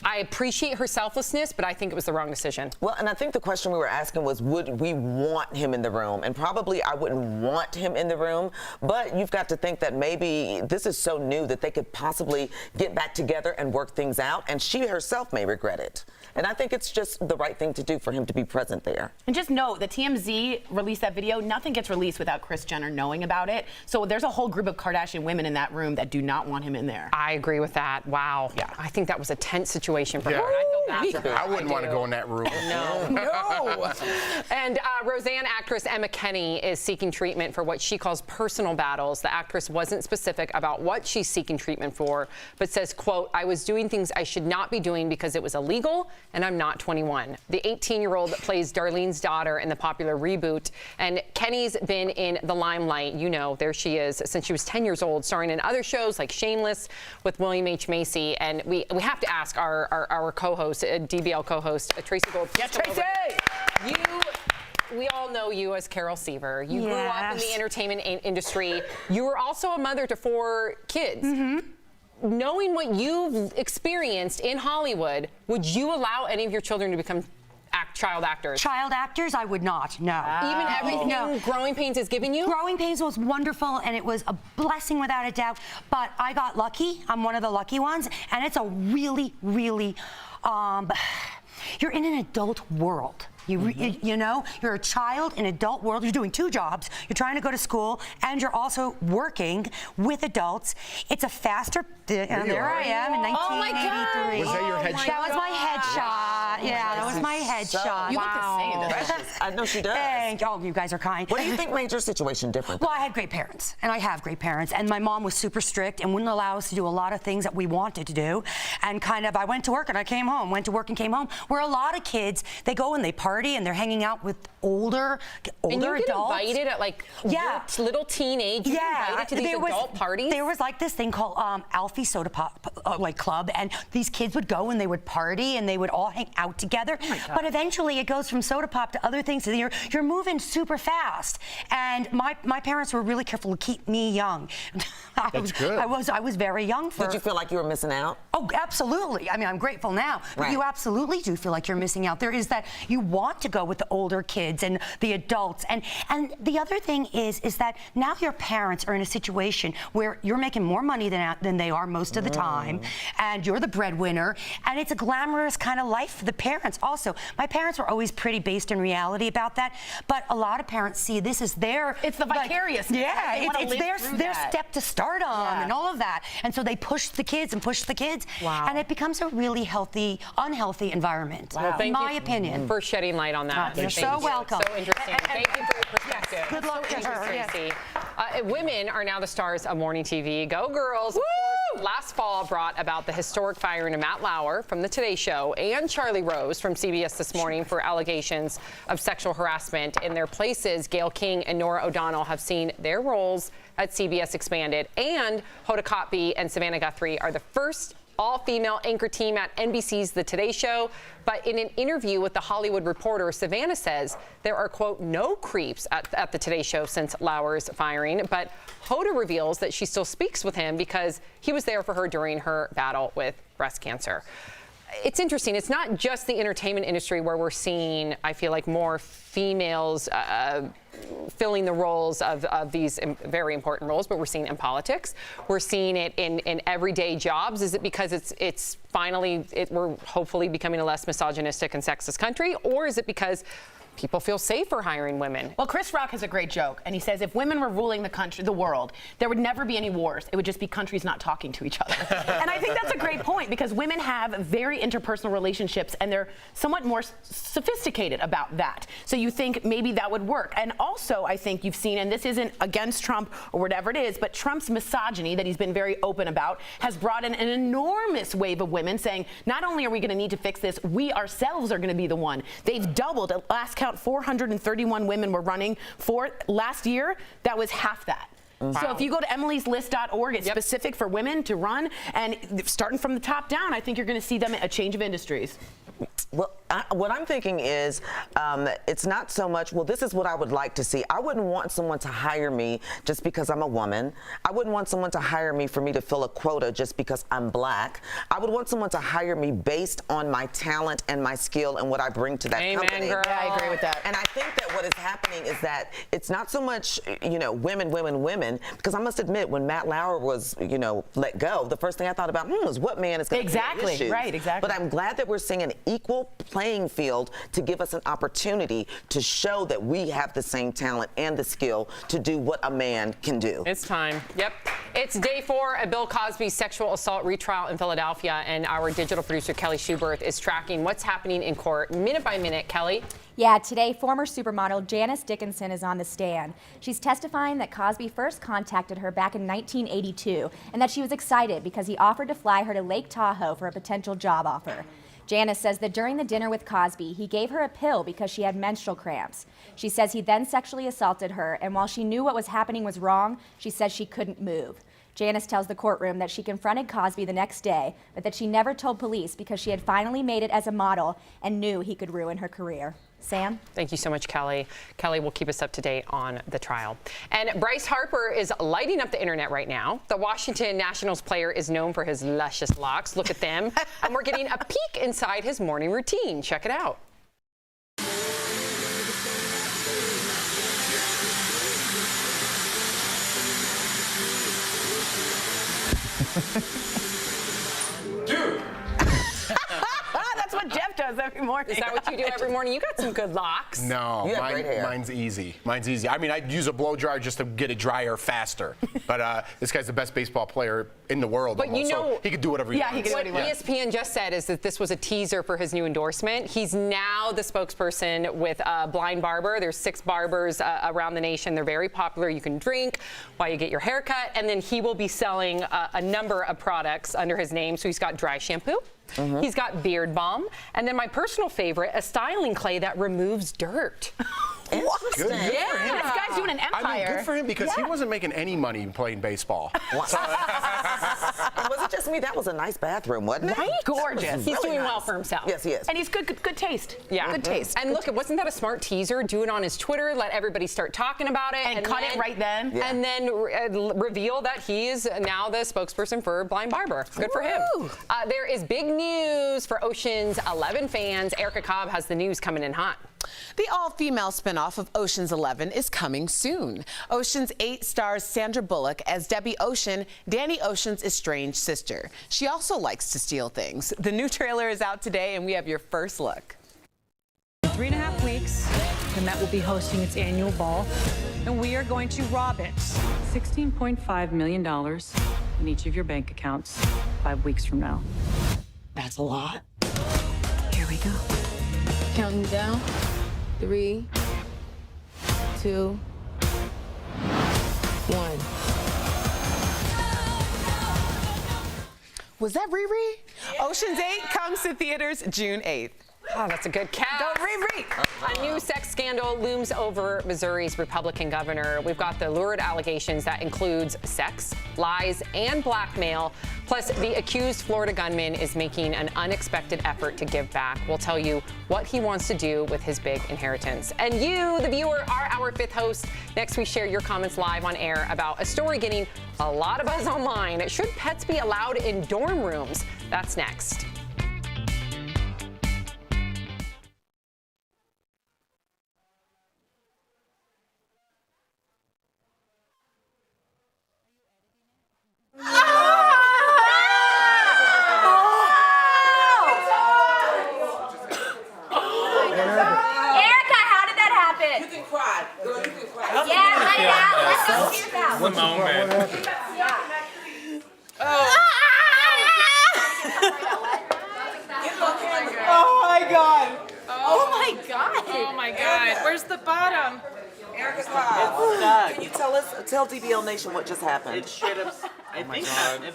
I appreciate her selflessness, but I think it was the wrong decision. Well, and I think the question we were asking was, would we want him in the room? And probably I wouldn't want him in the room, but you've got to think that maybe this is so new that they could possibly get back together and work things out, and she herself may regret it. And I think it's just the right thing to do for him to be present there. And just note, the TMZ released that video. Nothing gets released without Kris Jenner knowing about it. So there's a whole group of Kardashian women in that room that do not want him in there. I agree with that. Wow. Yeah. I think that was a tense situation for her. And I feel bad for her. I wouldn't want to go in that room. No. No. And Roseanne actress Emma Kenney is seeking treatment for what she calls personal battles. The actress wasn't specific about what she's seeking treatment for, but says, quote, "I was doing things I should not be doing because it was illegal, and I'm not 21. The 18-year-old plays Darlene's daughter in the popular reboot, and Kenney's been in the limelight, you know, there she is, since she was 10 years old, starring in other shows like Shameless with William H. Macy. And we have to ask our co-host, DBL co-host, Tracy Gold. Yeah, Tracy! We all know you as Carol Seaver. You grew up in the entertainment industry. You were also a mother to 4 kids. Knowing what you've experienced in Hollywood, would you allow any of your children to become child actors? Child actors, I would not, no. Even everything Growing Pains has given you? Growing Pains was wonderful, and it was a blessing without a doubt, but I got lucky. I'm one of the lucky ones, and it's a really, really, you're in an adult world. You know, you're a child in an adult world. You're doing 2 jobs. You're trying to go to school, and you're also working with adults. It's a faster. There I am in 1983. Oh my God. Was that your headshot? That was my headshot. Yeah, that was my headshot. You look the same. I know she does. Oh, you guys are kind. What do you think made your situation different? Well, I had great parents, and I have great parents, and my mom was super strict and wouldn't allow us to do a lot of things that we wanted to do. And kind of, I went to work and I came home, went to work and came home, where a lot of kids, they go and they party and they're hanging out with older and you get adults. Invited at like little teenage. You get invited to these adult parties. There was like this thing called Alfie Soda Pop like club, and these kids would go and they would party and they would all hang out together. But eventually it goes from soda pop to other things. So you're moving super fast. And my parents were really careful to keep me young. That's good. I was very young. Did you feel like you were missing out? Oh, absolutely. I mean, I'm grateful now, but you absolutely do feel like you're missing out. There is that you want to go with the older kids and the adults, and the other thing is that now your parents are in a situation where you're making more money than they are most of the time, and you're the breadwinner, and it's a glamorous kind of life for the parents. Also, my parents were always pretty based in reality about that, but a lot of parents see this as their it's the vicarious. It's their step to stardom and all of that, and so they push the kids and push the kids. Wow. And it becomes a really unhealthy environment. Well, in my opinion. For shedding light on that. You're so welcome. So interesting. Thank you for your perspective. Yes. Good luck to her. Tracy. Women are now the stars of morning TV. Go girls. Of course, last fall brought about the historic firing of Matt Lauer from the Today Show and Charlie Rose from CBS This Morning for allegations of sexual harassment. In their places, Gayle King and Norah O'Donnell have seen their roles at CBS expanded, and Hoda Kotb and Savannah Guthrie are the first all-female anchor team at NBC's The Today Show. But in an interview with The Hollywood Reporter, Savannah says there are, quote, no creeps at The Today Show since Lauer's firing. But Hoda reveals that she still speaks with him because he was there for her during her battle with breast cancer. It's interesting. It's not just the entertainment industry where we're seeing, I feel like, more females filling the roles of these very important roles, but we're seeing it in politics. We're seeing it in everyday jobs. Is it because it's finally, we're hopefully becoming a less misogynistic and sexist country, or is it because people feel safer hiring women? Well, Chris Rock has a great joke, and he says if women were ruling the world, there would never be any wars. It would just be countries not talking to each other. And I think that's a great point, because women have very interpersonal relationships, and they're somewhat more sophisticated about that. So you think maybe that would work. And also, I think you've seen, and this isn't against Trump or whatever it is, but Trump's misogyny that he's been very open about has brought in an enormous wave of women saying, not only are we going to need to fix this, we ourselves are going to be the one. They've doubled. At last count, 431 women were running for last year. That was half that. Wow. So if you go to emilyslist.org, it's specific for women to run, and starting from the top down, I think you're going to see them a change of industries. Well, what I'm thinking is it's not so much, well, this is what I would like to see. I wouldn't want someone to hire me just because I'm a woman. I wouldn't want someone to hire me for me to fill a quota just because I'm black. I would want someone to hire me based on my talent and my skill and what I bring to that company. Girl. Yeah, I agree with that. And I think that what is happening is that it's not so much, you know, women, because I must admit, when Matt Lauer was, you know, let go, the first thing I thought about was what man is going to Exactly, issues. right, exactly. But I'm glad that we're seeing an equal playing field to give us an opportunity to show that we have the same talent and the skill to do what a man can do. It's time. Yep. It's day 4 of Bill Cosby's sexual assault retrial in Philadelphia, and our digital producer, Kelly Schubert, is tracking what's happening in court minute by minute. Kelly? Yeah, today, former supermodel Janice Dickinson is on the stand. She's testifying that Cosby first contacted her back in 1982 and that she was excited because he offered to fly her to Lake Tahoe for a potential job offer. Janice says that during the dinner with Cosby, he gave her a pill because she had menstrual cramps. She says he then sexually assaulted her, and while she knew what was happening was wrong, she says she couldn't move. Janice tells the courtroom that she confronted Cosby the next day, but that she never told police because she had finally made it as a model and knew he could ruin her career. Sam? Thank you so much, Kelly. Kelly will keep us up to date on the trial. And Bryce Harper is lighting up the internet right now. The Washington Nationals player is known for his luscious locks. Look at them. And we're getting a peek inside his morning routine. Check it out. Dude! That's what Jeff does every morning. Is that what you do every morning? You got some good locks. No, You have great hair. mine's easy. Mine's easy. I mean, I'd use a blow dryer just to get it drier faster. But this guy's the best baseball player in the world. But almost, you know, so he could do whatever he wants. What ESPN just said is that this was a teaser for his new endorsement. He's now the spokesperson with Blind Barber. There's 6 barbers around the nation. They're very popular. You can drink while you get your hair cut. And then he will be selling a number of products under his name. So he's got dry shampoo. He's got beard balm. And then my personal favorite, a styling clay that removes dirt. Interesting. Good Yeah. for him. This guy's doing an empire. I mean, good for him because he wasn't making any money playing baseball. And was it just me? That was a nice bathroom, wasn't it? Right? Gorgeous. He's Really doing nice. well for himself. Yes, he is. And he's good taste. Yeah. Good taste. And look, wasn't that a smart teaser? Do it on his Twitter, let everybody start talking about it. And cut it right then. Yeah. And then reveal that he is now the spokesperson for Blind Barber. Good for him. There is big news for Ocean's 11 fans. Erica Cobb has the news coming in hot. The all-female spinoff of Ocean's 11 is coming soon. Ocean's 8 stars Sandra Bullock as Debbie Ocean, Danny Ocean's estranged sister. She also likes to steal things. The new trailer is out today, and we have your first look. 3.5 weeks, the Met will be hosting its annual ball, and we are going to rob it. $16.5 million in each of your bank accounts 5 weeks from now. That's a lot. Here we go. Counting down. 3, 2, 1. Was that Riri? Yeah. Ocean's 8 comes to theaters June 8th. Oh, that's a good cast. Go Riri! A new sex scandal looms over Missouri's Republican governor. We've got the lurid allegations that includes sex, lies, and blackmail. Plus, the accused Florida gunman is making an unexpected effort to give back. We'll tell you what he wants to do with his big inheritance. And you, the viewer, are our 5th host. Next, we share your comments live on air about a story getting a lot of buzz online. Should pets be allowed in dorm rooms? That's next. One moment. Oh my god. Oh my god. Oh my god. Where's the bottom? Erica It's stuck. Can you tell DBL Nation what just happened? It should have. I think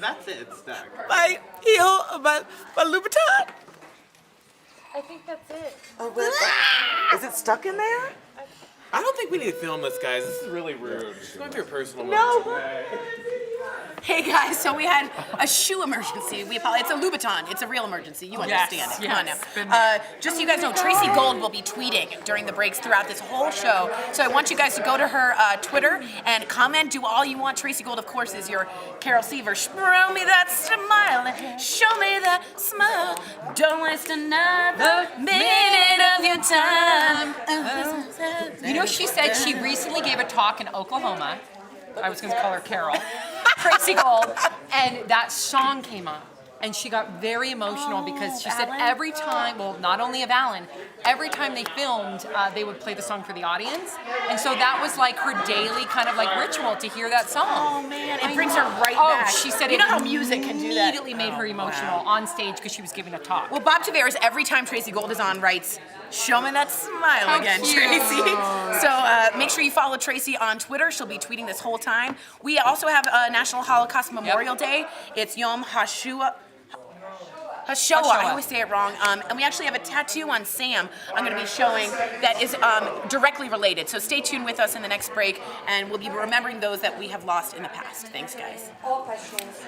that's it. It's stuck. My heel, my Louboutin. I think that's it. Oh, is it stuck in there? I don't think we need to film this, guys. This is really rude. She's going through a personal No. moment. Hey guys, so we had a shoe emergency. It's a Louboutin. It's a real emergency. You understand it. Come on now. Just so you guys know, Tracy Gold will be tweeting during the breaks throughout this whole show. So I want you guys to go to her Twitter and comment. Do all you want. Tracy Gold, of course, is your Carol Seaver. Show me that smile. Show me that smile. Don't waste another minute of your time. You know, she said she recently gave a talk in Oklahoma. I was going to call her Carol. Tracy Gold. And that song came up. And she got very emotional because she said every time, well, not only of Alan, every time they filmed, they would play the song for the audience. And so that was like her daily kind of like ritual to hear that song. Oh, man. It brings her right back. She said you know how music can do that. Immediately made her emotional on stage because she was giving a talk. Well, Bob Tavares, every time Tracy Gold is on, writes, show me that smile How again, cute. Tracy. So make sure you follow Tracy on Twitter. She'll be tweeting this whole time. We also have National Holocaust Memorial Day. It's Yom HaShoah. I always say it wrong. And we actually have a tattoo on Sam I'm going to be showing that is directly related. So stay tuned with us in the next break, and we'll be remembering those that we have lost in the past. Thanks, guys. All questions.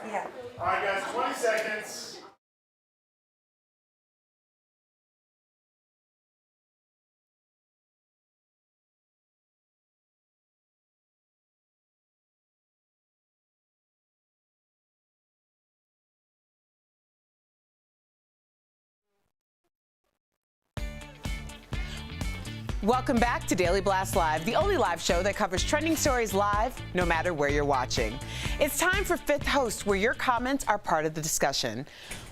Yeah. All right, guys, 20 seconds. Welcome back to Daily Blast Live, the only live show that covers trending stories live, no matter where you're watching. It's time for Fifth Host, where your comments are part of the discussion.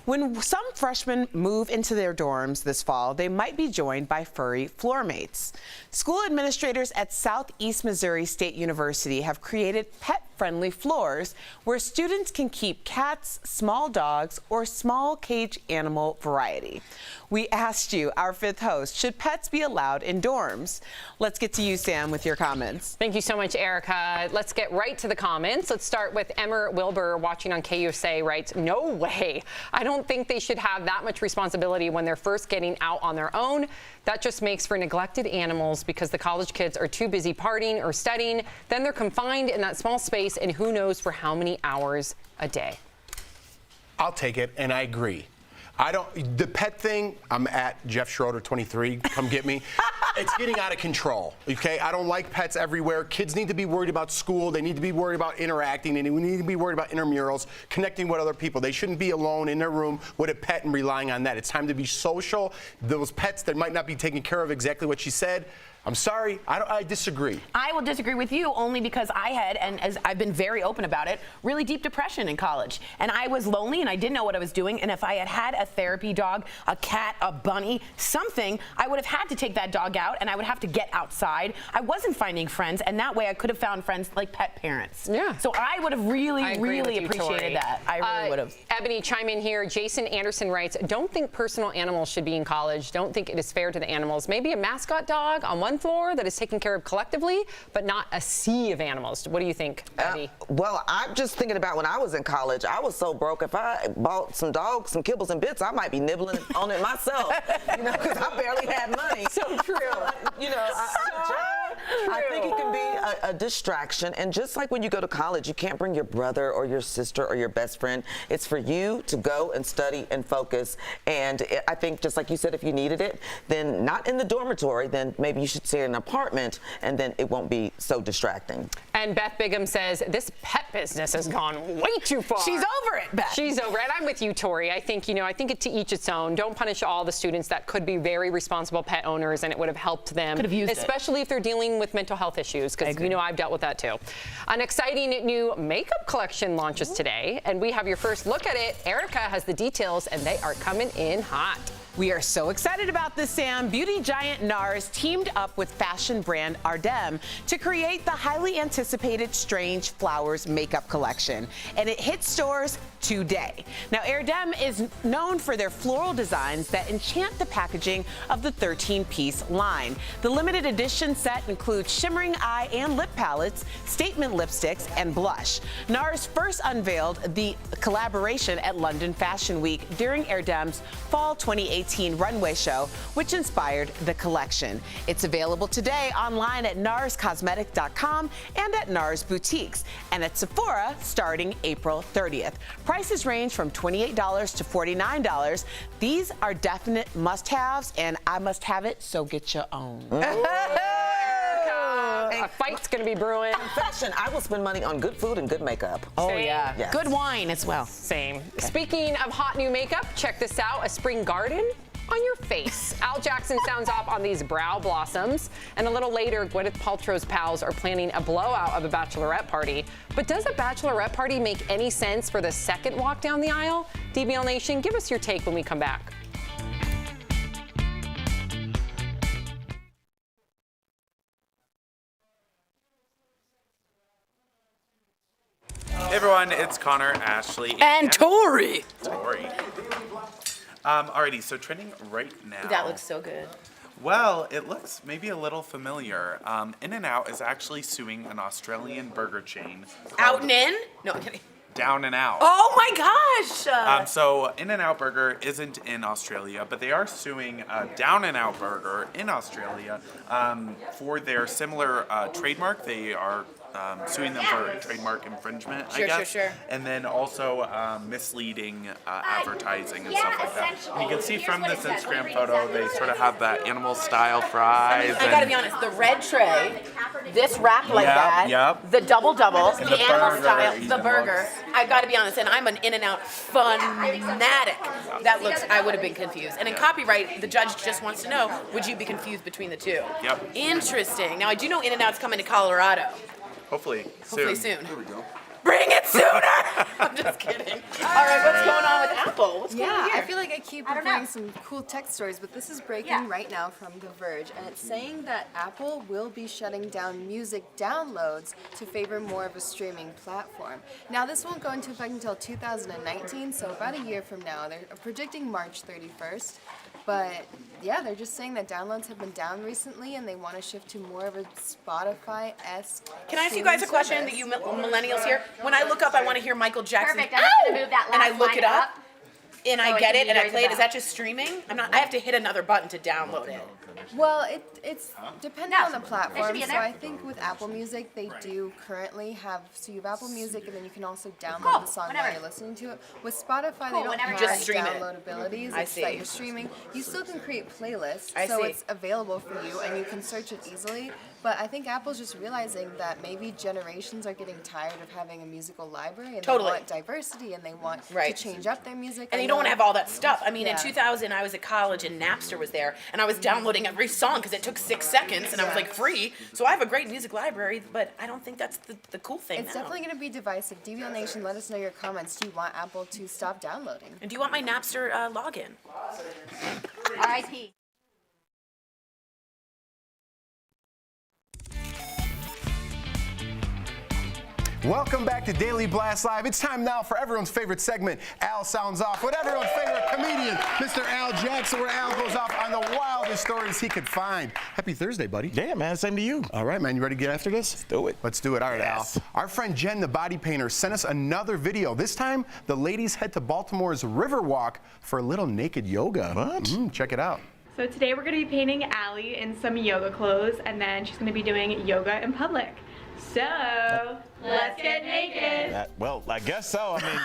When some freshmen move into their dorms this fall, they might be joined by furry floor mates. School administrators at Southeast Missouri State University have created pet-friendly floors where students can keep cats, small dogs, or small cage animal variety. We asked you, our Fifth Host, should pets be allowed in dorms? Let's get to you, Sam, with your comments. Thank you so much, Erica. Let's get right to the comments. Let's start with Emmer Wilbur, watching on KUSA, writes, no way. I don't think they should have that much responsibility when they're first getting out on their own. That just makes for neglected animals because the college kids are too busy partying or studying. Then they're confined in that small space, and who knows for how many hours a day. I'll take it, and I agree. The pet thing, I'm at Jeff Schroeder 23, come get me. It's getting out of control, okay? I don't like pets everywhere. Kids need to be worried about school. They need to be worried about interacting. They need to be worried about intramurals, connecting with other people. They shouldn't be alone in their room with a pet and relying on that. It's time to be social. Those pets that might not be taken care of, exactly what she said, I'm sorry, I disagree. I will disagree with you only because I had, and as I've been very open about it, really deep depression in college. And I was lonely and I didn't know what I was doing. And if I had had a therapy dog, a cat, a bunny, something, I would have had to take that dog out and I would have to get outside. I wasn't finding friends, and that way I could have found friends like pet parents. Yeah. So I would have really appreciated that. I really would have. Ebony, chime in here. Jason Anderson writes, don't think personal animals should be in college. Don't think it is fair to the animals. Maybe a mascot dog on one floor that is taken care of collectively, but not a sea of animals. What do you think, Abby? Well, I'm just thinking about when I was in college. I was so broke. If I bought some dogs, some kibbles and bits, I might be nibbling on it myself. You know, because I barely had money. So true. You know, I think it can be a distraction. And just like when you go to college, you can't bring your brother or your sister or your best friend. It's for you to go and study and focus. And I think, just like you said, if you needed it, then not in the dormitory, then maybe you should stay in an apartment, and then it won't be so distracting. And Beth Bigham says, this pet business has gone way too far. She's over it, Beth. She's over it. And I'm with you, Tori. I think, it to each its own. Don't punish all the students that could be very responsible pet owners, and it would have helped them. Could have used especially if they're dealing with mental health issues, because I've dealt with that too. An exciting new makeup collection launches today, and we have your first look at it. Erica has the details, and they are coming in hot. We are so excited about this, Sam. Beauty giant NARS teamed up with fashion brand Ardem to create the highly anticipated Strange Flowers makeup collection, and it hits stores today. Now, Ardem is known for their floral designs that enchant the packaging of the 13-piece line. The limited edition set includes shimmering eye and lip palettes, statement lipsticks, and blush. NARS first unveiled the collaboration at London Fashion Week during Ardem's Fall 2018 2018 runway show, which inspired the collection. It's available today online at narscosmetic.com and at NARS boutiques, and at Sephora starting April 30th. Prices range from $28 to $49. These are definite must-haves, and I must have it, so get your own. A fight's going to be brewing. Fashion, I will spend money on good food and good makeup. Oh, yeah. Yes. Good wine as well. Same. Speaking of hot new makeup, check this out. A spring garden on your face. Al Jackson sounds off on these brow blossoms. And a little later, Gwyneth Paltrow's pals are planning a blowout of a bachelorette party. But does a bachelorette party make any sense for the second walk down the aisle? DBL Nation, give us your take when we come back. Hey everyone, it's Connor, Ashley, And Tori. Alrighty, so trending right now. That looks so good. Well, it looks maybe a little familiar. In-N-Out is actually suing an Australian burger chain. Out and in? No, I'm kidding. Down and Out. Oh my gosh! So In-N-Out Burger isn't in Australia, but they are suing Down and Out Burger in Australia for their similar trademark. They are suing them for trademark infringement, I guess. Sure. And then also misleading advertising and stuff like that. And you can see from this Instagram photo, they sort of have that animal style fries. I gotta be honest, the red tray, this wrap like that, the double-double, And the the animal burger style, the even burger. looks- I gotta be honest, and I'm an In-N-Out fanatic. That looks, I would have been confused. And in copyright, the judge just wants to know, would you be confused between the two? Yep. Interesting. Now I do know In-N-Out's coming to Colorado. Hopefully Hopefully soon. Here we go. Bring it sooner! I'm just kidding. All right, what's going on with Apple? What's going on Yeah, here? I feel like I keep reporting some cool tech stories, but this is breaking right now from The Verge, and it's saying that Apple will be shutting down music downloads to favor more of a streaming platform. Now, this won't go into effect until 2019, so about a year from now. They're predicting March 31st. But yeah, they're just saying that downloads have been down recently and they want to shift to more of a Spotify-esque. Can I ask you guys a question that you millennials here? When I look up, I want to hear Michael Jackson. Perfect. I'm just gonna move that and I last look line it up, up. and So I it get can it, be and I right play it. about. Is that just streaming? I have to hit another button to download it. Well, it's depending on the It should platform. be in So there. I think with Apple Music, they do currently have, so you have Apple Music and then you can also download Cool, the song whenever. while you're listening to it. With Spotify, Cool, they don't whenever have you're ready. Just stream it. download abilities. I It's see. that you're streaming. You still can create playlists, I so see. it's available for you and you can search it easily. But I think Apple's just realizing that maybe generations are getting tired of having a musical library and Totally. they want diversity and they want Right. to change up their music. And I you don't want to know- have all that stuff. I mean, in Yeah. 2000, I was at college and Napster was there, and I was downloading every song because it took 6 seconds, and I was like free. So I have a great music library, but I don't think that's the cool thing It's now. definitely going to be divisive. DBL Nation, let us know your comments. Do you want Apple to stop downloading? And do you want my Napster login? R.I.P. Welcome back to Daily Blast Live. It's time now for everyone's favorite segment, Al Sounds Off, with everyone's favorite comedian, Mr. Al Jackson, where Al goes off on the wildest stories he could find. Happy Thursday, buddy. Yeah, man, same to you. All right, man, you ready to get after this? Let's do it. Let's do it. All right, Yes. Al. Our friend Jen, the body painter, sent us another video. This time, the ladies head to Baltimore's Riverwalk for a little naked yoga. What? Check it out. So today we're going to be painting Allie in some yoga clothes, and then she's going to be doing yoga in public. So, let's get naked. Well, I guess so. I mean,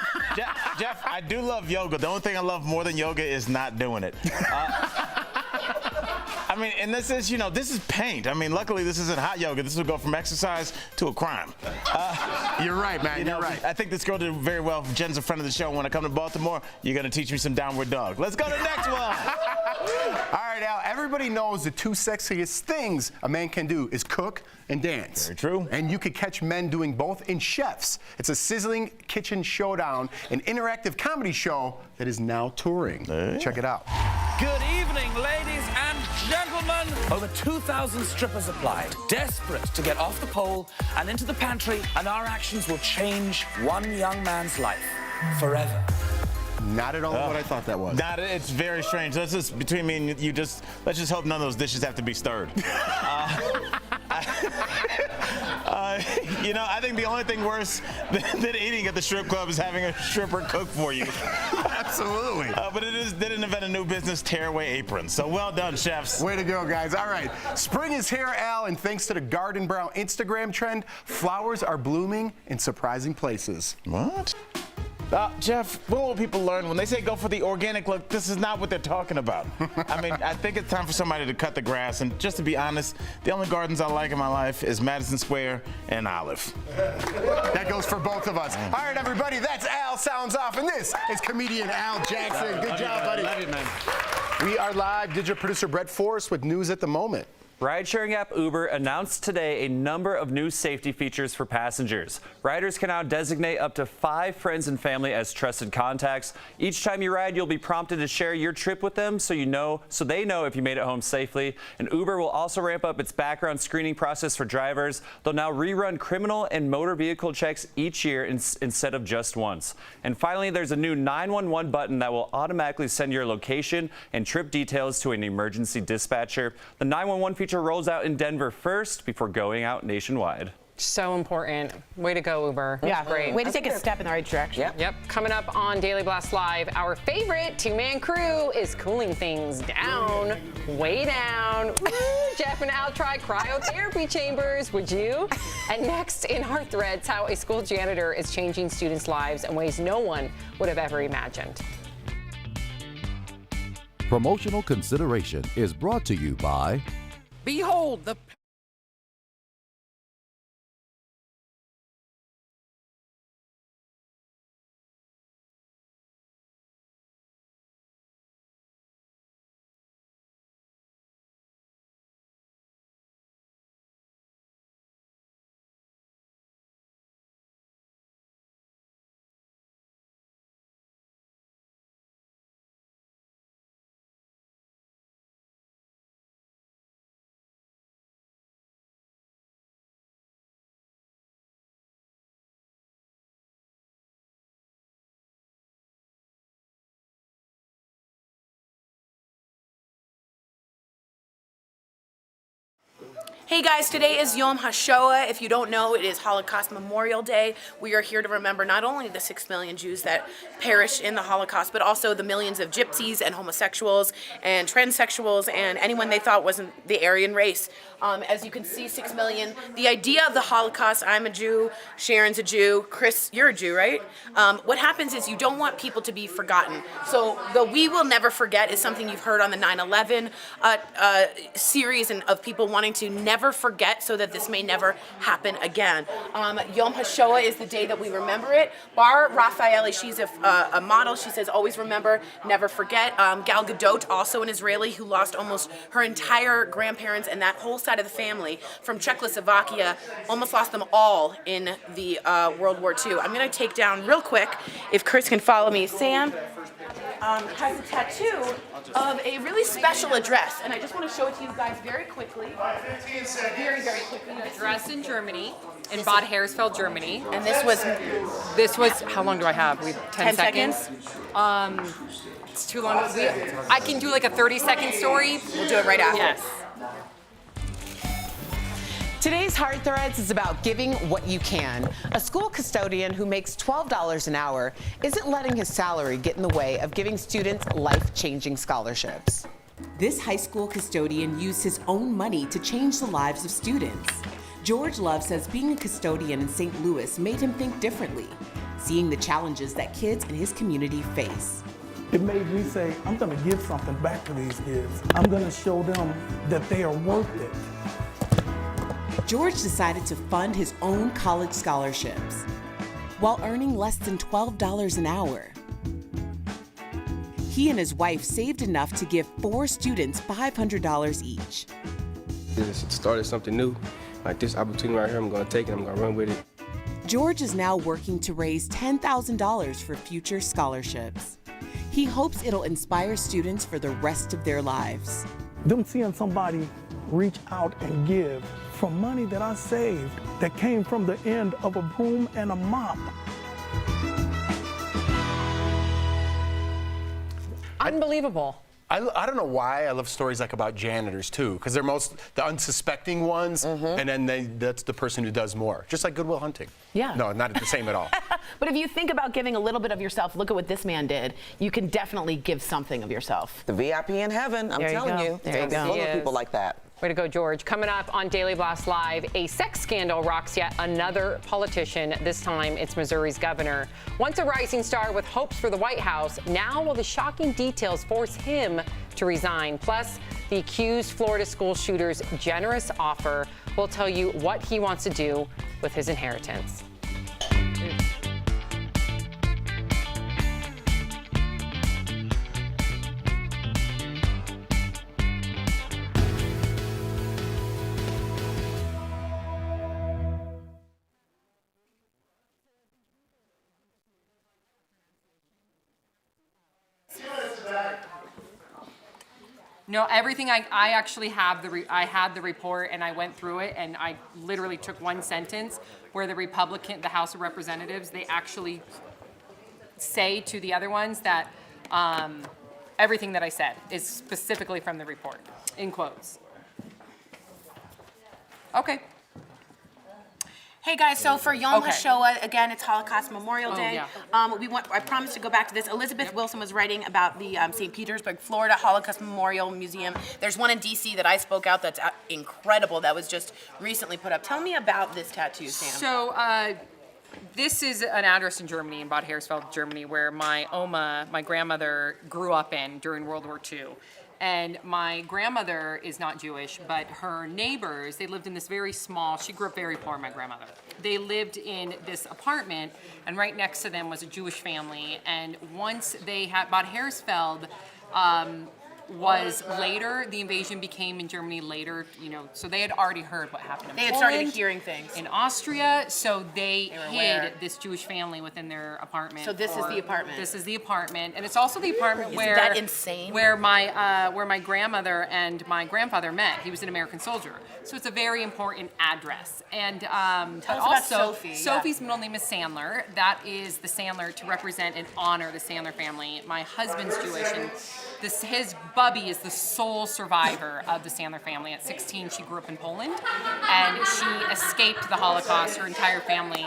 Jeff, I do love yoga. The only thing I love more than yoga is not doing it. I mean, and this is, this is paint. I mean, luckily this isn't hot yoga. This will go from exercise to a crime. You're right, man. You're right. I think this girl did very well. Jen's a friend of the show. When I come to Baltimore, you're going to teach me some downward dog. Let's go to the next one. All right, Al, everybody knows the two sexiest things a man can do is cook and dance. Very true. And you could catch men doing both in Chefs. It's a sizzling kitchen showdown, an interactive comedy show that is now touring. Check it out. Good evening, ladies and gentlemen. Over 2,000 strippers applied, desperate to get off the pole and into the pantry, and our actions will change one young man's life forever. Not at all what I thought that was. It's very strange. Let's just, between me and you, let's just hope none of those dishes have to be stirred. I think the only thing worse than eating at the strip club is having a stripper cook for you. Absolutely. But it didn't invent a new business, tearaway aprons. So well done, chefs. Way to go, guys. All right. Spring is here, Al, and thanks to the Garden Brown Instagram trend, flowers are blooming in surprising places. What? Jeff, what will people learn when they say go for the organic look? This is not what they're talking about. I mean, I think it's time for somebody to cut the grass. And just to be honest, the only gardens I like in my life is Madison Square and Olive. That goes for both of us. All right, everybody, that's Al Sounds Off, and this is comedian Al Jackson. Good job, buddy. Love you, man. We are live. Digital producer Brett Forrest with news at the moment. Ride-sharing app Uber announced today a number of new safety features for passengers. Riders can now designate up to 5 friends and family as trusted contacts. Each time you ride, you'll be prompted to share your trip with them so they know if you made it home safely. And Uber will also ramp up its background screening process for drivers. They'll now rerun criminal and motor vehicle checks each year instead of just once. And finally, there's a new 911 button that will automatically send your location and trip details to an emergency dispatcher. The 911 feature rolls out in Denver first before going out nationwide. So important. Way to go, Uber. Yeah, Great. Way to take a step in the right direction. Yep. Coming up on Daily Blast Live, our favorite two-man crew is cooling things down, way down. Woo, Jeff and Al try cryotherapy chambers, would you? And next in our threads, how a school janitor is changing students' lives in ways no one would have ever imagined. Promotional consideration is brought to you by Behold the Hey guys, today is Yom HaShoah. If you don't know, it is Holocaust Memorial Day. We are here to remember not only the 6 million Jews that perished in the Holocaust, but also the millions of gypsies and homosexuals and transsexuals and anyone they thought wasn't the Aryan race. As you can see, 6 million. The idea of the Holocaust, I'm a Jew, Sharon's a Jew, Chris, you're a Jew, right? What happens is you don't want people to be forgotten. So the We Will Never Forget is something you've heard on the 9/11 series and of people wanting to never forget so that this may never happen again. Yom HaShoah is the day that we remember it. Bar Raffaeli, she's a model. She says, always remember, never forget. Gal Gadot, also an Israeli who lost almost her entire grandparents and that whole side of the family from Czechoslovakia, almost lost them all in the World War II. I'm going to take down real quick, if Chris can follow me. Sam has a tattoo of a really special address, and I just want to show it to you guys very quickly. Very, very quickly. Address in Germany, in Bad Hersfeld, Germany. And this was, how long do I have? We have 10 seconds? It's too long. I can do like a 30-second story. We'll do it right after. Yes. Today's Heart Threads is about giving what you can. A school custodian who makes $12 an hour isn't letting his salary get in the way of giving students life-changing scholarships. This high school custodian used his own money to change the lives of students. George Love says being a custodian in St. Louis made him think differently, seeing the challenges that kids in his community face. It made me say, I'm going to give something back to these kids. I'm going to show them that they are worth it. George decided to fund his own college scholarships while earning less than $12 an hour. He and his wife saved enough to give 4 students $500 each. It started something new. Like this opportunity right here, I'm going to take it, I'm going to run with it. George is now working to raise $10,000 for future scholarships. He hopes it'll inspire students for the rest of their lives. Them seeing somebody reach out and give from money that I saved that came from the end of a broom and a mop. Unbelievable. I don't know why I love stories like about janitors too, because they're the unsuspecting ones, and then that's the person who does more. Just like Good Will Hunting. Yeah. No, not the same at all. But if you think about giving a little bit of yourself, look at what this man did. You can definitely give something of yourself. The VIP in heaven, I'm telling you. There you go. Full of people like that. Way to go, George. Coming up on Daily Blast Live, a sex scandal rocks yet another politician. This time, it's Missouri's governor. Once a rising star with hopes for the White House, now will the shocking details force him to resign? Plus, the accused Florida school shooter's generous offer will tell you what he wants to do with his inheritance. No, everything I actually have I had the report and I went through it and I literally took one sentence where the House of Representatives, they actually say to the other ones that everything that I said is specifically from the report, in quotes. Okay. Hey guys, so for Yom Okay. HaShoah, again, it's Holocaust Memorial Day. yeah. I promised to go back to this. Elizabeth Wilson was writing about the St. Petersburg, Florida Holocaust Memorial Museum. There's one in DC that I spoke out that's incredible that was just recently put up. Tell me about this tattoo, Sam. So this is an address in Germany, in Bad Hersfeld, Germany, where my Oma, my grandmother, grew up in during World War II. And my grandmother is not Jewish, but her neighbors, they lived in this very small, she grew up very poor, my grandmother. They lived in this apartment, and right next to them was a Jewish family. And once they had, Bad Hersfeld was later, the invasion became in Germany later, so they had already heard what happened in They had Poland, started hearing things. in Austria, so they were hid aware. this Jewish family within their apartment. So this is the apartment. This is the apartment, and it's also the apartment Isn't where that insane? where my grandmother and my grandfather met. He was an American soldier, so it's a very important address. And Tell but us about also Sophie, yeah. Sophie's middle name is Sandler. That is the Sandler to represent and honor the Sandler family. My husband's Jewish, and his Bubby is the sole survivor of the Sandler family. At 16, she grew up in Poland, and she escaped the Holocaust. Her entire family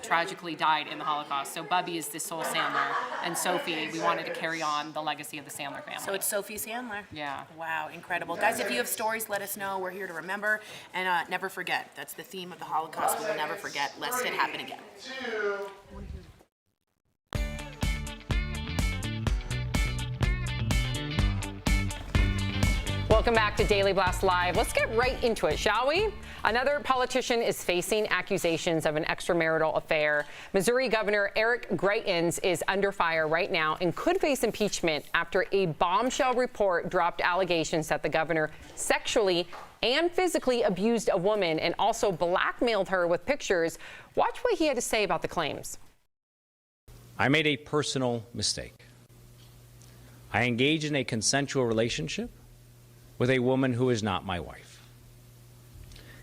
tragically died in the Holocaust. So Bubby is the sole Sandler, and Sophie, we wanted to carry on the legacy of the Sandler family. So it's Sophie Sandler. Yeah. Wow, incredible. Guys, if you have stories, let us know. We're here to remember and never forget. That's the theme of the Holocaust. We will never forget, lest it happen again. Welcome back to Daily Blast Live. Let's get right into it, shall we? Another politician is facing accusations of an extramarital affair. Missouri Governor Eric Greitens is under fire right now and could face impeachment after a bombshell report dropped allegations that the governor sexually and physically abused a woman and also blackmailed her with pictures. Watch what he had to say about the claims. I made a personal mistake. I engaged in a consensual relationship with a woman who is not my wife.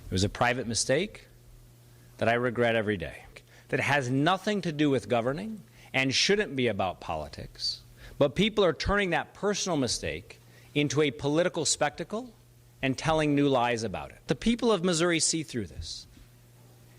It was a private mistake that I regret every day, that has nothing to do with governing and shouldn't be about politics. But people are turning that personal mistake into a political spectacle and telling new lies about it. The people of Missouri see through this,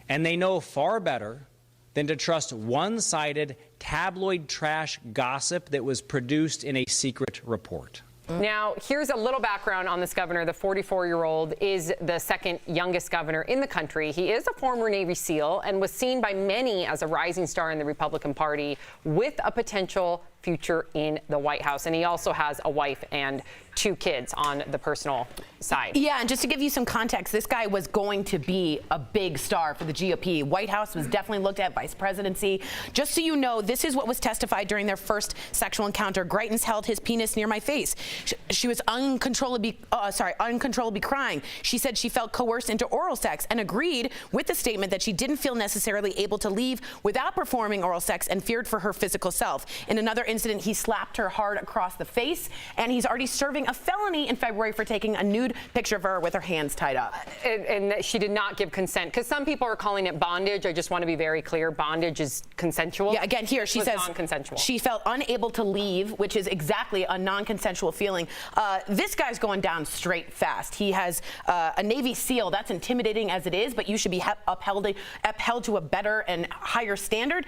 and they know far better than to trust one-sided tabloid trash gossip that was produced in a secret report. Now, here's a little background on this governor. The 44-year-old is the second youngest governor in the country. He is a former Navy SEAL and was seen by many as a rising star in the Republican Party with a potential future in the White House. And he also has a wife and 2 kids on the personal side. Yeah, and just to give you some context, this guy was going to be a big star for the GOP. White House was definitely looked at, vice presidency. Just so you know, this is what was testified during their first sexual encounter. Greitens held his penis near my face. She was uncontrollably crying. She said she felt coerced into oral sex and agreed with the statement that she didn't feel necessarily able to leave without performing oral sex and feared for her physical self. In another incident, he slapped her hard across the face, and he's already serving a felony in February for taking a nude picture of her with her hands tied up. And she did not give consent, because some people are calling it bondage. I just want to be very clear. Bondage is consensual. Yeah, again, here she says non-consensual. She felt unable to leave, which is exactly a non-consensual feeling. This guy's going down straight fast. He has a Navy SEAL. That's intimidating as it is, but you should be upheld to a better and higher standard.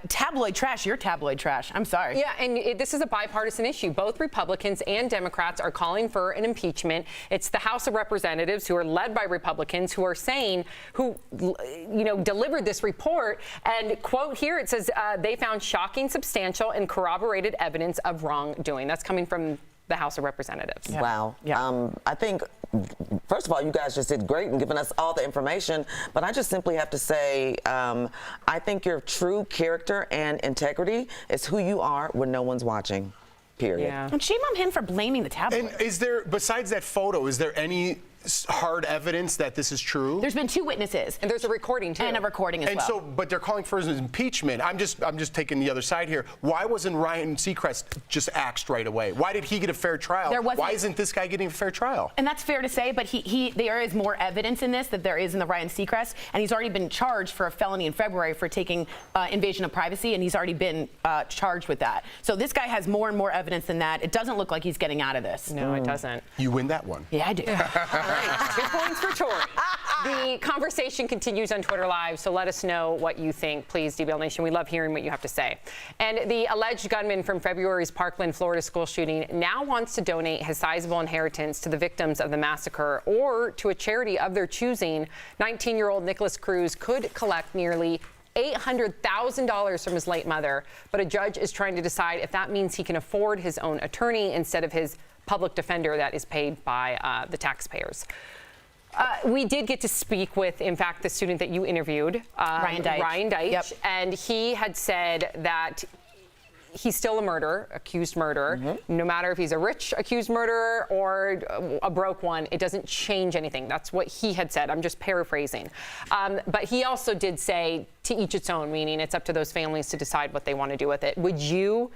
Tabloid trash, you're tabloid trash. I'm sorry. Yeah, and this is a bipartisan issue. Both Republicans and Democrats are calling for an impeachment. It's the House of Representatives, who are led by Republicans, who are saying, who, delivered this report. And quote here, it says they found shocking, substantial, and corroborated evidence of wrongdoing. That's coming from the House of Representatives. Yeah. Wow. Yeah. I think, first of all, you guys just did great in giving us all the information, but I just simply have to say, I think your true character and integrity is who you are when no one's watching, period. Yeah. And shame on him for blaming the tabloid. And is there, besides that photo, is there any hard evidence that this is true? There's been 2 witnesses. And there's a recording, too. And a recording as well. And so, but they're calling for his impeachment. I'm just taking the other side here. Why wasn't Ryan Seacrest just axed right away? Why did he get a fair trial? Why isn't this guy getting a fair trial? And that's fair to say, but there is more evidence in this that there is in the Ryan Seacrest, and he's already been charged for a felony in February for taking invasion of privacy, and he's already been charged with that. So this guy has more and more evidence than that. It doesn't look like he's getting out of this. No, it doesn't. You win that one. Yeah, I do. All right. Good points for Tori. The conversation continues on Twitter Live, so let us know what you think, please, DBL Nation. We love hearing what you have to say. And the alleged gunman from February's Parkland, Florida school shooting now wants to donate his sizable inheritance to the victims of the massacre or to a charity of their choosing. 19-year-old Nicholas Cruz could collect nearly $800,000 from his late mother, but a judge is trying to decide if that means he can afford his own attorney instead of his public defender that is paid by the taxpayers. We did get to speak with, in fact, the student that you interviewed, Ryan Deitch. Yep. And he had said that he's still a accused murderer. No matter if he's a rich accused murderer or a broke one, it doesn't change anything. That's what he had said. I'm just paraphrasing. But he also did say, to each its own, meaning it's up to those families to decide what they want to do with it. Would you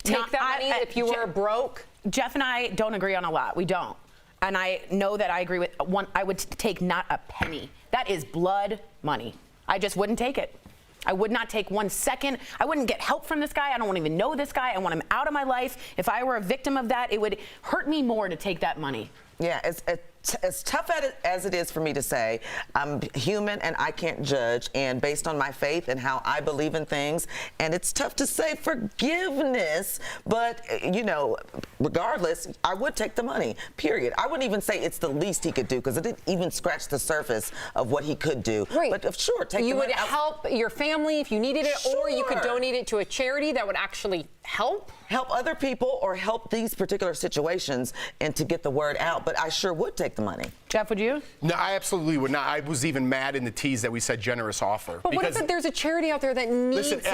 take that money if you were broke? Jeff and I don't agree on a lot. We don't. And I know that I agree with one. I would take not a penny. That is blood money. I just wouldn't take it. I would not take 1 second. I wouldn't get help from this guy. I don't want to even know this guy. I want him out of my life. If I were a victim of that, it would hurt me more to take that money. Yeah, as tough as it is for me to say, I'm human and I can't judge, and based on my faith and how I believe in things, and it's tough to say forgiveness, but regardless, I would take the money, period. I wouldn't even say it's the least he could do, because it didn't even scratch the surface of what he could do. Right. But sure, take you the money. would help your family if you needed it, or you could donate it to a charity that would actually help other people or help these particular situations and to get the word out. But I sure would take the money. Jeff, would you? No, I absolutely would not. I was even mad in the tease that we said generous offer. But what if there's a charity out there that needs it?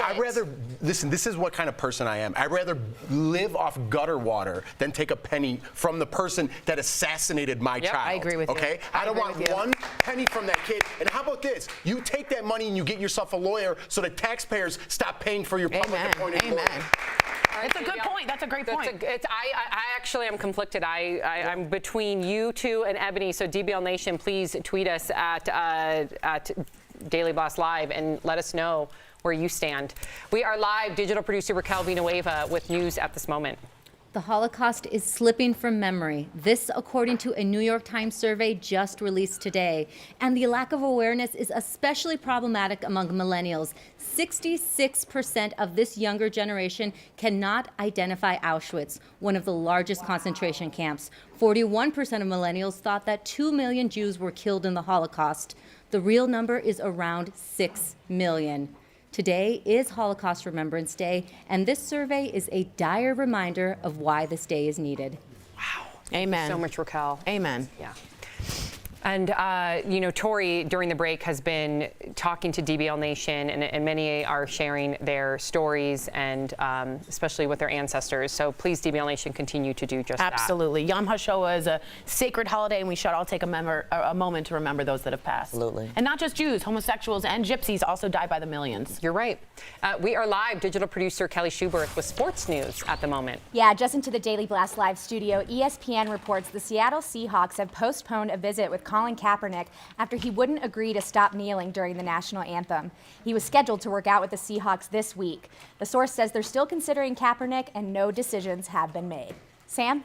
Listen, this is what kind of person I am. I'd rather live off gutter water than take a penny from the person that assassinated my child. I agree with you. Okay? I don't want 1 penny from that kid. And how about this? You take that money and you get yourself a lawyer so that taxpayers stop paying for your public appointed lawyer. That's a good point. That's a great point. I actually am conflicted. I'm between you two and Ebony. So DBL Nation, please tweet us at Daily Blast Live and let us know where you stand. We are live. Digital producer Raquel Villanueva with news at this moment. The Holocaust is slipping from memory. This, according to a New York Times survey just released today. And the lack of awareness is especially problematic among millennials. 66% of this younger generation cannot identify Auschwitz, one of the largest concentration camps. 41% of millennials thought that 2 million Jews were killed in the Holocaust. The real number is around 6 million. Today is Holocaust Remembrance Day, and this survey is a dire reminder of why this day is needed. Wow. Amen. So much, Raquel. Amen. Yeah. And, you know, Tori, during the break, has been talking to DBL Nation, and many are sharing their stories, and especially with their ancestors. So please, DBL Nation, continue to do just that. Absolutely. Yom HaShoah is a sacred holiday, and we should all take a moment to remember those that have passed. Absolutely. And not just Jews, homosexuals and gypsies also die by the millions. You're right. We are live. Digital producer Kelly Schubert with sports news at the moment. Yeah, just into the Daily Blast Live studio, ESPN reports the Seattle Seahawks have postponed a visit with Colin Kaepernick after he wouldn't agree to stop kneeling during the national anthem. He was scheduled to work out with the Seahawks this week. The source says they're still considering Kaepernick and no decisions have been made. Sam?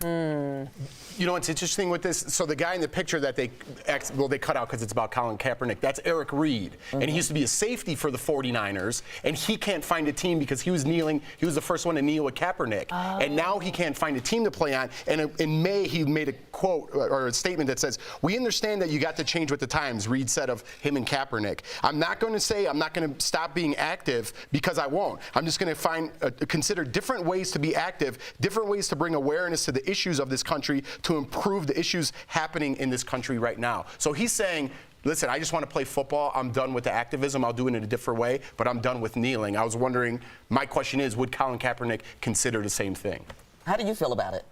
You know what's interesting with this? So the guy in the picture that they cut out because it's about Colin Kaepernick, that's Eric Reed. And he used to be a safety for the 49ers, and he can't find a team because he was kneeling. He was the first one to kneel with Kaepernick. And now he can't find a team to play on. And in May, he made a quote or a statement that says, "We understand that you got to change with the times," Reed said of him and Kaepernick. "I'm not going to say I'm not going to stop being active because I won't. I'm just going to consider different ways to be active, different ways to bring awareness to the issues of this country to improve the issues happening in this country right now." So he's saying, listen, I just want to play football. I'm done with the activism. I'll do it in a different way, but I'm done with kneeling. I was wondering, my question is, would Colin Kaepernick consider the same thing? How do you feel about it?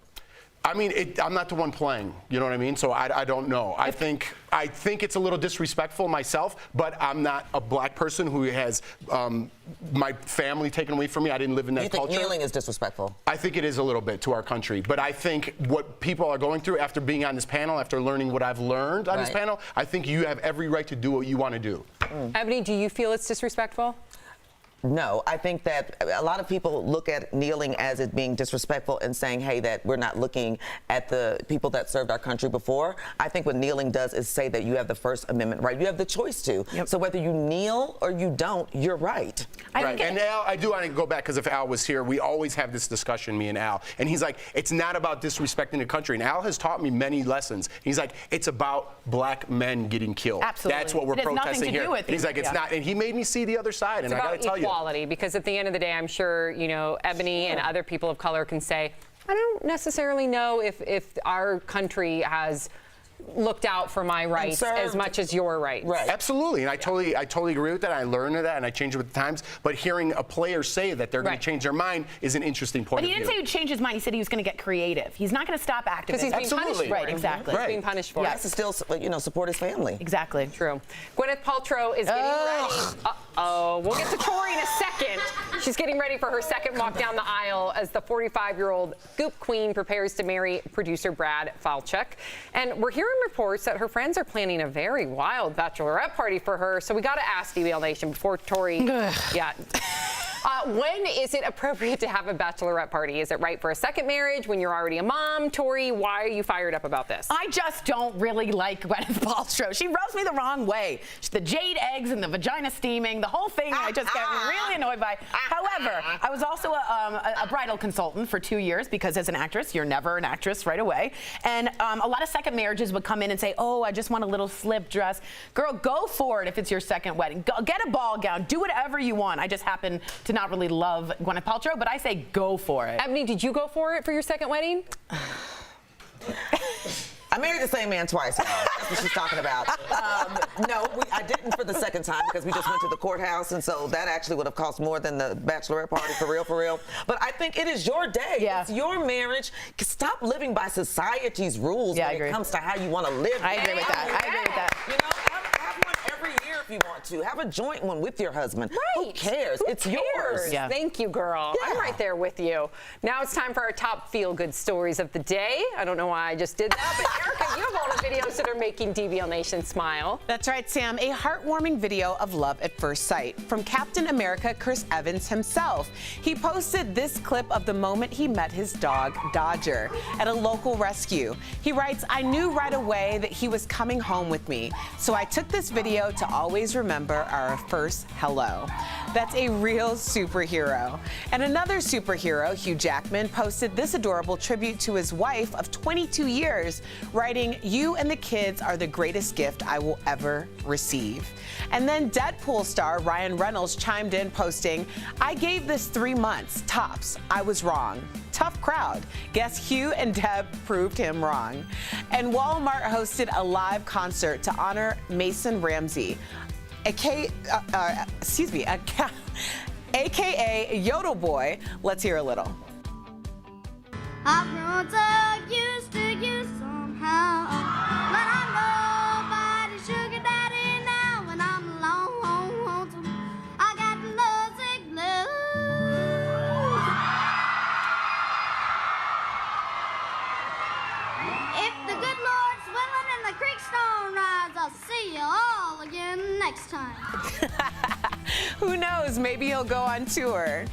I mean, I'm not the one playing, you know what I mean? So I don't know. I think it's a little disrespectful myself, but I'm not a black person who has my family taken away from me. I didn't live in that culture. You think kneeling is disrespectful? I think it is a little bit to our country, but I think what people are going through after being on this panel, after learning what I've learned on this panel, I think you have every right to do what you want to do. Ebony, do you feel it's disrespectful? No, I think that a lot of people look at kneeling as it being disrespectful and saying, hey, that we're not looking at the people that served our country before. I think what kneeling does is say that you have the First Amendment right. You have the choice to. So whether you kneel or you don't, you're right. Right. And Al, I do want to go back, because if Al was here, we always have this discussion, me and Al. And he's like, it's not about disrespecting the country. And Al has taught me many lessons. He's like, it's about black men getting killed. Absolutely. That's what we're protesting here. And he's like, it's not. And he made me see the other side. And I got to tell you. Because at the end of the day, I'm sure, you know, Ebony and other people of color can say, I don't necessarily know if our country has looked out for my rights as much as your rights. Right. Absolutely. And I totally agree with that. I learned that and I changed it with the times. But hearing a player say that they're going to change their mind is an interesting point of view. But he didn't say he'd change his mind. He said he was going to get creative. He's not going to stop activism. Because he's being punished for it. Right, exactly. He's being punished for it. He has to still, you know, support his family. Exactly. True. Gwyneth Paltrow is getting ready. Uh-oh. We'll get to Tori in a second. She's getting ready for her second walk down the aisle as the 45-year-old Goop Queen prepares to marry producer Brad Falchuk. And we're hearing reports that her friends are planning a very wild bachelorette party for her. So we got to ask DBL Nation before Tori. When is it appropriate to have a bachelorette party? Is it right for a second marriage when you're already a mom? Tori, why are you fired up about this? I just don't really like Gwyneth Paltrow. She rubs me the wrong way. The jade eggs and the vagina steaming, the whole thing I just get really annoyed by. However, I was also a bridal consultant for 2 years because as an actress, you're never an actress right away. And a lot of second marriages would come in and say, oh, I just want a little slip dress. Girl, go for it if it's your second wedding. Go, get a ball gown. Do whatever you want. I just happen to not really love Gwyneth Paltrow, but I say go for it. Ebony, did you go for it for your second wedding? I married the same man twice, y'all. That's what she's talking about. No, I didn't for the second time because we just went to the courthouse, and so that actually would have cost more than the bachelorette party, for real. But I think it is your day. Yeah. It's your marriage. Stop living by society's rules when it comes to how you want to live. I agree with that. You know, have one every year if you want to. Have a joint one with your husband. Right. Who cares? It's yours. Yeah. Thank you, girl. Yeah. I'm right there with you. Now it's time for our top feel-good stories of the day. I don't know why I just did that, but Erica, you have all the videos that are making DBL Nation smile. That's right, Sam. A heartwarming video of love at first sight from Captain America Chris Evans himself. He posted this clip of the moment he met his dog, Dodger, at a local rescue. He writes, I knew right away that he was coming home with me, so I took this video to always remember our first hello. That's a real superhero. And another superhero, Hugh Jackman, posted this adorable tribute to his wife of 22 years, writing, you and the kids are the greatest gift I will ever receive. And then Deadpool star Ryan Reynolds chimed in, posting, I gave this 3 months, tops. I was wrong. tough crowd. Guess Hugh and Deb proved him wrong. And Walmart hosted a live concert to honor Mason Ramsey, aka Yodel Boy. Let's hear a little. I've grown so used to you somehow, but I'm nobody's sugar daddy now, and I'm lonesome. I got lovesick blues. If the good Lord's willing and the creeks don't rise, I'll see you all again next time. Who knows? Maybe he'll go on tour.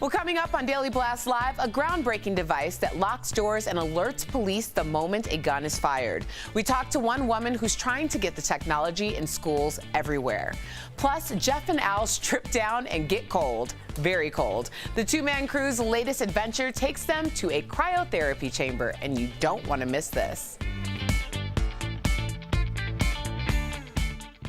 Well, coming up on Daily Blast Live, a groundbreaking device that locks doors and alerts police the moment a gun is fired. We talked to one woman who's trying to get the technology in schools everywhere. Plus, Jeff and Al strip down and get cold, very cold. The two-man crew's latest adventure takes them to a cryotherapy chamber, and you don't want to miss this.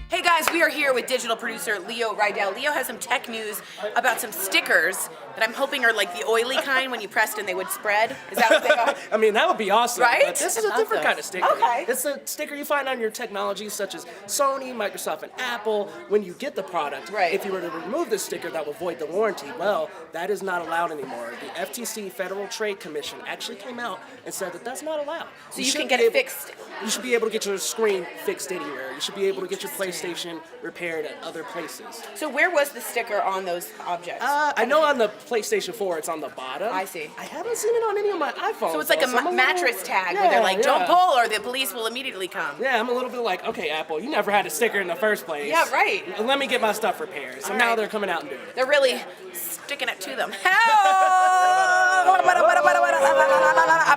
Hey guys, we are here with digital producer Leo Rydell. Leo has some tech news about some stickers that I'm hoping are like the oily kind when you pressed and they would spread. Is that what they are? I mean, that would be awesome. Right? But this is a different kind of sticker. Okay. It's a sticker you find on your technologies such as Sony, Microsoft, and Apple. When you get the product, if you were to remove this sticker, that would void the warranty. Well, that is not allowed anymore. The FTC, Federal Trade Commission, actually came out and said that that's not allowed. So you can get it fixed. You should be able to get your screen fixed anywhere. You should be able to get your PlayStation repaired at other places. So where was the sticker on those objects? I know on the PlayStation 4 it's on the bottom. I see. I haven't seen it on any of my iPhones. So it's like though, a mattress tag where they're like, don't pull or the police will immediately come. Yeah, I'm a little bit like, okay, Apple, you never had a sticker in the first place. Yeah, right. Let me get my stuff repaired. So now they're coming out and doing it. They're really sticking it to them. I'm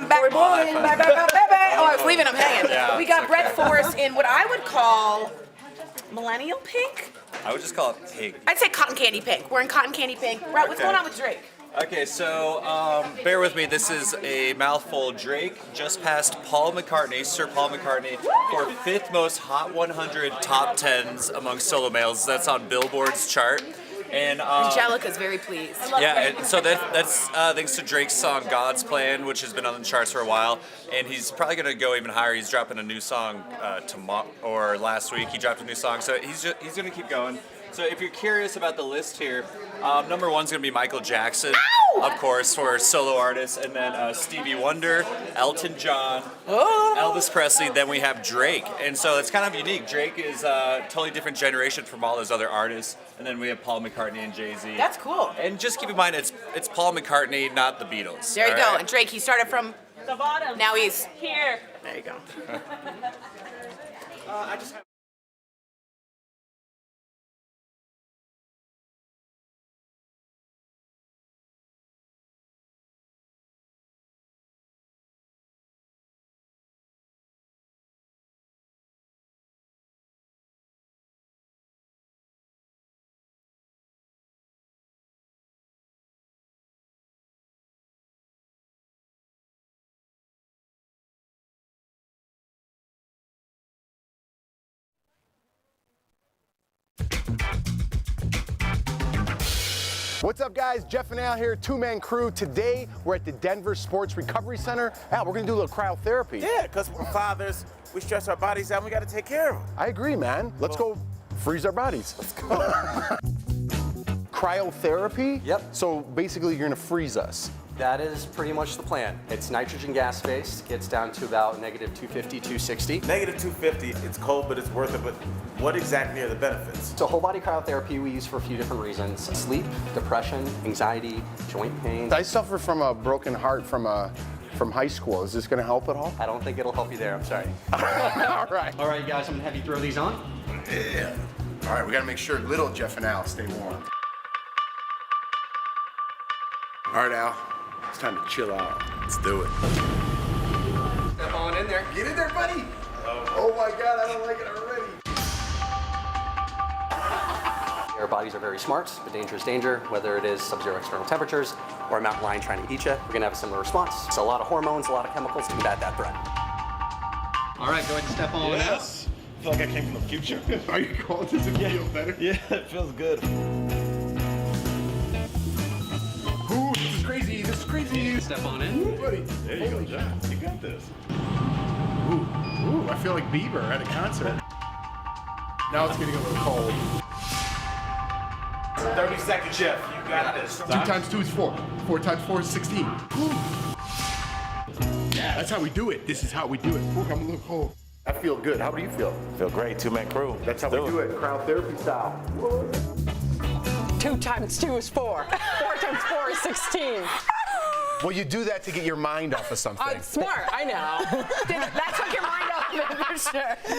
back. Oh, I was leaving them hanging. Yeah, we got it's Brett okay. Forrest in what I would call millennial pink. I would just call it pink. I'd say cotton candy pink. We're in cotton candy pink. Brett, what's Okay. going on with Drake? Okay, so bear with me. This is a mouthful. Drake just passed Paul McCartney, Sir Paul McCartney, for 5th most Hot 100 top 10s among solo males. That's on Billboard's chart. And Angelica's very pleased. yeah, and so that's thanks to Drake's song "God's Plan," which has been on the charts for a while, and he's probably going to go even higher. He's dropping a new song tomorrow, or last week he dropped a new song, so he's going to keep going. So if you're curious about the list here, number one's going to be Michael Jackson, of course, for solo artists, and then Stevie Wonder, Elton John, Elvis Presley, then we have Drake. And so it's kind of unique. Drake is a totally different generation from all those other artists, and then we have Paul McCartney and Jay-Z. That's cool. And just keep in mind, it's Paul McCartney, not the Beatles. There you all go. right? And Drake, he started from the bottom. Now he's here. There you go. I just have What's up, guys? Jeff and Al here, two-man crew. Today, we're at the Denver Sports Recovery Center. Al, we're gonna do a little cryotherapy. Yeah, because we're fathers, we stretch our bodies out, we got to take care of them. I agree, man. Let's go freeze our bodies. Let's go. Cryotherapy? Yep. So basically, you're gonna freeze us. That is pretty much the plan. It's nitrogen gas based, gets down to about negative 250, 260. Negative 250, it's cold, but it's worth it. But what exactly are the benefits? So whole body cryotherapy we use for a few different reasons. Sleep, depression, anxiety, joint pain. I suffer from a broken heart from high school. Is this gonna help at all? I don't think it'll help you there, I'm sorry. All right. All right, guys, I'm gonna have you throw these on. Yeah. All right, we gotta make sure little Jeff and Al stay warm. All right, Al. It's time to chill out. Let's do it. Step on in there. Get in there, buddy. Oh my God, I don't like it already. Our bodies are very smart, but danger is danger, whether it is sub-zero external temperatures or a mountain lion trying to eat you. We're gonna have a similar response. It's a lot of hormones, a lot of chemicals to combat that threat. All right, go ahead and step on out. Yes. I feel like I came from the future. Are you cold? Does it feel better? Yeah, it feels good. Ooh, this is crazy. This This is crazy. Step on in. Buddy. There you go, John. You got this. Ooh, I feel like Bieber at a concert. Now it's getting a little cold. 30 seconds, Jeff. You got this. 2 times 2 is 4. 4 times 4 is 16. Yeah, that's how we do it. This is how we do it. Ooh, I'm a little cold. I feel good. How do you feel? Feel great. Two-man crew. That's how we do it. Crowd therapy style. 2 times 2 is 4. 4 times 4 is 16. Well, you do that to get your mind off of something. Oh, smart. I know. That took your mind off of it for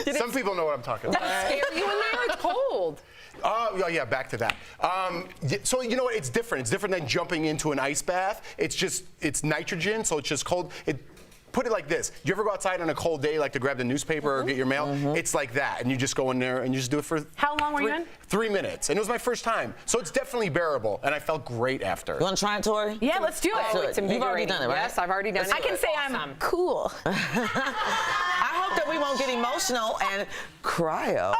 sure. Some people know what I'm talking about. That scare you in there? It's cold. Oh, yeah, back to that. So, you know what? It's different. It's different than jumping into an ice bath. It's nitrogen, so it's just cold. Put it like this. Do you ever go outside on a cold day, like to grab the newspaper or get your mail? It's like that, and you just go in there and you just do it for How long were you in? 3 minutes, and it was my first time. So it's definitely bearable, and I felt great after. You want to try it, Tori? Yeah, let's do it. Oh, it's You've already done it, right? Yes, I've already done it. I can say I'm cool. I hope that we won't get emotional and cryo.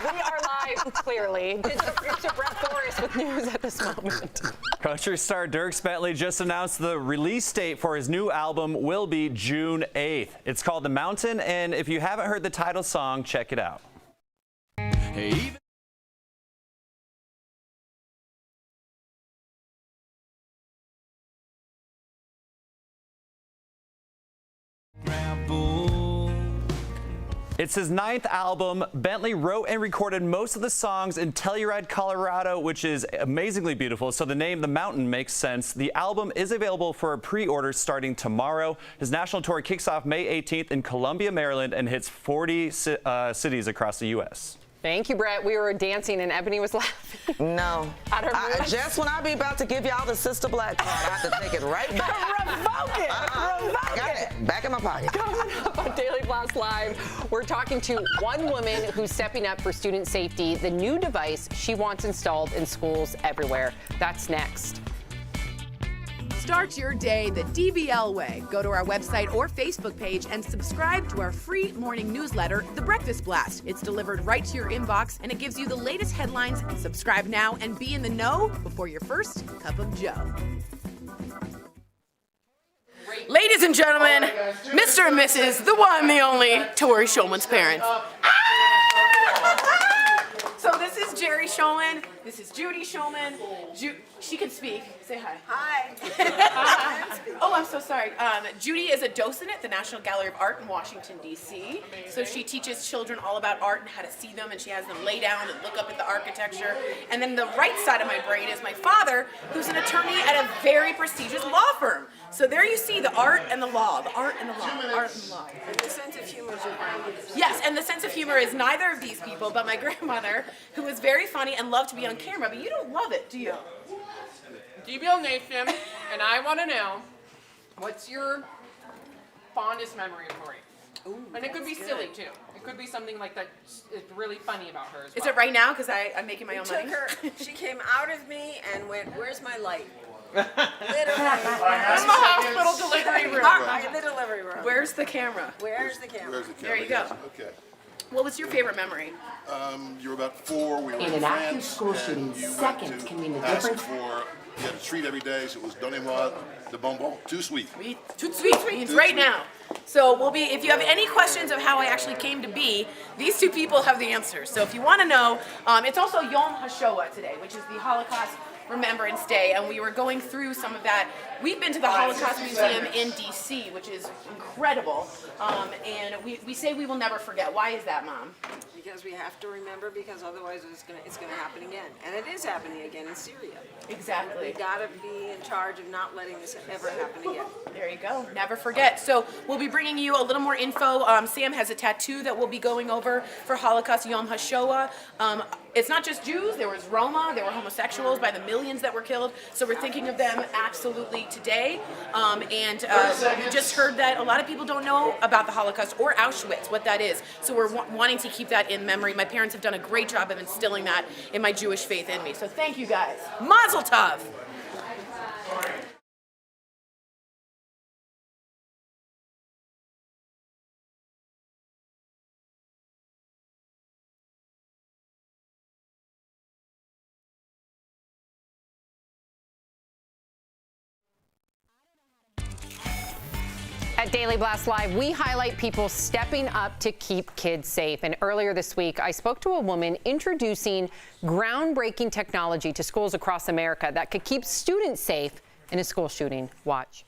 We are live, clearly. It's a Brett Forrest with news at this moment. Country star Dierks Bentley just announced the release date for his new album will be June 8th. It's called The Mountain, and if you haven't heard the title song, check it out. Hey. It's his 9th album. Bentley wrote and recorded most of the songs in Telluride, Colorado, which is amazingly beautiful, so the name The Mountain makes sense. The album is available for a pre-order starting tomorrow. His national tour kicks off May 18th in Columbia, Maryland, and hits 40 cities across the U.S. Thank you, Brett. We were dancing and Ebony was laughing. No. Just when I be about to give y'all the Sister Black card, I have to take it right back. Revoke it! Got it. Back in my pocket. Coming up on Daily Blast Live, we're talking to one woman who's stepping up for student safety, the new device she wants installed in schools everywhere. That's next. Start your day the DBL way. Go to our website or Facebook page and subscribe to our free morning newsletter, The Breakfast Blast. It's delivered right to your inbox and it gives you the latest headlines. Subscribe now and be in the know before your first cup of joe. Ladies and gentlemen, Mr. and Mrs., the one, the only, Tori Shulman's parents. So this is Jerry Shulman. This is Judy Shulman. She can speak. Say hi. Hi. Oh, I'm so sorry. Judy is a docent at the National Gallery of Art in Washington, D.C. So she teaches children all about art and how to see them, and she has them lay down and look up at the architecture. And then the right side of my brain is my father, who's an attorney at a very prestigious law firm. So there you see the art and the law, the art and the law, art and the law. And the sense of humor is your grandmother's. Yes, and the sense of humor is neither of these people, but my grandmother, who is very funny and loved to be on camera, but you don't love it, do you? DBL Nation, and I want to know, what's your fondest memory of Tori? And it could be silly too. It could be something like that. It's really funny about her as well. Is it right now? Because I'm making my own Took money. her, she came out of me and went, "Where's my light?" Literally. From the hospital delivery room. The delivery room. Where's the camera? Where's the camera? There you go. Okay. What was your favorite memory? You were about 4. We were In in an active France, school and shooting, you went seconds to can mean the ask difference. You had a treat every day, so it was donnez-moi de bonbon, too sweet. Too sweet means right now. So we'll be. If you have any questions of how I actually came to be, these two people have the answers. So if you want to know, it's also Yom HaShoah today, which is the Holocaust Remembrance Day, and we were going through some of that. We've been to the Holocaust Museum in D.C., which is incredible, and we say we will never forget. Why is that, Mom? Because we have to remember, because otherwise it's gonna happen again, and it is happening again in Syria. Exactly. We gotta be in charge of not letting this ever happen again. There you go. Never forget. So we'll be bringing you a little more info. Sam has a tattoo that we'll be going over for Holocaust Yom HaShoah. It's not just Jews. There was Roma. There were homosexuals by the millions that were killed. So we're thinking of them absolutely today. We just heard that a lot of people don't know about the Holocaust or Auschwitz, what that is. So we're wanting to keep that in memory. My parents have done a great job of instilling that in my Jewish faith in me. So thank you guys. Mazel tov. At Daily Blast Live, we highlight people stepping up to keep kids safe. And earlier this week, I spoke to a woman introducing groundbreaking technology to schools across America that could keep students safe in a school shooting. Watch.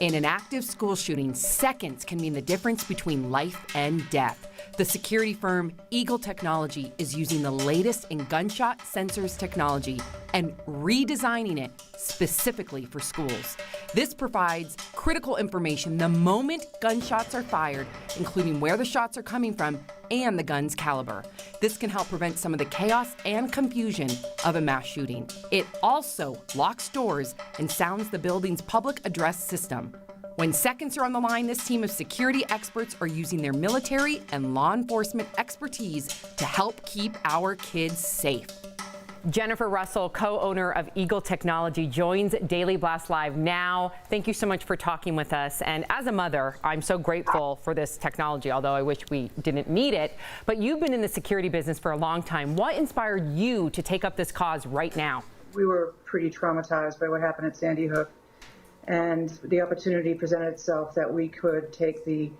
In an active school shooting, seconds can mean the difference between life and death. The security firm Eagle Technology is using the latest in gunshot sensors technology and redesigning it specifically for schools. This provides critical information the moment gunshots are fired, including where the shots are coming from and the gun's caliber. This can help prevent some of the chaos and confusion of a mass shooting. It also locks doors and sounds the building's public address system. When seconds are on the line, this team of security experts are using their military and law enforcement expertise to help keep our kids safe. Jennifer Russell, co-owner of Eagle Technology, joins Daily Blast Live now. Thank you so much for talking with us. And as a mother, I'm so grateful for this technology, although I wish we didn't need it. But you've been in the security business for a long time. What inspired you to take up this cause right now? We were pretty traumatized by what happened at Sandy Hook. And the opportunity presented itself that we could take the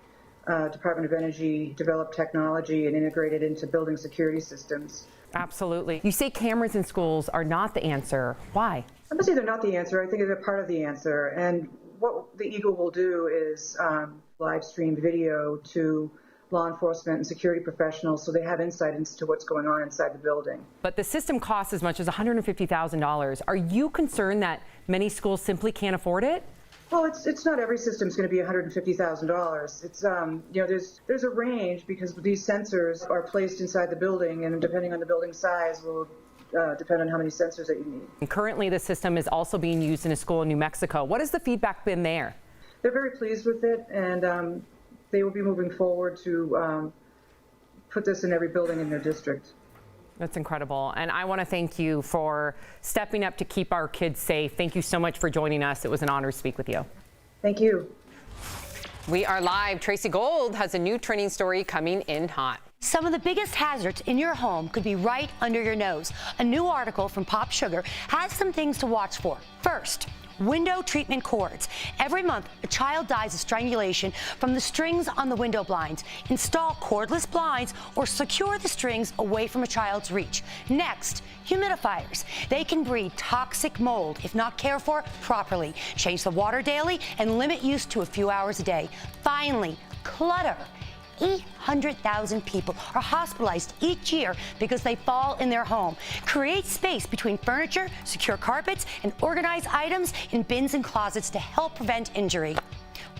Department of Energy developed technology and integrate it into building security systems. Absolutely. You say cameras in schools are not the answer. Why? I'm not saying they're not the answer. I think they're part of the answer. And what the Eagle will do is live stream video to law enforcement and security professionals so they have insight into what's going on inside the building. But the system costs as much as $150,000. Are you concerned that many schools simply can't afford it? Well, it's not every system's going to be $150,000. It's there's a range because these sensors are placed inside the building, and depending on the building size will depend on how many sensors that you need. And currently, the system is also being used in a school in New Mexico. What has the feedback been there? They're very pleased with it, and they will be moving forward to put this in every building in their district. That's incredible. And I want to thank you for stepping up to keep our kids safe. Thank you so much for joining us. It was an honor to speak with you. Thank you. We are live. Tracy Gold has a new trending story coming in hot. Some of the biggest hazards in your home could be right under your nose. A new article from Pop Sugar has some things to watch for. First, window treatment cords. Every month, a child dies of strangulation from the strings on the window blinds. Install cordless blinds or secure the strings away from a child's reach. Next, humidifiers. They can breed toxic mold if not cared for properly. Change the water daily and limit use to a few hours a day. Finally, clutter. 800,000 people are hospitalized each year because they fall in their home. Create space between furniture, secure carpets, and organize items in bins and closets to help prevent injury.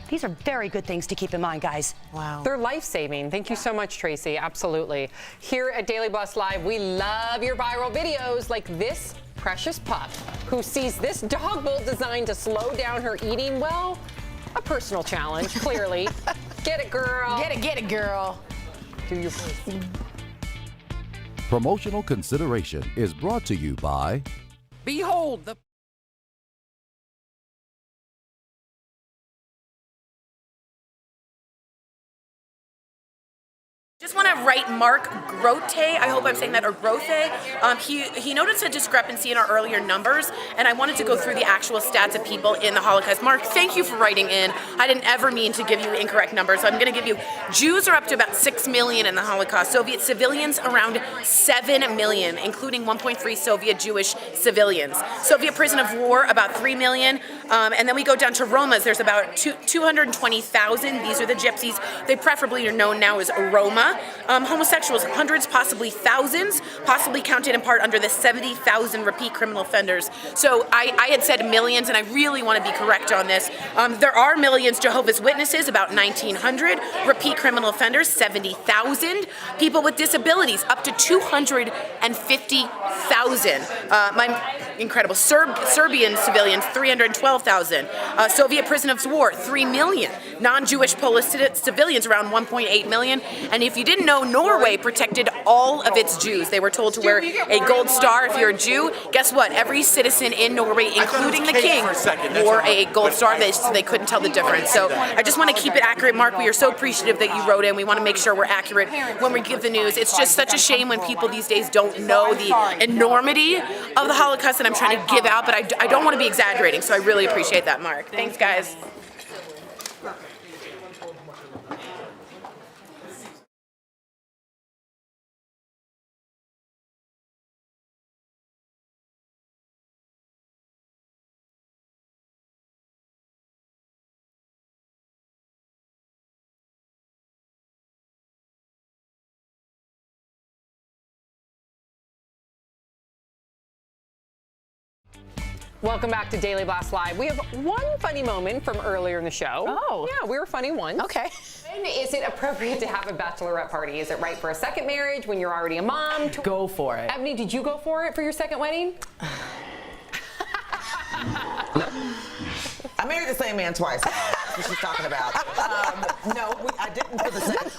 These are very good things to keep in mind, guys. Wow. They're life-saving. Thank you so much, Tracy. Absolutely. Here at Daily Blast Live, we love your viral videos like this precious pup who sees this dog bowl designed to slow down her eating. Well, a personal challenge, clearly. Get it, girl. Get it, girl. Do your voice. Promotional consideration is brought to you by Behold the Just want to write Mark Grote, I hope I'm saying that, or Grote. He noticed a discrepancy in our earlier numbers, and I wanted to go through the actual stats of people in the Holocaust. Mark, thank you for writing in. I didn't ever mean to give you incorrect numbers. I'm going to give you, Jews are up to about 6 million in the Holocaust. Soviet civilians around 7 million, including 1.3 Soviet Jewish civilians. Soviet prison of war, about 3 million. And then we go down to Romas. There's about 220,000. These are the gypsies. They preferably are known now as Roma. Homosexuals, hundreds, possibly thousands, possibly counted in part under the 70,000 repeat criminal offenders. So I had said millions, and I really want to be correct on this. There are millions Jehovah's Witnesses, about 1,900. Repeat criminal offenders, 70,000. People with disabilities, up to 250,000. Incredible. Serbian civilians, 312,000. Soviet prison of war, 3 million. Non-Jewish Polish civilians, around 1.8 million. And if you didn't know, Norway protected all of its Jews. They were told to wear a gold star if you're a Jew. Guess what? Every citizen in Norway, including the king, wore a gold star, so they couldn't tell the difference. So I just want to keep it accurate, Mark. We are so appreciative that you wrote in. We want to make sure we're accurate when we give the news. It's just such a shame when people these days don't know the enormity of the Holocaust that I'm trying to give out, but I don't want to be exaggerating, so I really appreciate that, Mark. Thanks, guys. Welcome back to Daily Blast Live. We have one funny moment from earlier in the show. Oh. Yeah, we were funny once. Okay. When is it appropriate to have a bachelorette party? Is it right for a second marriage when you're already a mom? Go for it. Ebony, did you go for it for your second wedding? I married the same man twice. That's what she's talking about. No, I didn't for the second.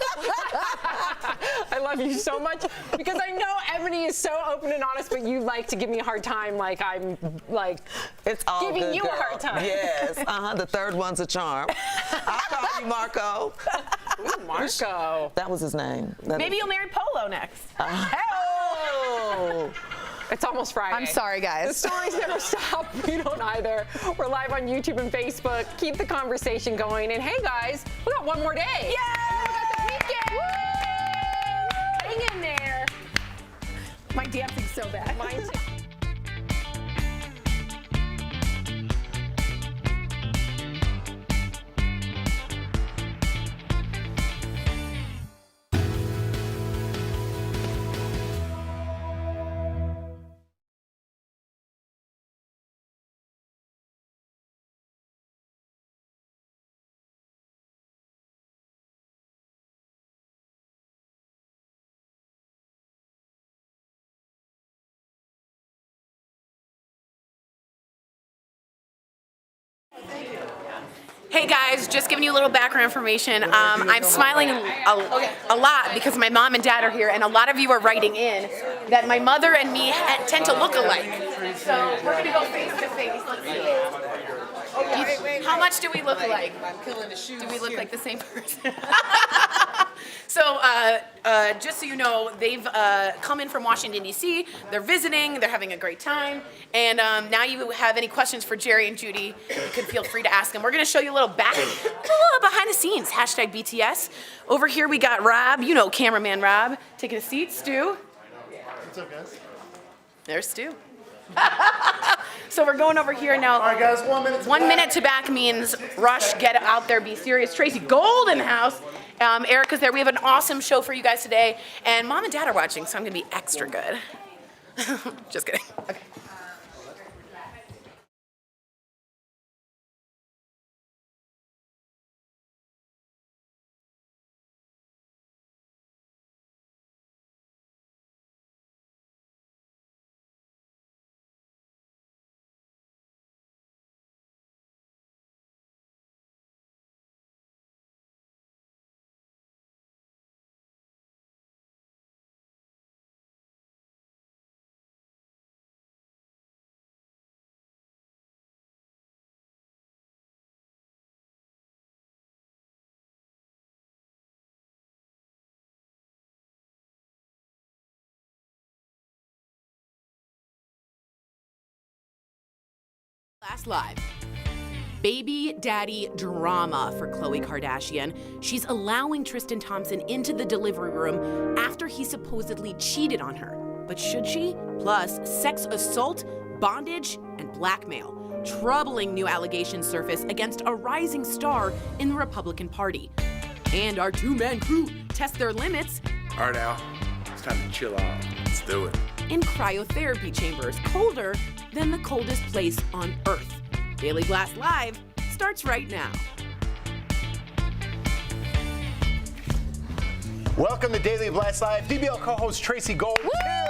I love you so much because I know Ebony is so open and honest, but you like to give me a hard time like I'm like it's all giving good, you girl. a hard time. Yes, the third one's a charm. I'll call you Marco. Ooh, Marco. That was his name. Maybe you'll marry Polo next. Oh. It's almost Friday. I'm sorry, guys. The stories never stop. We don't either. We're live on YouTube and Facebook. Keep the conversation going. And hey, guys, we got one more day. Yay! We got the weekend. Woo! Hang in there. My dancing's so bad. Mine too. Hey guys, just giving you a little background information. I'm smiling a lot because my mom and dad are here, and a lot of you are writing in that my mother and me tend to look alike. So we're gonna go face to face. Let's see. How much do we look alike? Do we look like the same person? So just so you know, they've come in from Washington, D.C. They're visiting. They're having a great time. And now you have any questions for Jerry and Judy, you can feel free to ask them. We're going to show you a little behind the scenes, hashtag BTS. Over here we got Rob, you know cameraman Rob, taking a seat. Stu. What's up, guys? There's Stu. So we're going over here now. All right, guys, 1 minute to back. 1 minute to back means rush, get out there, be serious. Tracy Gold in the house. Erica's there. We have an awesome show for you guys today. And mom and dad are watching, so I'm going to be extra good. Just kidding. Okay. Last Live. Baby daddy drama for Khloe Kardashian. She's allowing Tristan Thompson into the delivery room after he supposedly cheated on her. But should she? Plus, sex assault, bondage, and blackmail. Troubling new allegations surface against a rising star in the Republican Party. And our two-man crew test their limits. All right, Al. It's time to chill out. Let's do it. In cryotherapy chambers, colder than the coldest place on Earth. Daily Blast Live starts right now. Welcome to Daily Blast Live. DBL co-host Tracy Gold is here.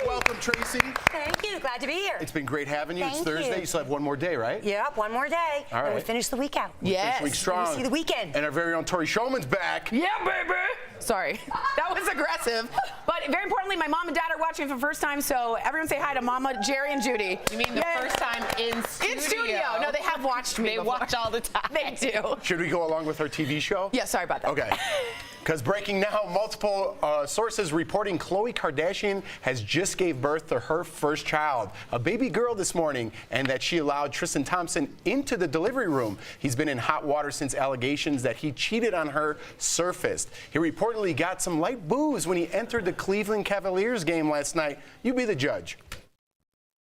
Welcome, Tracy. Thank you. Glad to be here. It's been great having you. It's Thank Thursday. you. You still have one more day, right? Yep, one more day. All right. And we finish the week out. This week strong. See the weekend. And our very own Tori Showman's back. Yeah, baby. Sorry, that was aggressive. But very importantly, my mom and dad are watching for the first time, so everyone say hi to Mama, Jerry, and Judy. You mean the first time in studio? In studio. No, they have watched me They before. watch all the time. They do. Should we go along with our TV show? Yeah, sorry about that. Okay. Because breaking now, multiple sources reporting Khloe Kardashian has just gave birth to her first child, a baby girl this morning, and that she allowed Tristan Thompson into the delivery room. He's been in hot water since allegations that he cheated on her surfaced. He reportedly got some light boos when he entered the Cleveland Cavaliers game last night. You be the judge.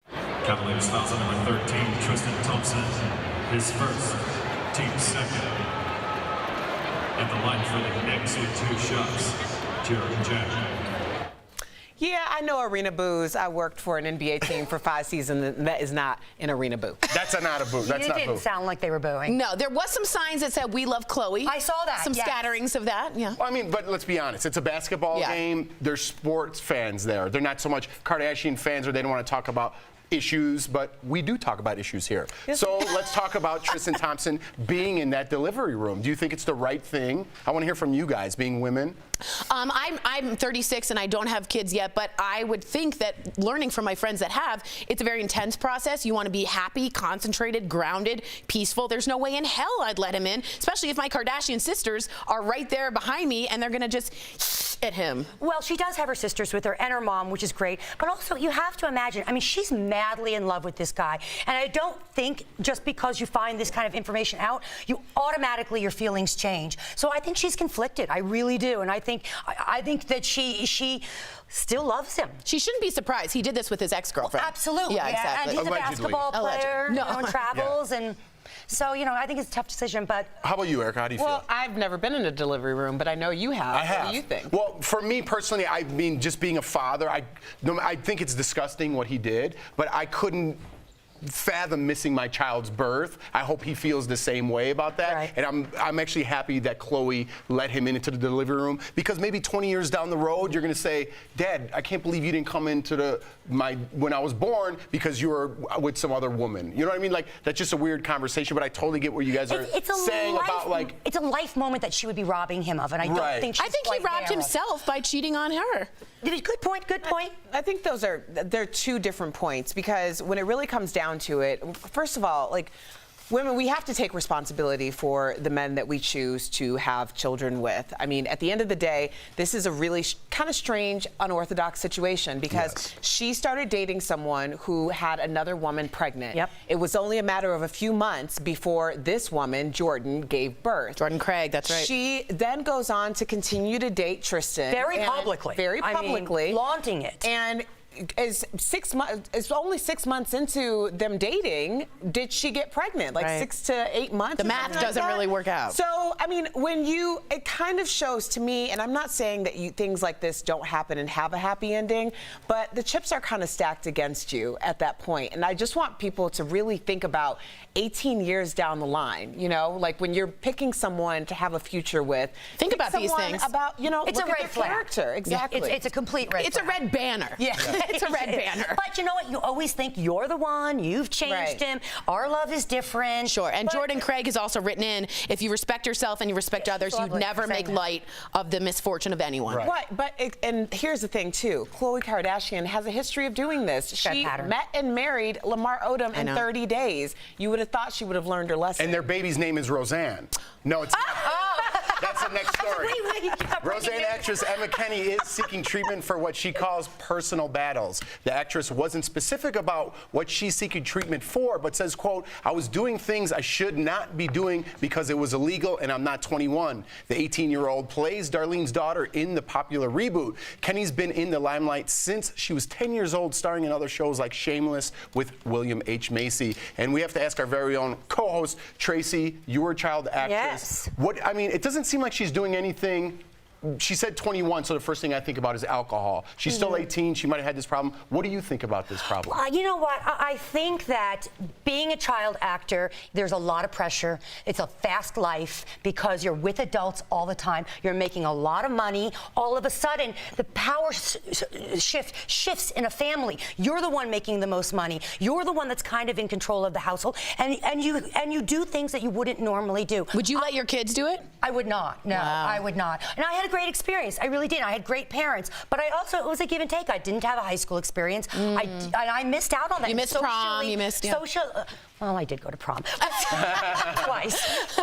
Cavaliers fouls on number 13, Tristan Thompson, his first, team second. At the line for the Knicks with 2 shots, Jared Jack. Yeah, I know arena boos. I worked for an NBA team for 5 seasons, and that is not an arena boo. That's not a boo. That's It not didn't boo. sound like they were booing. No, there was some signs that said "We love Chloe." I saw that. Some yes. scatterings of that. Yeah. Well, I mean, but let's be honest. It's a basketball game. There's sports fans there. They're not so much Kardashian fans, or they don't want to talk about issues, but we do talk about issues here. So let's talk about Tristan Thompson being in that delivery room. Do you think it's the right thing? I want to hear from you guys, being women. I'm 36 and I don't have kids yet, but I would think that learning from my friends that have, it's a very intense process. You want to be happy, concentrated, grounded, peaceful. There's no way in hell I'd let him in, especially if my Kardashian sisters are right there behind me and they're going to just at him. Well, she does have her sisters with her and her mom, which is great. But also, you have to imagine, I mean, she's madly in love with this guy. And I don't think just because you find this kind of information out, you automatically, your feelings change. So I think she's conflicted. I really do. And I think that she still loves him. She shouldn't be surprised. He did this with his ex-girlfriend. Absolutely. Yeah, exactly. And he's a basketball player, and travels, and so, I think it's a tough decision, but... How about you, Erica? How do you Well, feel? I've never been in a delivery room, but I know you have. I have. What do you think? Well, for me personally, I mean, just being a father, I think it's disgusting what he did, but I couldn't fathom missing my child's birth. I hope he feels the same way about that. Right. And I'm actually happy that Chloe let him into the delivery room, because maybe 20 years down the road, you're going to say, Dad, I can't believe you didn't come into when I was born because you were with some other woman. You know what I mean? Like, that's just a weird conversation, but I totally get what you guys are saying about, like... It's a life moment that she would be robbing him of, and I don't think she's he robbed himself by cheating on her. Good point, good point. I think they're two different points, because when it really comes down to it, first of all, like, women, we have to take responsibility for the men that we choose to have children with. I mean, at the end of the day, this is a really kind of strange, unorthodox situation, because she started dating someone who had another woman pregnant. Yep. It was only a matter of a few months before this woman, Jordan, gave birth. Jordan Craig, that's right. She then goes on to continue to date Tristan. Very publicly. Very publicly. I mean, flaunting it. And it's only 6 months into them dating, did she get pregnant? Like 6 to 8 months? The math doesn't really work out. So, I mean, it kind of shows to me, and I'm not saying that things like this don't happen and have a happy ending, but the chips are kind of stacked against you at that point. And I just want people to really think about 18 years down the line, like when you're picking someone to have a future with. Think about these things. It's a red flag. Character, exactly. It's a complete red flag. It's a red banner. Yeah. It's a red banner. But you know what? You always think you're the one. You've changed him. Our love is different. Sure. And Jordan Craig has also written in, if you respect yourself and you respect others, you'd never make light of the misfortune of anyone. Right. And here's the thing, too. Khloe Kardashian has a history of doing this. She met and married Lamar Odom in 30 days. You would have thought she would have learned her lesson. And their baby's name is Roseanne. No, it's not. That's the next story. Roseanne actress Emma Kenny is seeking treatment for what she calls personal battles. The actress wasn't specific about what she's seeking treatment for, but says, quote, I was doing things I should not be doing because it was illegal and I'm not 21. The 18-year-old plays Darlene's daughter in the popular reboot. Kenny's been in the limelight since she was 10 years old, starring in other shows like Shameless with William H. Macy. And we have to ask our very own co-host, Tracy, your child actress. Yes. I mean, it doesn't seem like she's doing anything. She said 21, so the first thing I think about is alcohol. She's still 18. She might have had this problem. What do you think about this problem? You know what? I think that being a child actor, there's a lot of pressure. It's a fast life because you're with adults all the time. You're making a lot of money. All of a sudden, the power shifts in a family. You're the one making the most money. You're the one that's kind of in control of the household, and you do things that you wouldn't normally do. Would you let your kids do it? I would not. No, I would not. And I had a great experience. I really did. I had great parents, but it was a give and take. I didn't have a high school experience. I missed out on that. You missed prom. You missed well, I did go to prom twice.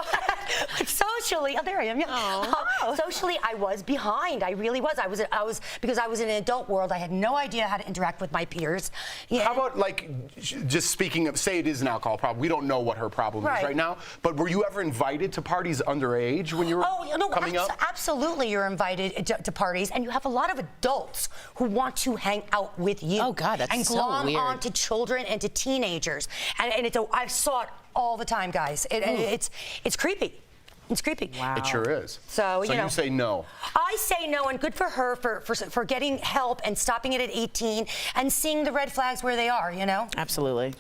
But socially, there I am. Yeah. Socially, I was behind. I really was. I was because I was in an adult world. I had no idea how to interact with my peers. Yeah. How about, like, just speaking of, say it is an alcohol problem. We don't know what her problem is right now. But were you ever invited to parties underage when you were coming up? Absolutely, you're invited to parties, and you have a lot of adults who want to hang out with you. Oh God, that's and so glom weird. on to children and to teenagers, and I saw it all the time, guys. It's creepy. It's creepy. It sure is. So, you know. You say no. I say no, and good for her for getting help and stopping it at 18 and seeing the red flags where they are, you know? Absolutely.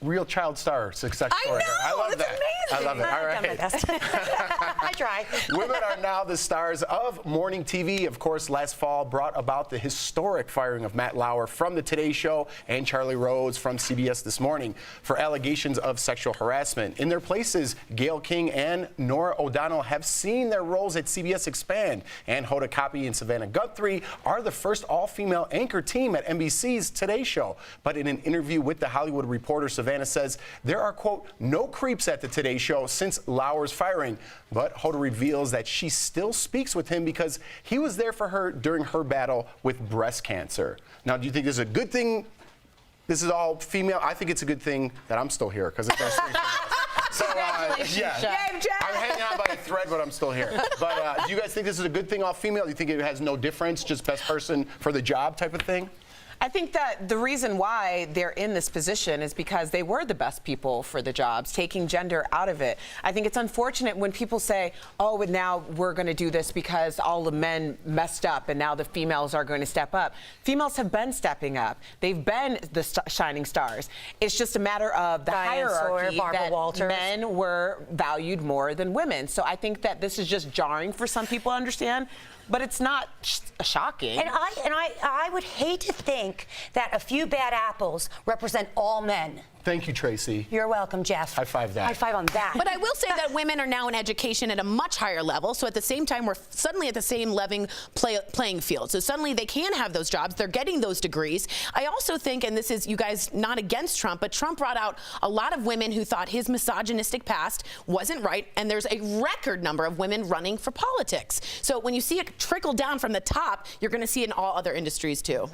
Real child star success story. I love that. Amazing. I love it. All right. I've done my best. I try. Women are now the stars of morning TV. Of course, last fall brought about the historic firing of Matt Lauer from The Today Show and Charlie Rhodes from CBS This Morning for allegations of sexual harassment. In their places, Gayle King and Nora O'Donnell have seen their roles at CBS expand. And Hoda Kotb and Savannah Guthrie are the first all-female anchor team at NBC's Today Show. But in an interview with The Hollywood Reporter, Savannah says there are, quote, no creeps at the Today Show since Lauer's firing. But Hoda reveals that she still speaks with him because he was there for her during her battle with breast cancer. Now, do you think this is a good thing? This is all female. I think it's a good thing that I'm still here because it's our So, yeah, I'm hanging on by a thread, but I'm still here. But do you guys think this is a good thing, all female? Do you think it has no difference, just best person for the job type of thing? I think that the reason why they're in this position is because they were the best people for the jobs, taking gender out of it. I think it's unfortunate when people say, oh, but now we're going to do this because all the men messed up and now the females are going to step up. Females have been stepping up. They've been the shining stars. It's just a matter of the hierarchy that men were valued more than women. So I think that this is just jarring for some people to understand. But it's not shocking. And I would hate to think that a few bad apples represent all men. Thank you, Tracy. You're welcome, Jeff. High five that. High five on that. But I will say that women are now in education at a much higher level. So at the same time, we're suddenly at the same playing field. So suddenly they can have those jobs. They're getting those degrees. I also think, and this is you guys not against Trump, but Trump brought out a lot of women who thought his misogynistic past wasn't right. And there's a record number of women running for politics. So when you see it trickle down from the top, you're going to see it in all other industries too.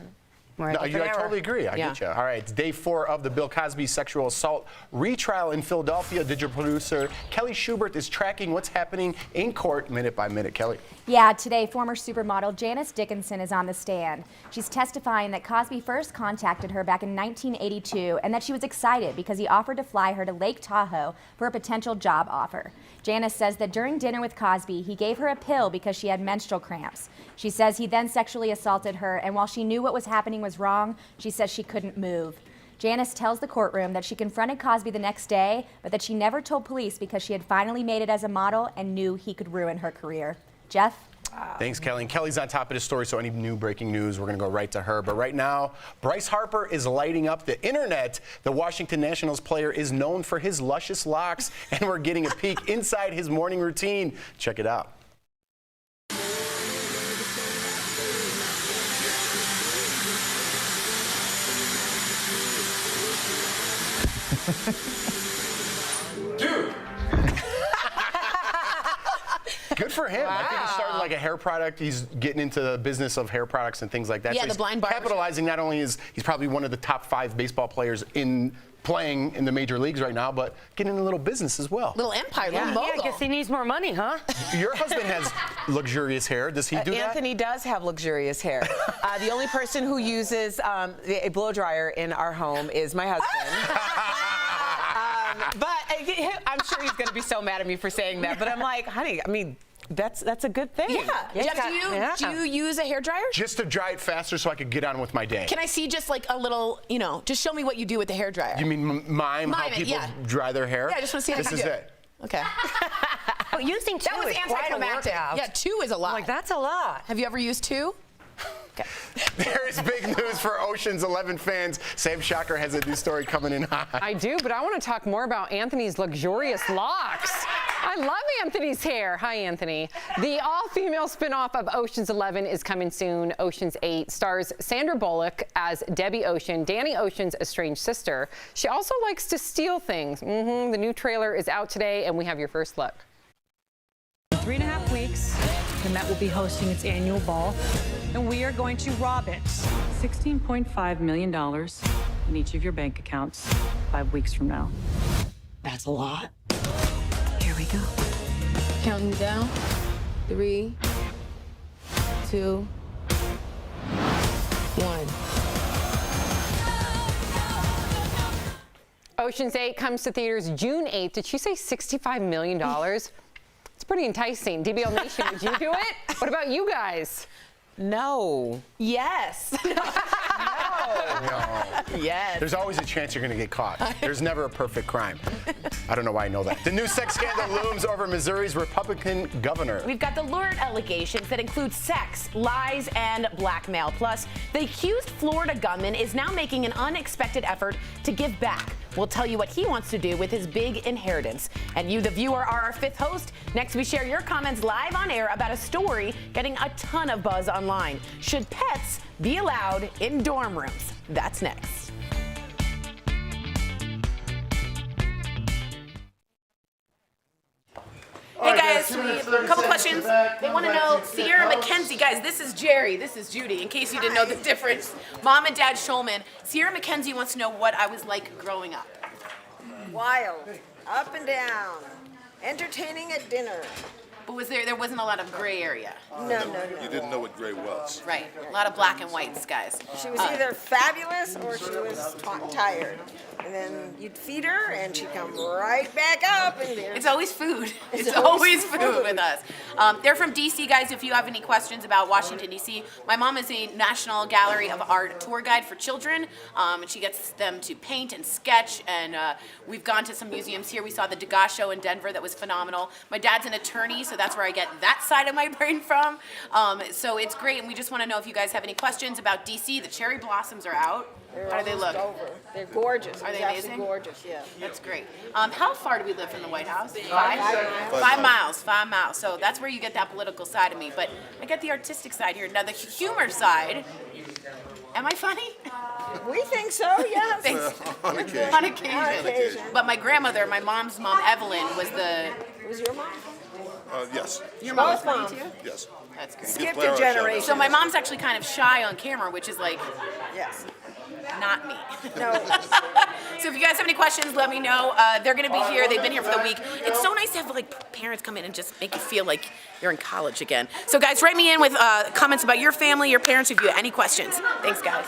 No, I totally agree. I get you. All right, it's day 4 of the Bill Cosby sexual assault retrial in Philadelphia. Digital producer Kelly Schubert is tracking what's happening in court minute by minute. Kelly. Yeah, today former supermodel Janice Dickinson is on the stand. She's testifying that Cosby first contacted her back in 1982 and that she was excited because he offered to fly her to Lake Tahoe for a potential job offer. Janice says that during dinner with Cosby, he gave her a pill because she had menstrual cramps. She says he then sexually assaulted her, and while she knew what was happening was wrong, she says she couldn't move. Janice tells the courtroom that she confronted Cosby the next day, but that she never told police because she had finally made it as a model and knew he could ruin her career. Jeff? Thanks, Kelly. And Kelly's on top of the story, so any new breaking news, we're going to go right to her. But right now, Bryce Harper is lighting up the internet. The Washington Nationals player is known for his luscious locks, and we're getting a peek inside his morning routine. Check it out. Dude! Good for him. I think he started like a hair product. He's getting into the business of hair products and things like that. Yeah, so the blind barber. Capitalizing not only is he's probably one of the top 5 baseball players playing in the major leagues right now, but getting in a little business as well. Little empire, little mogul. Yeah, I guess he needs more money, huh? Your husband has luxurious hair. Does he do that? Anthony does have luxurious hair. The only person who uses a blow dryer in our home is my husband. But I'm sure he's going to be so mad at me for saying that. But I'm like, honey, I mean, that's a good thing. Yeah. Jeff, do you use a hairdryer? Just to dry it faster so I could get on with my day. Can I see just like a little, just show me what you do with the hairdryer? You mean mime how people dry their hair? Yeah, I just want to see how you do This is it. it. Okay. Well, using 2 is quite a workout. Yeah, 2 is a lot. Like, that's a lot. Have you ever used 2? Okay. There is big news for Ocean's 11 fans. Sam Shocker has a new story coming in hot. I do, but I want to talk more about Anthony's luxurious locks. I love Anthony's hair. Hi, Anthony. The all-female spinoff of Ocean's 11 is coming soon. Ocean's 8 stars Sandra Bullock as Debbie Ocean, Danny Ocean's estranged sister. She also likes to steal things. The new trailer is out today, and we have your first look. 3.5 weeks, the Met will be hosting its annual ball, and we are going to rob it. $16.5 million in each of your bank accounts 5 weeks from now. That's a lot. Here we go. Counting down. 3, 2, 1. Ocean's 8 comes to theaters June 8th. Did she say $65 million? pretty enticing. DBL Nation, would you do it? What about you guys? No. Yes. No. Yes. There's always a chance you're going to get caught. There's never a perfect crime. I don't know why I know that. The new sex scandal looms over Missouri's Republican governor. We've got the lurid allegations that include sex, lies, and blackmail. Plus, the accused Florida gunman is now making an unexpected effort to give back. We'll tell you what he wants to do with his big inheritance. And you, the viewer, are our fifth host. Next, we share your comments live on air about a story getting a ton of buzz online. Should pets be allowed in dorm rooms? That's next. Hey guys, a couple questions. They want to know, Sierra McKenzie, guys, this is Jerry, this is Judy, in case you didn't know the difference. Mom and Dad Schulman. Sierra McKenzie wants to know what I was like growing up. Wild, up and down, entertaining at dinner. But there wasn't a lot of gray area? No. You didn't know what gray was. Right, a lot of black and whites, guys. She was either fabulous or she was tired. And then you'd feed her and she'd come right back up. And it's always food. It's always food with us. They're from DC, guys, if you have any questions about Washington, DC. My mom is a National Gallery of Art tour guide for children. And she gets them to paint and sketch. And we've gone to some museums here. We saw the Degas show in Denver that was phenomenal. My dad's an attorney, so that's where I get that side of my brain from. So it's great. And we just want to know if you guys have any questions about DC. The cherry blossoms are out. How do they look? They're gorgeous. Are they amazing? Gorgeous, yeah. That's great. How far do we live from the White House? 5 miles. 5 miles. So that's where you get that political side of me. But I get the artistic side here. Now the humor side. Am I funny? We think so, yes. On occasion. On occasion. But my grandmother, my mom's mom, Evelyn, was the. Was your mom? Yes. Your mom was funny too? Yes. That's great. Skipped a generation. So my mom's actually kind of shy on camera, which is like. Yes. Not me. No. So if you guys have any questions, let me know. They're going to be here. They've been here for the week. It's so nice to have like parents come in and just make you feel like you're in college again. So guys, write me in with comments about your family, your parents, if you have any questions. Thanks, guys.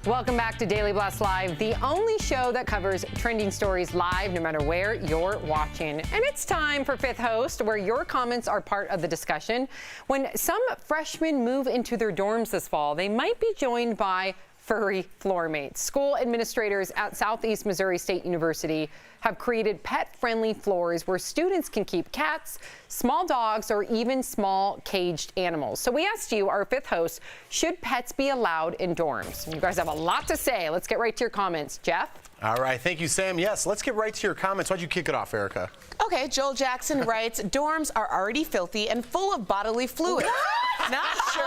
Welcome back to Daily Blast Live, the only show that covers trending stories live no matter where you're watching. And it's time for Fifth Host, where your comments are part of the discussion. When some freshmen move into their dorms this fall, they might be joined by furry floor mates. School administrators at Southeast Missouri State University have created pet-friendly floors where students can keep cats, small dogs, or even small caged animals. So we asked you, our fifth host, should pets be allowed in dorms? You guys have a lot to say. Let's get right to your comments. Jeff? All right, thank you, Sam. Yes, let's get right to your comments. Why'd you kick it off, Erica? Okay, Joel Jackson writes, dorms are already filthy and full of bodily fluid. Not sure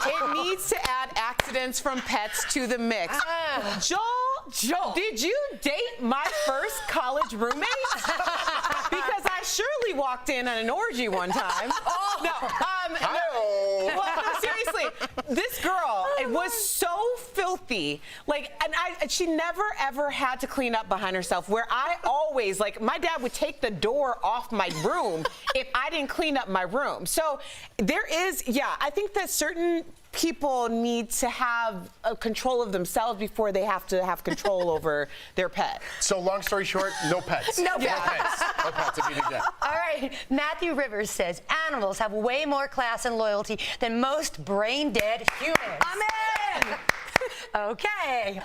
it needs to add accidents from pets to the mix. Joel, did you date my first college roommate? Because I surely walked in on an orgy one time. Well, no, seriously, this girl, it was so filthy. Like, and she never ever had to clean up behind herself. Where I always, like, my dad would take the door off my room if I didn't clean up my room. So there is, I think that certain people need to have control of themselves before they have to have control over their pet. So long story short, no pets. No pets. No pets if you think that. All right, Matthew Rivers says animals have way more class and loyalty than most brain-dead humans. Amen. Okay.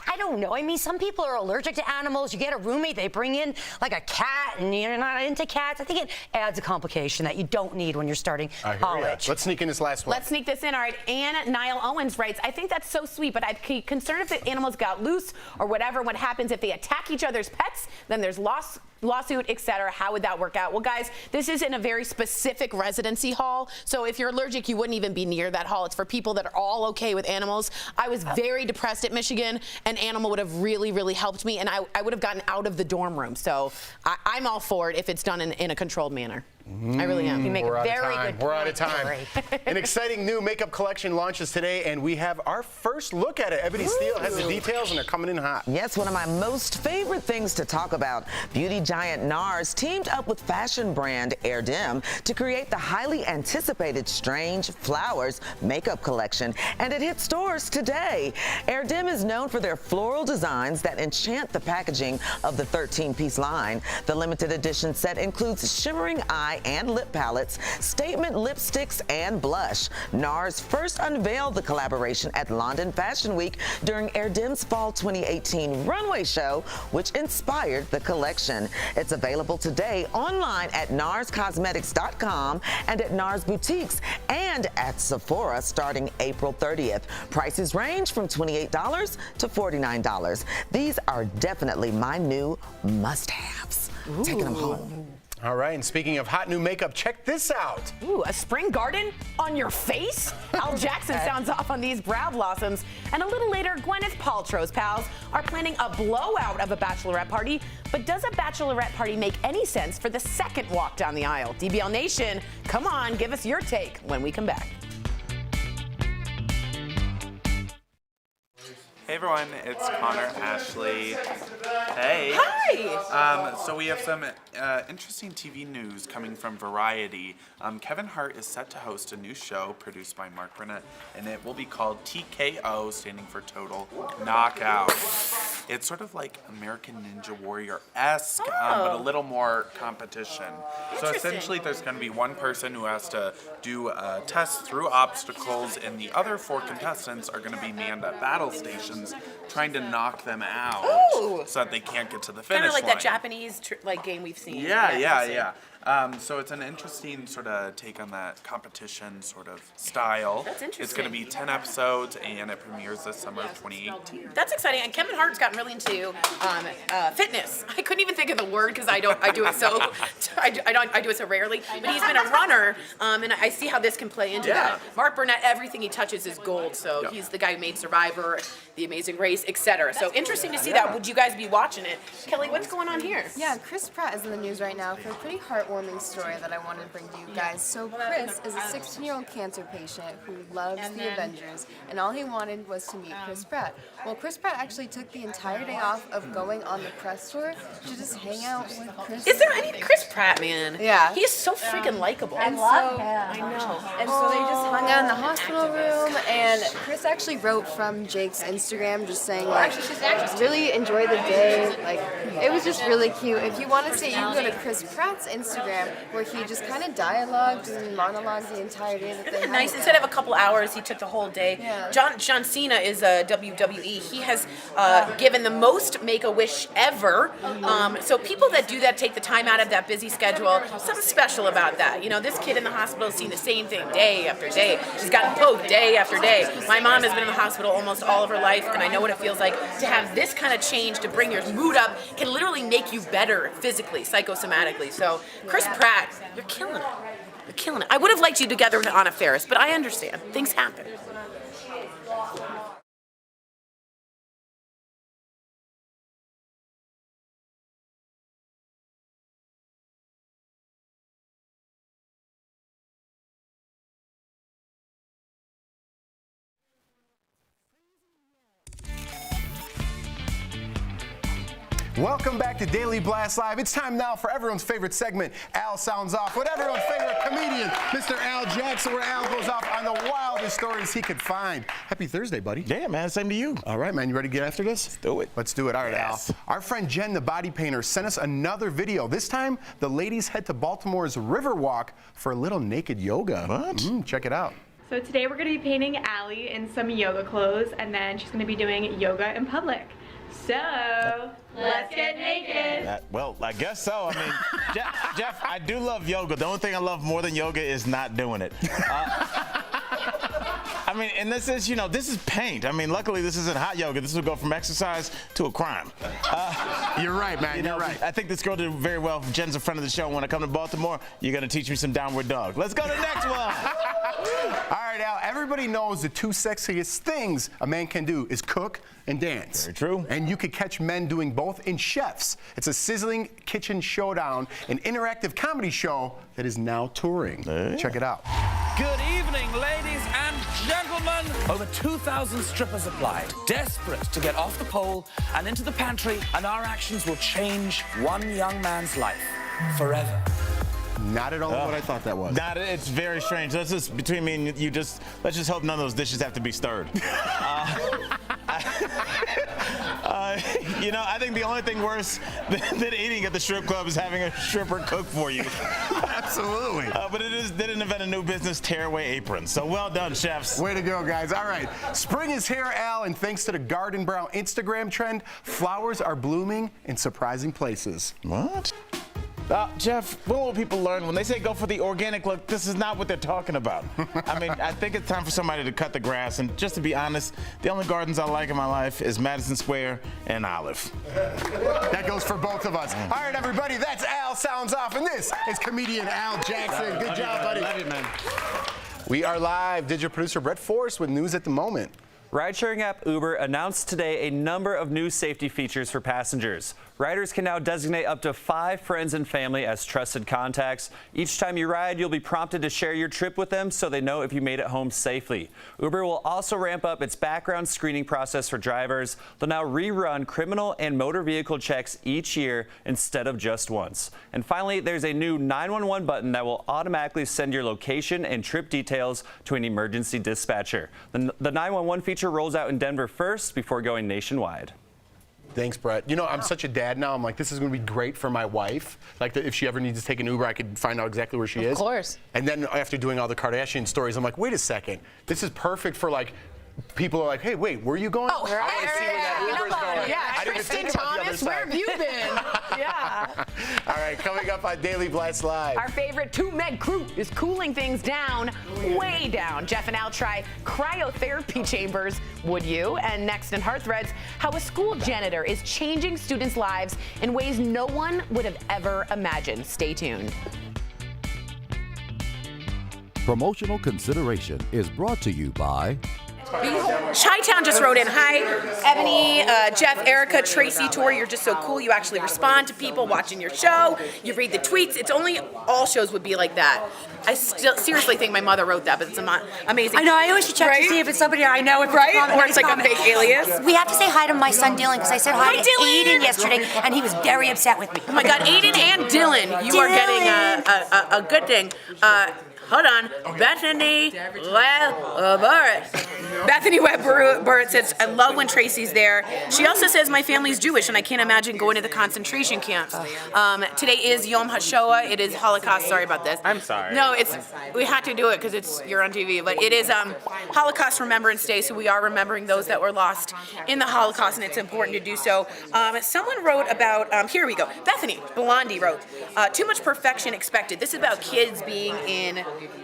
I don't know. I mean, some people are allergic to animals. You get a roommate, they bring in like a cat, and you're not into cats. I think it adds a complication that you don't need when you're starting college. Let's sneak in this last one. Let's sneak this in. All right, Ann Niall Owens writes, I think that's so sweet, but I'd be concerned if the animals got loose or whatever. What happens if they attack each other's pets? Then there's lawsuit, etc. How would that work out? Well, guys, this is in a very specific residency hall, so if you're allergic, you wouldn't even be near that hall. It's for people that are all okay with animals. I was very depressed at Michigan. An animal would have really, really helped me, and I would have gotten out of the dorm room. So I'm all for it if it's done in a controlled manner. I really am. You make a very good point. We're out of time. An exciting new makeup collection launches today, and we have our first look at it. Ebony Steele has the details, and they're coming in hot. Yes, one of my most favorite things to talk about. Beauty giant NARS teamed up with fashion brand Erdem to create the highly anticipated Strange Flowers makeup collection, and it hits stores today. Erdem is known for their floral designs that enchant the packaging of the 13-piece line. The limited edition set includes shimmering eye and lip palettes, statement lipsticks, and blush. NARS first unveiled the collaboration at London Fashion Week during Erdem's Fall 2018 runway show, which inspired the collection. It's available today online at narscosmetics.com and at NARS boutiques and at Sephora starting April 30th. Prices range from $28 to $49. These are definitely my new must-haves. Taking them home. All right, and speaking of hot new makeup, check this out. Ooh, a spring garden on your face? Al Jackson sounds off on these brow blossoms. And a little later, Gwyneth Paltrow's pals are planning a blowout of a bachelorette party. But does a bachelorette party make any sense for the second walk down the aisle? DBL Nation, come on, give us your take when we come back. Hey everyone, it's Connor, Ashley. Hey. Hi! So we have some interesting TV news coming from Variety. Kevin Hart is set to host a new show produced by Mark Burnett, and it will be called TKO, standing for Total Knockout. It's sort of like American Ninja Warrior-esque, but a little more competition. So essentially there's going to be one person who has to do a test through obstacles, and the other 4 contestants are going to be manned at battle stations trying to knock them out so that they can't get to the finish line. Kind of like that Japanese game we've seen. Yeah. So it's an interesting sort of take on that competition sort of style. That's interesting. It's going to be 10 episodes, and it premieres this summer of 2018. That's exciting. And Kevin Hart's gotten really into fitness. I couldn't even think of the word because I do it so rarely. But he's been a runner, and I see how this can play into that. Mark Burnett, everything he touches is gold. So he's the guy who made Survivor, The Amazing Race, etc. So interesting to see that. Would you guys be watching it? Kelly, what's going on here? Yeah, Chris Pratt is in the news right now for a pretty heartwarming story that I wanted to bring to you guys. So Chris is a 16-year-old cancer patient who loves the Avengers, and all he wanted was to meet Chris Pratt. Well, Chris Pratt actually took the entire day off of going on the press tour to just hang out with Chris. Is there any Chris Pratt, man? Yeah. He is so freaking likable. And I know. And so they just hung out in the hospital room, and Chris actually wrote from Jake's Instagram just saying, like, really enjoy the day. Like, it was just really cute. If you want to see it, you can go to Chris Pratt's Instagram, where he just kind of dialogued and monologued the entire day that they had. Nice. Instead of a couple hours, he took the whole day. Yeah. John Cena is a WWE. He has given the most Make-A-Wish ever. So people that do that, take the time out of that busy schedule, something special about that. You know, this kid in the hospital has seen the same thing day after day. She's gotten poked day after day. My mom has been in the hospital almost all of her life, and I know what it feels like to have this kind of change to bring your mood up. Can literally make you better physically, psychosomatically. So Chris Pratt, you're killing it. You're killing it. I would have liked you together with Anna Faris, but I understand. Things happen. Welcome back to Daily Blast Live. It's time now for everyone's favorite segment, Al Sounds Off, with everyone's favorite comedian, Mr. Al Jackson, where Al goes off on the wildest stories he could find. Happy Thursday, buddy. Yeah, man. Same to you. All right, man. You ready to get after this? Let's do it. Let's do it. All right, yes. Al. Our friend Jen, the body painter, sent us another video. This time, the ladies head to Baltimore's Riverwalk for a little naked yoga. What? Check it out. So today we're going to be painting Allie in some yoga clothes, and then she's going to be doing yoga in public. So, let's get naked. Well, I guess so. I mean, Jeff, I do love yoga. The only thing I love more than yoga is not doing it. I mean, and this is, this is paint. I mean, luckily this isn't hot yoga. This will go from exercise to a crime. You're right, man. You're right. I think this girl did very well. Jen's a friend of the show. When I come to Baltimore, you're going to teach me some downward dog. Let's go to the next one. All right, Al, everybody knows the two sexiest things a man can do is cook and dance. Very true. And you could catch men doing both in Chefs. It's a sizzling kitchen showdown, an interactive comedy show that is now touring. Check it out. Good evening, ladies and gentlemen. Over 2,000 strippers applied, desperate to get off the pole and into the pantry, and our actions will change one young man's life forever. Not at all what I thought that was. It's very strange. Let's just, between me and you, let's just hope none of those dishes have to be stirred. I think the only thing worse than eating at the strip club is having a stripper cook for you. Absolutely. But they didn't invent a new business, tearaway aprons. So well done, chefs. Way to go, guys. All right. Spring is here, Al, and thanks to the Garden Brown Instagram trend, flowers are blooming in surprising places. What? Jeff, what will people learn when they say go for the organic look? This is not what they're talking about. I mean, I think it's time for somebody to cut the grass. And just to be honest, the only gardens I like in my life is Madison Square and Olive. That goes for both of us. All right, everybody, that's Al Sounds Off, and this is comedian Al Jackson. Good job, buddy. Love you, man. We are live. Digital producer Brett Forrest with news at the moment. Ride-sharing app Uber announced today a number of new safety features for passengers. Riders can now designate up to 5 friends and family as trusted contacts. Each time you ride, you'll be prompted to share your trip with them so they know if you made it home safely. Uber will also ramp up its background screening process for drivers. They'll now rerun criminal and motor vehicle checks each year instead of just once. And finally, there's a new 911 button that will automatically send your location and trip details to an emergency dispatcher. The 911 feature rolls out in Denver first before going nationwide. Thanks, Brett. I'm such a dad now. I'm like, this is going to be great for my wife. Like, if she ever needs to take an Uber, I could find out exactly where she is. Of course. And then after doing all the Kardashian stories, I'm like, wait a second. This is perfect for, like, people are like, hey, wait, where are you going? Oh, I want to see where that Uber's going. Yeah, I didn't even Tristan think about the other Thomas, where side. have you been? Yeah. All right, coming up on Daily Blast Live. Our favorite 2-meg crew is cooling things down, way down. Jeff and Al try cryotherapy chambers. Would you? And next in Heart Threads, how a school janitor is changing students' lives in ways no one would have ever imagined. Stay tuned. Promotional consideration is brought to you by Chi-Town just wrote in, hi, Ebony, Jeff, Erica, Tracy, Tori, you're just so cool. You actually respond to people watching your show. You read the tweets. It's only all shows would be like that. I still seriously think my mother wrote that, but it's amazing. I know, I always check to see if it's somebody I know. Right? Or it's like a fake alias. We have to say hi to my son Dylan, because I said hi to Dylan! Aiden yesterday, and he was very upset with me. Oh my God, Aiden and Dylan, you are getting a good thing. Hold on. Bethany Webb-Burrett. Bethany Webb-Burrett says, I love when Tracy's there. She also says, my family's Jewish, and I can't imagine going to the concentration camps. Today is Yom HaShoah. It is Holocaust. Sorry about this. I'm sorry. No, we had to do it because you're on TV. But it is Holocaust Remembrance Day, so we are remembering those that were lost in the Holocaust, and it's important to do so. Someone wrote about, here we go. Bethany Blondie wrote, too much perfection expected. This is about kids being in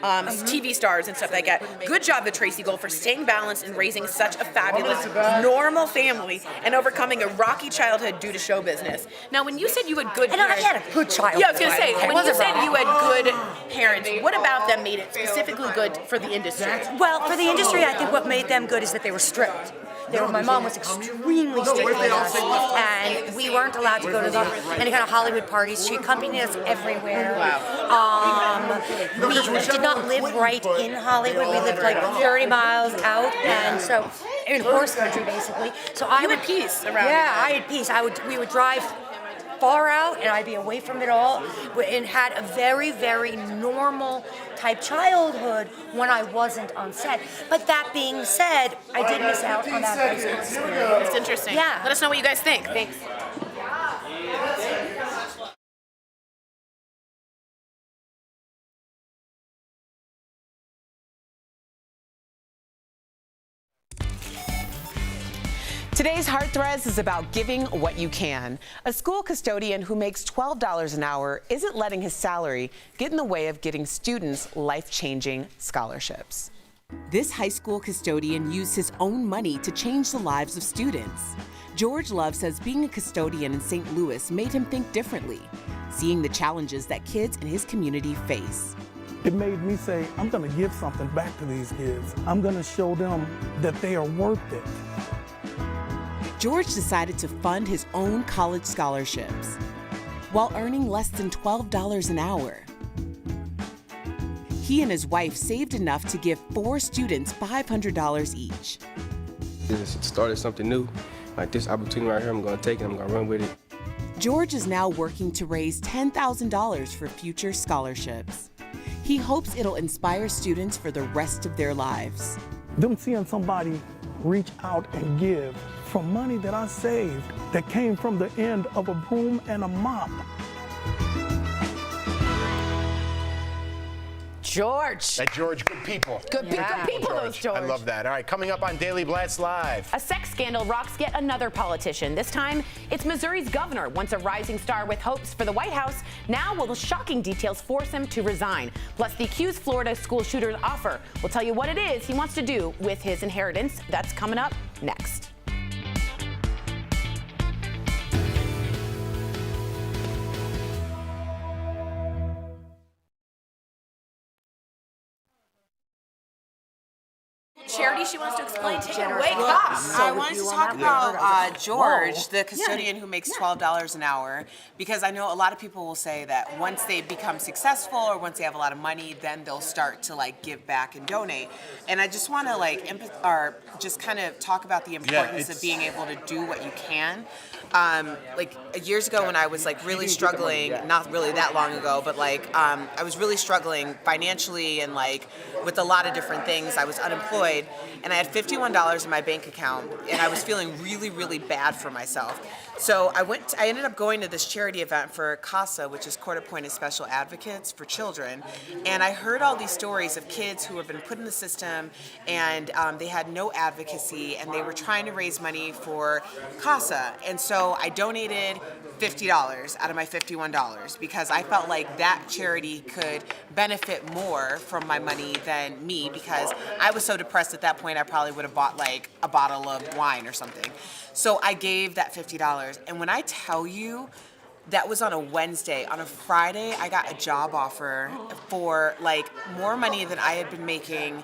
TV stars and stuff like that. Good job to Tracy Gold for staying balanced and raising such a fabulous, normal family and overcoming a rocky childhood due to show business. Now, when you said you had good parents... I had a good childhood. Yeah, I was going to say, when you said you had good parents, what about them made it specifically good for the industry? Well, for the industry, I think what made them good is that they were strict. My mom was extremely strict with us, and we weren't allowed to go to any kind of Hollywood parties. She accompanied us everywhere. We did not live right in Hollywood. We lived like 30 miles out, and so in horse country basically. So I had peace around. Yeah, I had peace. We would drive far out, and I'd be away from it all, and had a very, very normal type childhood when I wasn't on set. But that being said, I did miss out on that high school experience. It's interesting. Yeah. Let us know what you guys think. Thanks. Today's Heartthreads is about giving what you can. A school custodian who makes $12 an hour isn't letting his salary get in the way of getting students life-changing scholarships. This high school custodian used his own money to change the lives of students. George Love says being a custodian in St. Louis made him think differently, seeing the challenges that kids in his community face. It made me say, I'm going to give something back to these kids. I'm going to show them that they are worth it. George decided to fund his own college scholarships while earning less than $12 an hour. He and his wife saved enough to give 4 students $500 each. Just started something new. Like this opportunity right here, I'm going to take it, I'm going to run with it. George is now working to raise $10,000 for future scholarships. He hopes it'll inspire students for the rest of their lives. Them seeing somebody reach out and give from money that I saved that came from the end of a broom and a mop. George. That George, good people. Good people, those George. I love that. All right, coming up on Daily Blast Live. A sex scandal rocks yet another politician. This time, it's Missouri's governor, once a rising star with hopes for the White House. Now, will the shocking details force him to resign? Plus, the accused Florida school shooter's offer. We'll tell you what it is he wants to do with his inheritance. That's coming up next. Charity she wants to explain. Take it Generous away, look. Cops. I wanted to talk about George, Whoa. the custodian who makes $12 an hour, because I know a lot of people will say that once they become successful or once they have a lot of money, then they'll start to like give back and donate. And I just want to just kind of talk about the importance of being able to do what you can. Like years ago when I was like really struggling, not really that long ago, but like I was really struggling financially and like with a lot of different things. I was unemployed and I had $51 in my bank account and I was feeling really, really bad for myself. So I ended up going to this charity event for CASA, which is Court-Appointed Special Advocates for Children, and I heard all these stories of kids who have been put in the system and they had no advocacy and they were trying to raise money for CASA. And so I donated $50 out of my $51 because I felt like that charity could benefit more from my money than me, because I was so depressed at that point I probably would have bought like a bottle of wine or something. So I gave that $50, and when I tell you that was on a Wednesday, on a Friday I got a job offer for like more money than I had been making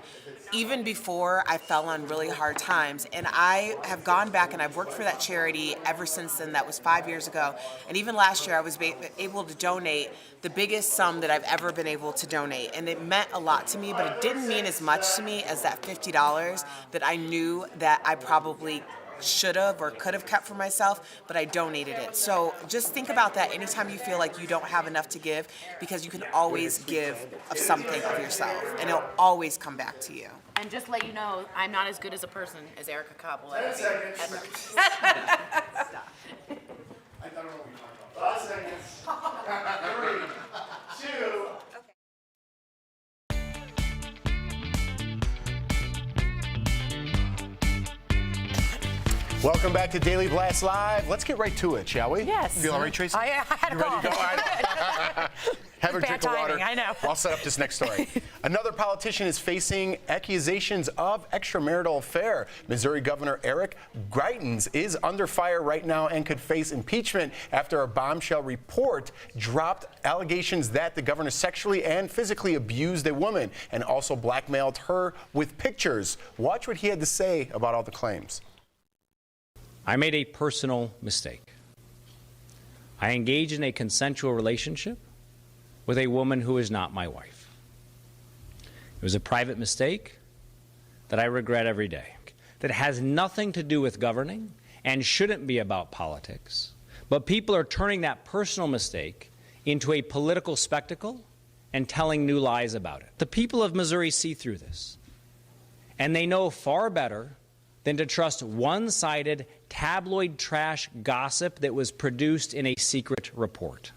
even before I fell on really hard times. And I have gone back and I've worked for that charity ever since then. That was 5 years ago. And even last year I was able to donate the biggest sum that I've ever been able to donate. And it meant a lot to me, but it didn't mean as much to me as that $50 that I knew that I probably should have or could have kept for myself, but I donated it. So just think about that anytime you feel like you don't have enough to give, because you can always give of something of yourself and it'll always come back to you. And just let you know, I'm not as good as a person as Erica Cobb will ever be. Stop. 5 seconds. 3, 2. Welcome back to Daily Blast Live. Let's get right to it, shall we? Yes. Feel all right, Tracy? I had a You ready to go? call. Have a drink of water. I know. I'll set up this next story. Another politician is facing accusations of extramarital affair. Missouri Governor Eric Greitens is under fire right now and could face impeachment after a bombshell report dropped allegations that the governor sexually and physically abused a woman and also blackmailed her with pictures. Watch what he had to say about all the claims. I made a personal mistake. I engaged in a consensual relationship with a woman who is not my wife. It was a private mistake that I regret every day, that has nothing to do with governing and shouldn't be about politics. But people are turning that personal mistake into a political spectacle and telling new lies about it. The people of Missouri see through this, and they know far better than to trust one-sided tabloid trash gossip that was produced in a secret report.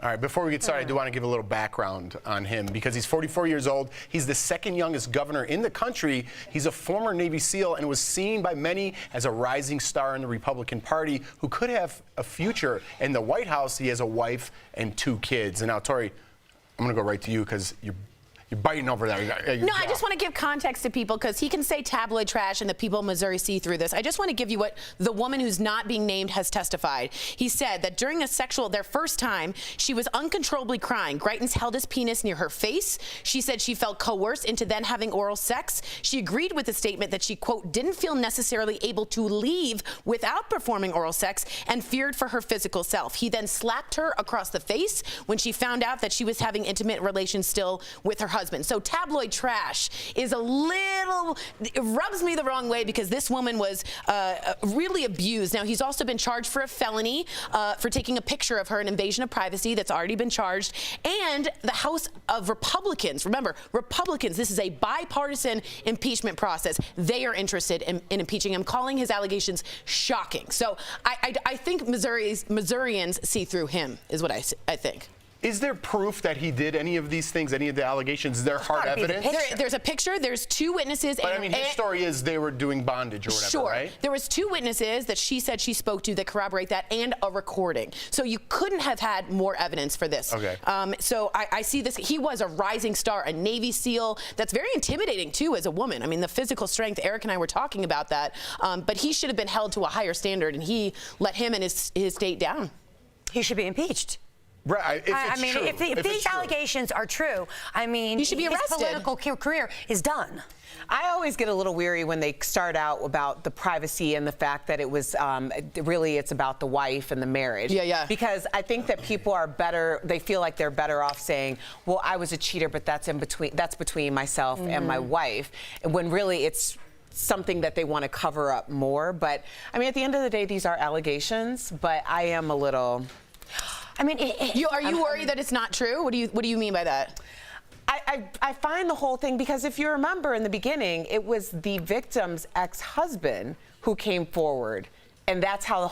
All right, before we get started, I do want to give a little background on him because he's 44 years old. He's the second youngest governor in the country. He's a former Navy SEAL and was seen by many as a rising star in the Republican Party who could have a future in the White House. He has a wife and 2 kids. And now, Tori, I'm going to go right to you because you're biting over there. No, I just want to give context to people because he can say tabloid trash and the people of Missouri see through this. I just want to give you what the woman who's not being named has testified. He said that during their first time, she was uncontrollably crying. Greitens held his penis near her face. She said she felt coerced into then having oral sex. She agreed with the statement that she, quote, didn't feel necessarily able to leave without performing oral sex and feared for her physical self. He then slapped her across the face when she found out that she was having intimate relations still with her husband. So tabloid trash is it rubs me the wrong way because this woman was really abused. Now, he's also been charged for a felony for taking a picture of her, an invasion of privacy that's already been charged. And the House of Republicans, remember, Republicans, this is a bipartisan impeachment process. They are interested in impeaching him, calling his allegations shocking. So I think Missourians see through him, is what I think. Is there proof that he did any of these things, any of the allegations? Is there hard evidence? There's a picture. There's 2 witnesses. But I mean, his story is they were doing bondage or whatever, sure. Right? There was 2 witnesses that she said she spoke to that corroborate that and a recording. So you couldn't have had more evidence for this. Okay. So I see this. He was a rising star, a Navy SEAL. That's very intimidating, too, as a woman. I mean, the physical strength, Eric and I were talking about that. But he should have been held to a higher standard, and he let him and his state down. He should be impeached. Right. If these allegations are true, I mean, he should be arrested. His political career is done. I always get a little weary when they start out about the privacy and the fact that it was really it's about the wife and the marriage. Yeah. Because I think that people are better. They feel like they're better off saying, "Well, I was a cheater, but that's between myself and my wife," when really it's something that they want to cover up more. But I mean, at the end of the day, these are allegations. But I am a little. I mean, are you worried that it's not true? What do you mean by that? I find the whole thing, because if you remember in the beginning, it was the victim's ex-husband who came forward. And that's how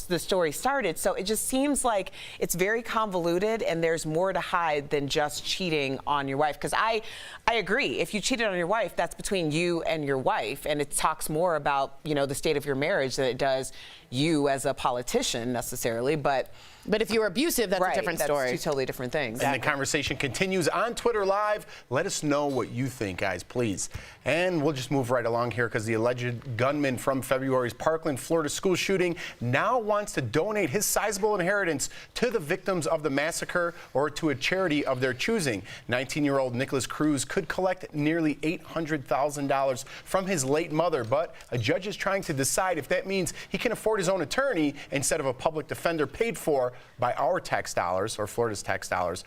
the story started. So it just seems like it's very convoluted and there's more to hide than just cheating on your wife. Because I agree, if you cheated on your wife, that's between you and your wife. And it talks more about, the state of your marriage than it does you as a politician necessarily. But if you're abusive, that's a different story. That's 2 totally different things. And the conversation continues on Twitter Live. Let us know what you think, guys, please. And we'll just move right along here because the alleged gunman from February's Parkland, Florida school shooting now wants to donate his sizable inheritance to the victims of the massacre or to a charity of their choosing. 19-year-old Nicholas Cruz could collect nearly $800,000 from his late mother, but a judge is trying to decide if that means he can afford his own attorney instead of a public defender paid for by our tax dollars or Florida's tax dollars.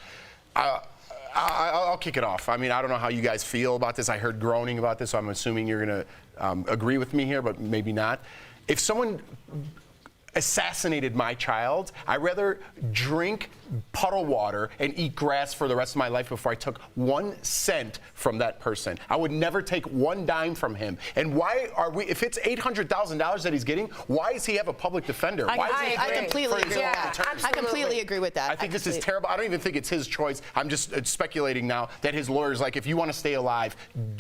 I'll kick it off. I mean, I don't know how you guys feel about this. I heard groaning about this, so I'm assuming you're going to agree with me here, but maybe not. If someone assassinated my child, I'd rather drink puddle water and eat grass for the rest of my life before I took 1 cent from that person. I would never take 1 dime from him. And why are we, if it's $800,000 that he's getting, why does he have a public defender? I completely agree. I completely agree with that. I think this is terrible. I don't even think it's his choice. I'm just speculating now that his lawyer's like, if you want to stay alive,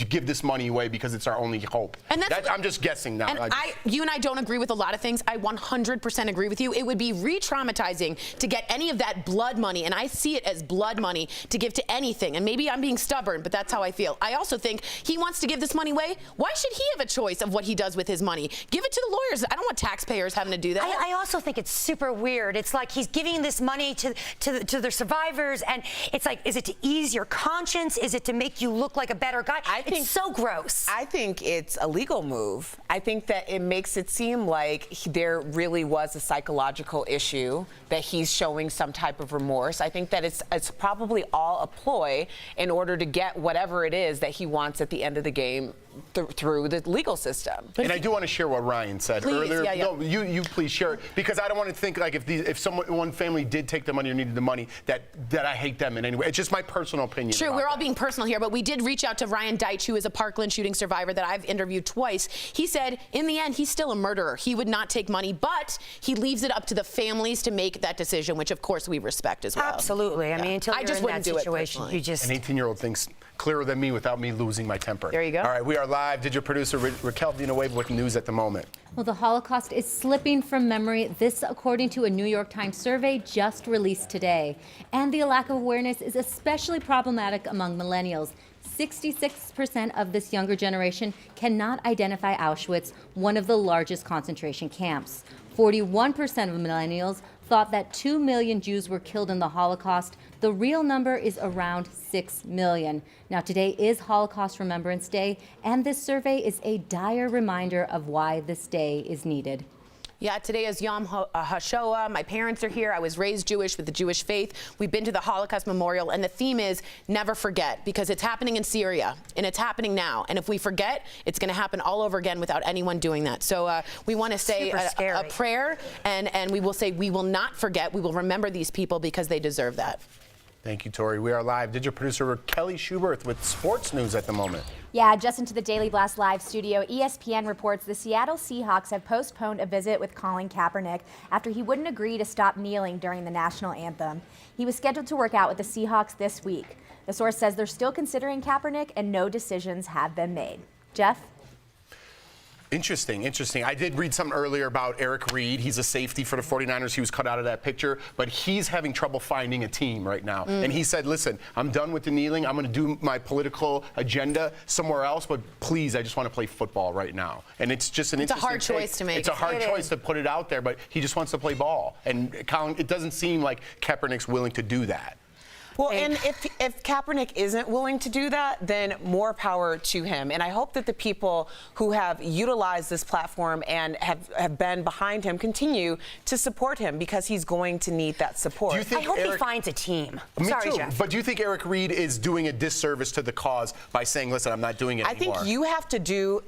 give this money away because it's our only hope. And I'm just guessing now. And you and I don't agree with a lot of things. I 100% agree with you. It would be re-traumatizing to get any of that blood money, and I see it as blood money, to give to anything. And maybe I'm being stubborn, but that's how I feel. I also think he wants to give this money away. Why should he have a choice of what he does with his money? Give it to the lawyers. I don't want taxpayers having to do that. I also think it's super weird. It's like he's giving this money to the survivors, and it's like, is it to ease your conscience? Is it to make you look like a better guy? It's so gross. I think it's a legal move. I think that it makes it seem like there really was a psychological issue, that he's showing some type of remorse. I think that it's probably all a ploy in order to get whatever it is that he wants at the end of the game through the legal system. And I do want to share what Ryan said earlier. Yeah, yeah. No, you please share it, because I don't want to think like if one family did take the money or needed the money that I hate them in any way. It's just my personal opinion. True, we're all being personal here, but we did reach out to Ryan Deitch, who is a Parkland shooting survivor that I've interviewed twice. He said, in the end, he's still a murderer. He would not take money, but he leaves it up to the families to make that decision, which of course we respect as well. Absolutely. I mean, until you're in that situation, you just... An 18-year-old thinks clearer than me without me losing my temper. There you go. All right, we are live. Did your producer Raquel Villanueva with news at the moment? Well, the Holocaust is slipping from memory. This, according to a New York Times survey just released today. And the lack of awareness is especially problematic among millennials. 66% of this younger generation cannot identify Auschwitz, one of the largest concentration camps. 41% of millennials thought that 2 million Jews were killed in the Holocaust. The real number is around 6 million. Now, today is Holocaust Remembrance Day, and this survey is a dire reminder of why this day is needed. Yeah, today is Yom HaShoah. My parents are here. I was raised Jewish with the Jewish faith. We've been to the Holocaust Memorial, and the theme is never forget, because it's happening in Syria, and it's happening now. And if we forget, it's going to happen all over again without anyone doing that. So we want to say a prayer, and we will say we will not forget. We will remember these people because they deserve that. Thank you, Tori. We are live. Did your producer Kelly Schubert with sports news at the moment? Yeah, just into the Daily Blast Live studio, ESPN reports the Seattle Seahawks have postponed a visit with Colin Kaepernick after he wouldn't agree to stop kneeling during the national anthem. He was scheduled to work out with the Seahawks this week. The source says they're still considering Kaepernick and no decisions have been made. Jeff? Interesting. I did read something earlier about Eric Reed. He's a safety for the 49ers. He was cut out of that picture, but he's having trouble finding a team right now. And he said, listen, I'm done with the kneeling. I'm going to do my political agenda somewhere else, but please, I just want to play football right now. And it's just an interesting hard choice to make. It's a hard choice to put it out there, but he just wants to play ball. And Colin, it doesn't seem like Kaepernick's willing to do that. Well, and if Kaepernick isn't willing to do that, then more power to him. And I hope that the people who have utilized this platform and have been behind him continue to support him, because he's going to need that support. I hope he finds a team. Me Sorry, too. Jeff. But do you think Eric Reed is doing a disservice to the cause by saying, listen, I'm not doing it anymore? I think you have to do,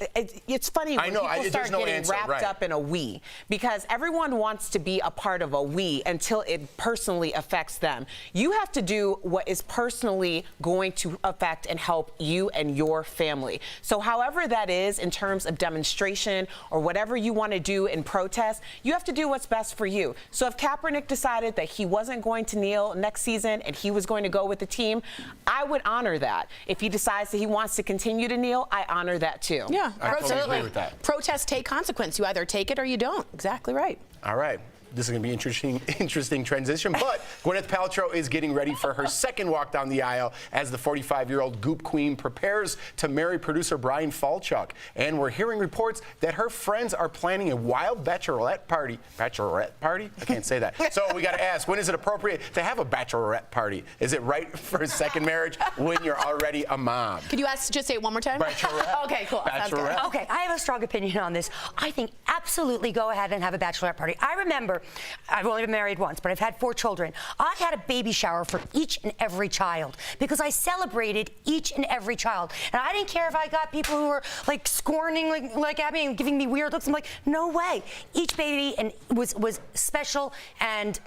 it's funny when people start getting wrapped up in a we, because everyone wants to be a part of a we until it personally affects them. You have to do what is personally going to affect and help you and your family. So however that is in terms of demonstration or whatever you want to do in protest, you have to do what's best for you. So if Kaepernick decided that he wasn't going to kneel next season and he was going to go with the team, I would honor that. If he decides that he wants to continue to kneel, I honor that too. Yeah, I totally agree with that. Protests take consequence. You either take it or you don't. Exactly right. All right. This is going to be interesting transition, but Gwyneth Paltrow is getting ready for her second walk down the aisle as the 45-year-old Goop Queen prepares to marry producer Brian Falchuk. And we're hearing reports that her friends are planning a wild bachelorette party. Bachelorette party? I can't say that. So we got to ask, when is it appropriate to have a bachelorette party? Is it right for a second marriage when you're already a mom? Could you just say it one more time? Bachelorette. Okay, cool. Sounds good. Okay, I have a strong opinion on this. I think absolutely go ahead and have a bachelorette party. I remember, I've only been married once, but I've had 4 children. I had a baby shower for each and every child because I celebrated each and every child. And I didn't care if I got people who were like scorning like Abby and giving me weird looks. I'm like, no way. Each baby was special, and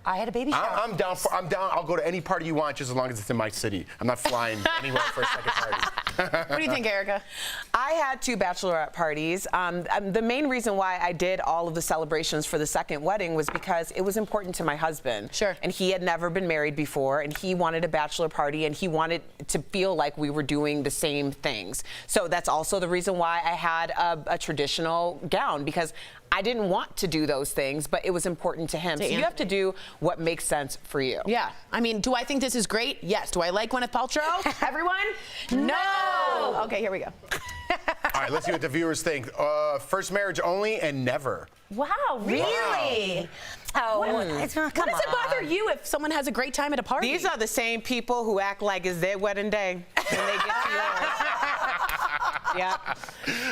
I had a baby shower. I'm down. I'll go to any party you want, just as long as it's in my city. I'm not flying anywhere for a second party. What do you think, Erica? I had 2 bachelorette parties. The main reason why I did all of the celebrations for the second wedding was because it was important to my husband. Sure. And he had never been married before, and he wanted a bachelor party, and he wanted to feel like we were doing the same things. So that's also the reason why I had a traditional gown, because I didn't want to do those things, but it was important to him. So you have to do what makes sense for you. Yeah. I mean, do I think this is great? Yes. Do I like Gwyneth Paltrow? Everyone? No! Okay, here we go. All right, let's see what the viewers think. First marriage only and never. Wow, really? Oh, What does it bother you if someone has a great time at a party? These are the same people who act like it's their wedding day when they get to yours. Yeah.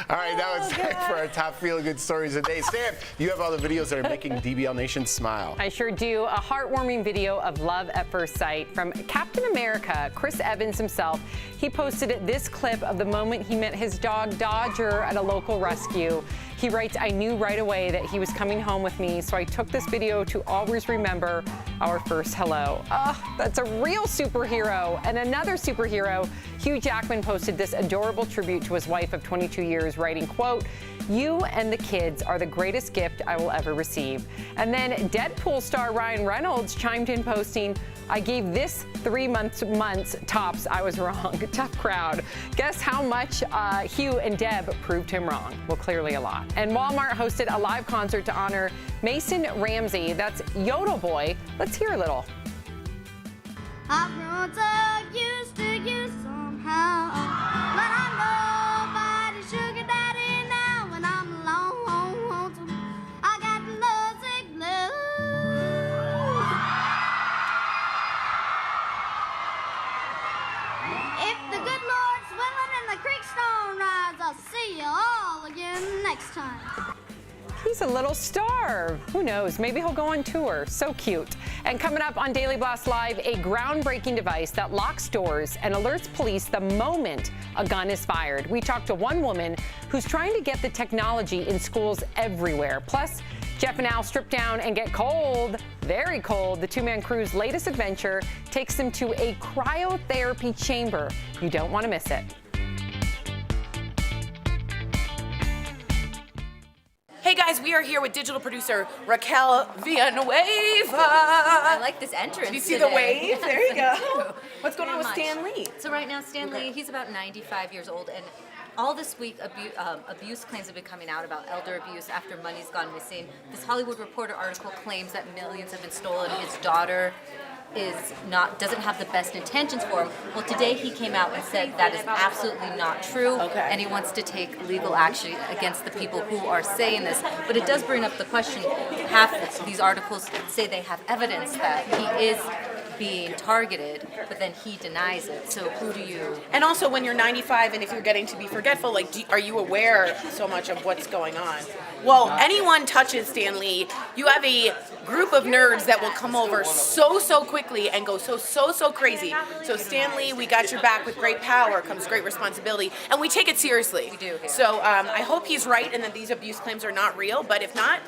All right, now it's time for our top feel-good stories of the day. Sam, you have all the videos that are making DBL Nation smile. I sure do. A heartwarming video of love at first sight from Captain America, Chris Evans himself. He posted this clip of the moment he met his dog Dodger at a local rescue. He writes, "I knew right away that he was coming home with me, so I took this video to always remember our first hello." Oh, that's a real superhero. And another superhero, Hugh Jackman, posted this adorable tribute to his wife of 22 years, writing, quote, "You and the kids are the greatest gift I will ever receive." And then Deadpool star Ryan Reynolds chimed in, posting, "I gave this 3 months tops. I was wrong." Tough crowd. Guess how much Hugh and Deb proved him wrong? Well, clearly a lot. And Walmart hosted a live concert to honor Mason Ramsey. That's Yodel Boy. Let's hear a little. I've grown so used to you somehow, but I'm nobody's sugar daddy now, and I'm lonesome. I got lovesick blues. If the good Lord's willing and the creek stone rides, I'll see you all again next time. He's a little star. Who knows? Maybe he'll go on tour. So cute. And coming up on Daily Blast Live, a groundbreaking device that locks doors and alerts police the moment a gun is fired. We talked to one woman who's trying to get the technology in schools everywhere. Plus, Jeff and Al strip down and get cold, very cold. The two-man crew's latest adventure takes them to a cryotherapy chamber. You don't want to miss it. Hey guys, we are here with digital producer Raquel Villanueva. I like this entrance. Did you see today. the wave? There you Thank go. you. What's going on with Very Stan much. Lee? So right now, Stan Lee, he's about 95 years old, and all this week abuse claims have been coming out about elder abuse after money's gone missing. This Hollywood Reporter article claims that millions have been stolen. His daughter doesn't have the best intentions for him. Well, today he came out and said that is absolutely not true, and he wants to take legal action against the people who are saying this. But it does bring up the question, half of these articles say they have evidence that he is being targeted, but then he denies it. So who do you... And also, when you're 95 and if you're getting to be forgetful, like, are you aware so much of what's going on? Well, anyone touches Stan Lee, you have a group of nerds that will come over so quickly and go so crazy. So Stan Lee, we got your back. With great power comes great responsibility, and we take it seriously. We do. So I hope he's right and that these abuse claims are not real, but if not,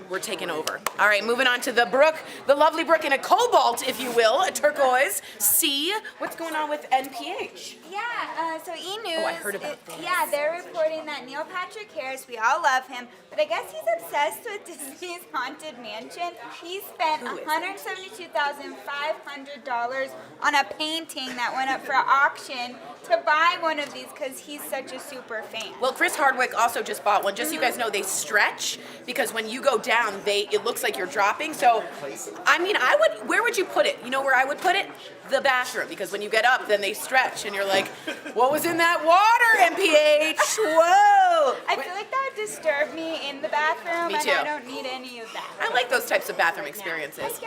we're taking over. All right, moving on to the brook, the lovely brook in a cobalt, if you will, a turquoise. C, what's going on with NPH? Yeah, so E! News. Oh, I heard about this. Yeah, they're reporting that Neil Patrick Harris, we all love him, but I guess he's obsessed with Disney's Haunted Mansion. He spent $172,500 on a painting that went up for auction to buy one of these because he's such a super fan. Well, Chris Hardwick also just bought one. Just so you guys know, they stretch because when you go down, it looks like you're dropping. So, I mean, where would you put it? You know where I would put it? The bathroom, because when you get up, then they stretch, and you're like, what was in that water, MPH? Whoa! I feel like that would disturb me in the bathroom, Me too. and I don't need any of that. I like those types of bathroom experiences. I guess.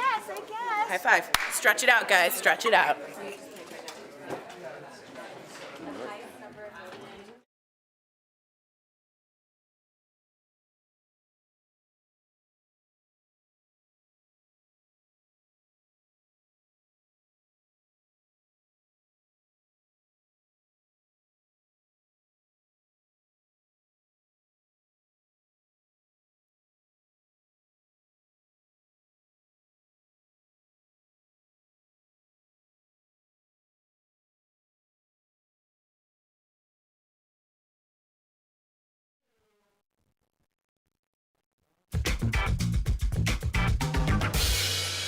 High five. Stretch it out, guys. Stretch it out.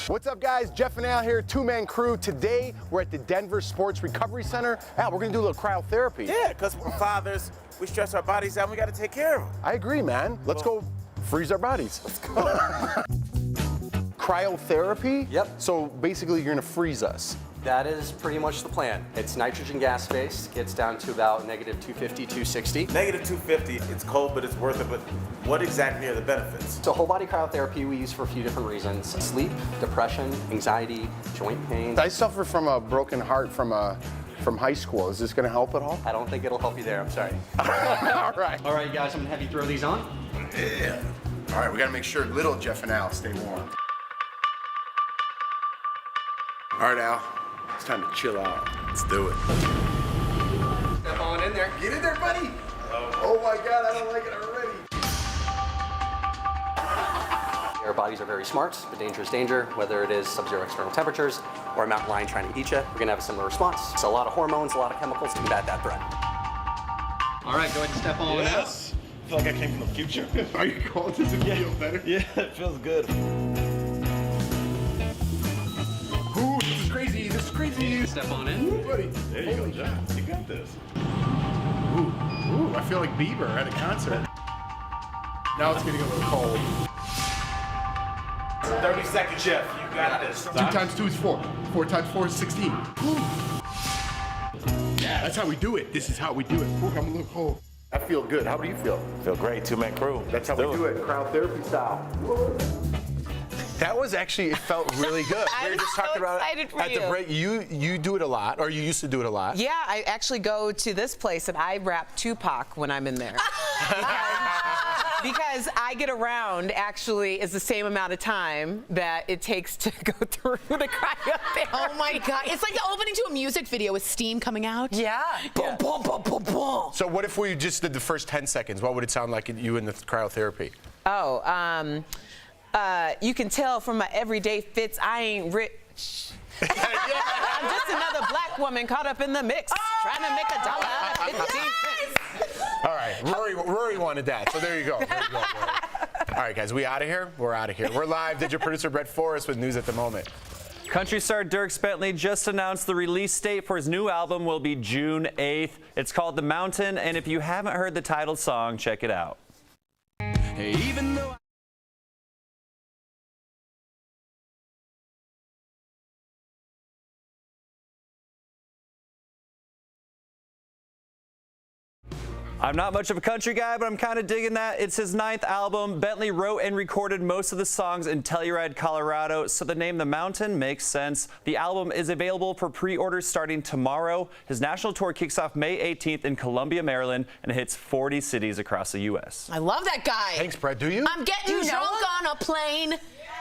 What's up, guys? Jeff and Al here, two-man crew. Today, we're at the Denver Sports Recovery Center. Al, we're gonna do a little cryotherapy. Yeah, because we're fathers, we stress our bodies out, and we got to take care of them. I agree, man. Let's go freeze our bodies. Let's go. Cryotherapy? Yep. So basically, you're gonna freeze us. That is pretty much the plan. It's nitrogen gas based, gets down to about negative 250, 260. Negative 250, it's cold, but it's worth it. But what exactly are the benefits? So whole body cryotherapy we use for a few different reasons. Sleep, depression, anxiety, joint pain. I suffer from a broken heart from a from high school. Is this gonna help at all? I don't think it'll help you there, I'm sorry. All right. All right, guys, I'm gonna have you throw these on. Yeah. All right, we gotta make sure little Jeff and Al stay warm. All right, Al, it's time to chill out. Let's do it. Step on in there. Get in there, buddy. Oh my God, I don't like it already. Our bodies are very smart, but danger is danger, whether it is sub-zero external temperatures or a mountain lion trying to eat you. We're gonna have a similar response. It's a lot of hormones, a lot of chemicals to combat that threat. All right, go ahead and step on in. Yes. I feel like I came from the future. Are you cold? Does it feel better? Yeah, it feels good. Ooh, this is crazy. This is crazy. Step on in. Ooh, buddy. There you go, Jeff. You got this. Ooh, I feel like Bieber at a concert. Now it's getting a little cold. 30 seconds, Jeff. You got this. 2 times 2 is 4. 4 times 4 is 16. Ooh. Yeah, that's how we do it. This is how we do it. Ooh, I'm a little cold. I feel good. How do you feel? Feel great. 2-man crew. That's how we do it. Cryotherapy style. That was actually, it felt really good. We were just talking about it at the break. You do it a lot, or you used to do it a lot. Yeah, I actually go to this place and I rap Tupac when I'm in there. Because I get around actually is the same amount of time that it takes to go through the cryotherapy. Oh my God. It's like the opening to a music video with steam coming out. Yeah. Boom, boom, boom, boom, boom. So what if we just did the first 10 seconds? What would it sound like you in the cryotherapy? Oh, you can tell from my everyday fits I ain't rich. I'm just another black woman caught up in the mix, trying to make $1 out of 15 cents. All right, Rory wanted that, so there you go. There you go, Rory. All right, guys, we out of here? We're out of here. We're live. Did your producer Brett Forrest with news at the moment. Country star Dierks Bentley just announced the release date for his new album will be June 8th. It's called The Mountain, and if you haven't heard the title song, check it out. Even though I'm not much of a country guy, but I'm kind of digging that. It's his 9th album. Bentley wrote and recorded most of the songs in Telluride, Colorado, so the name The Mountain makes sense. The album is available for pre-orders starting tomorrow. His national tour kicks off May 18th in Columbia, Maryland, and hits 40 cities across the U.S. I love that guy. Thanks, Brett. Do you? I'm getting drunk on a plane.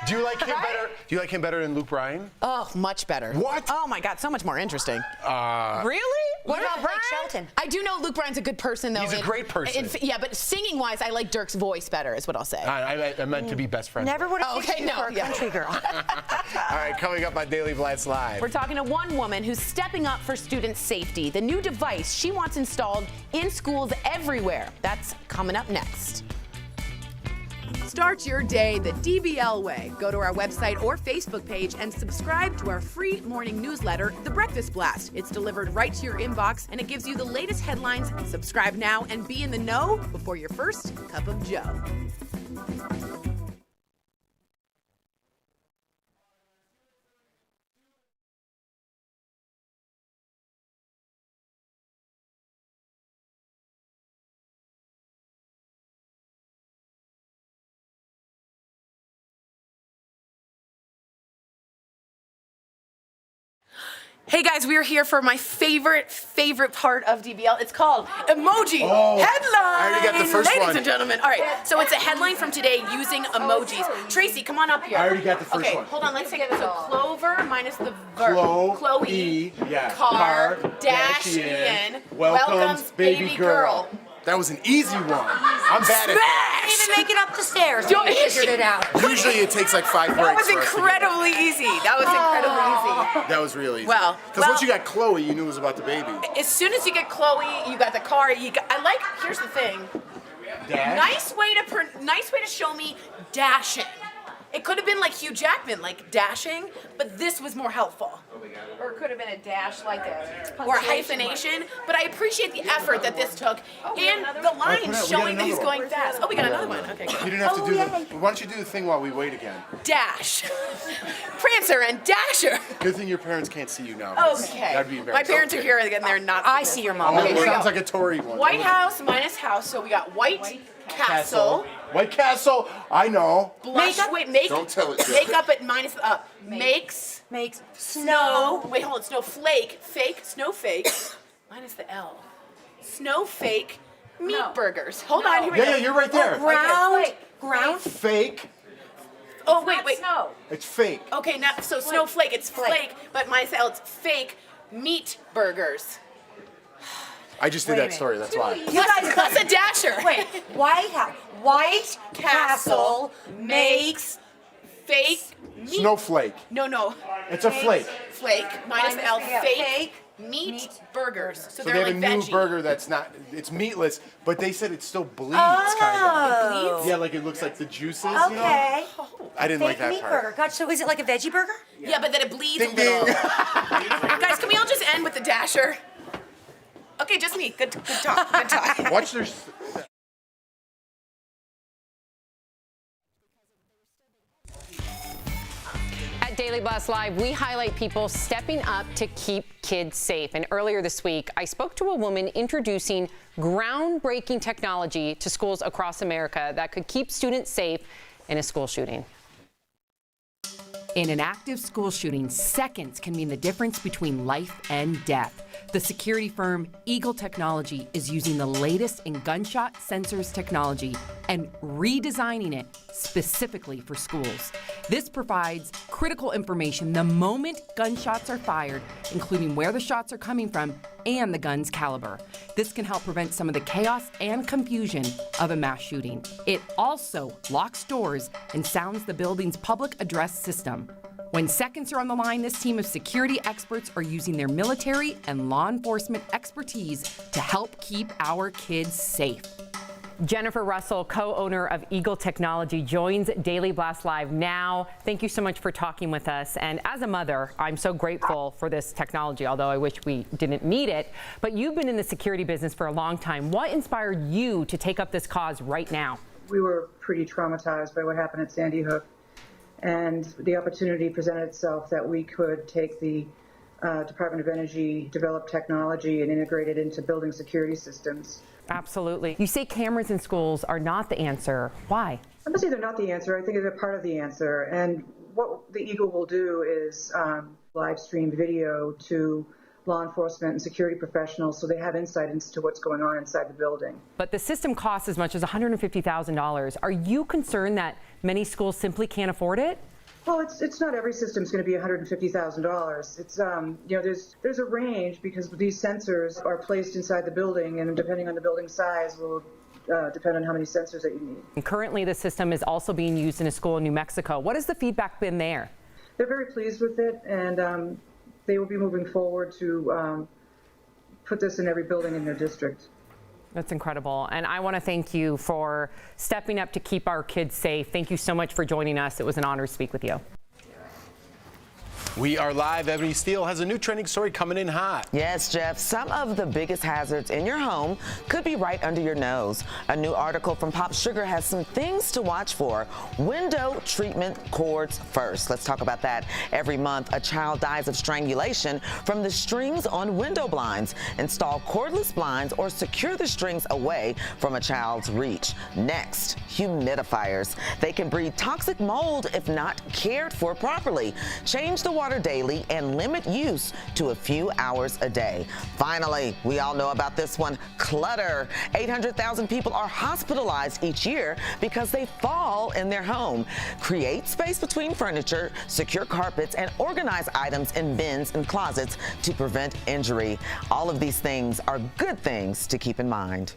Do you like him better? Do you like him better than Luke Bryan? Oh, much better. What? Oh my God, so much more interesting. Really? What about Blake Shelton? I do know Luke Bryan's a good person, though. He's a great person. Yeah, but singing-wise, I like Dirk's voice better, is what I'll say. I meant to be best friends. Never would have okay, you for a country girl. All right, coming up on Daily Blast Live. We're talking to one woman who's stepping up for student safety. The new device she wants installed in schools everywhere. That's coming up next. Start your day the DBL way. Go to our website or Facebook page and subscribe to our free morning newsletter, The Breakfast Blast. It's delivered right to your inbox and it gives you the latest headlines. Subscribe now and be in the know before your first cup of joe. Hey guys, we are here for my favorite part of DBL. It's called Emoji Headline. I already got the first Ladies one. and gentlemen. All right, so it's a headline from today using emojis. Tracy, come on up here. I already got the first okay, one. hold on, let's take it. So Clover minus the verb. Chloe, yeah. Kardashian welcomes baby girl. That was an easy one. I'm bad at that. Didn't even make it up the stairs. Don't- We figured it out. Usually it takes like 5 breaks. That was for us to get incredibly easy. That was incredibly easy. That was really easy. Well, because once you got Chloe, you knew it was about the baby. As soon as you get Chloe, you got the car. Here's the thing. Dash? Nice way to show me dashing. It could have been like Hugh Jackman, like dashing, but this was more helpful. Or it could have been a dash like or a hyphenation. But I appreciate the effort that this took and the lines showing that he's going fast. Oh, we got another one. Okay, good. You didn't have to do the. Why don't you do the thing while we wait again? Dash. Prancer and Dasher. Good thing your parents can't see you now. Okay. That'd be My embarrassing. parents are here again. They're not. I see your mom. Oh, Okay, it here we sounds go. like a Tory one. White House minus house. So we got White Castle White Castle, I know. Blush. Don't tell it, Joe. Makeup at minus makes snow. Wait, hold on. Snowflake. Fake. Snowflake. minus the L. Snowflake. Meat burgers. Hold on. Here we go. Yeah, you're right there. Ground. Fake. Oh wait. Snow. It's fake. Okay, now so snowflake. It's flake, but minus the L. It's fake meat burgers. I just did that story, that's why. You guys, plus a dasher. Wait, White Castle makes fake meat. Snowflake. No. It's a flake. Flake minus the L. Fake meat burgers. So they they're have like a new veggie. burger that's not, it's meatless, but they said it still bleeds, Oh. kind of. It bleeds? Yeah, like it looks like the juices, you Okay. know? I didn't like that meat part. burger. Gotcha. So is it like a veggie burger? Yeah, but then it bleeds Ding, a little. ding. Guys, can we all just end with the dasher? Okay, just me. Good talk. Good talk. Watch their... At Daily Blast Live, we highlight people stepping up to keep kids safe. And earlier this week, I spoke to a woman introducing groundbreaking technology to schools across America that could keep students safe in a school shooting. In an active school shooting, seconds can mean the difference between life and death. The security firm Eagle Technology is using the latest in gunshot sensors technology and redesigning it specifically for schools. This provides critical information the moment gunshots are fired, including where the shots are coming from and the gun's caliber. This can help prevent some of the chaos and confusion of a mass shooting. It also locks doors and sounds the building's public address system. When seconds are on the line, this team of security experts are using their military and law enforcement expertise to help keep our kids safe. Jennifer Russell, co-owner of Eagle Technology, joins Daily Blast Live now. Thank you so much for talking with us. And as a mother, I'm so grateful for this technology, although I wish we didn't need it. But you've been in the security business for a long time. What inspired you to take up this cause right now? We were pretty traumatized by what happened at Sandy Hook. And the opportunity presented itself that we could take the Department of Energy developed technology and integrate it into building security systems. Absolutely. You say cameras in schools are not the answer. Why? I'm not saying they're not the answer. I think they're part of the answer. And what the Eagle will do is live stream video to law enforcement and security professionals so they have insight into what's going on inside the building. But the system costs as much as $150,000. Are you concerned that many schools simply can't afford it? Well, it's not every system's going to be $150,000. It's there's a range because these sensors are placed inside the building, and depending on the building size will depend on how many sensors that you need. And currently, the system is also being used in a school in New Mexico. What has the feedback been there? They're very pleased with it, and they will be moving forward to put this in every building in their district. That's incredible. And I want to thank you for stepping up to keep our kids safe. Thank you so much for joining us. It was an honor to speak with you. We are live. Ebony Steele has a new trending story coming in hot. Yes, Jeff. Some of the biggest hazards in your home could be right under your nose. A new article from Pop Sugar has some things to watch for. Window treatment cords first. Let's talk about that. Every month, a child dies of strangulation from the strings on window blinds. Install cordless blinds or secure the strings away from a child's reach. Next, humidifiers. They can breed toxic mold if not cared for properly. Change the water daily and limit use to a few hours a day. Finally, we all know about this one, clutter. 800,000 people are hospitalized each year because they fall in their home. Create space between furniture, secure carpets, and organize items in bins and closets to prevent injury. All of these things are good things to keep in mind.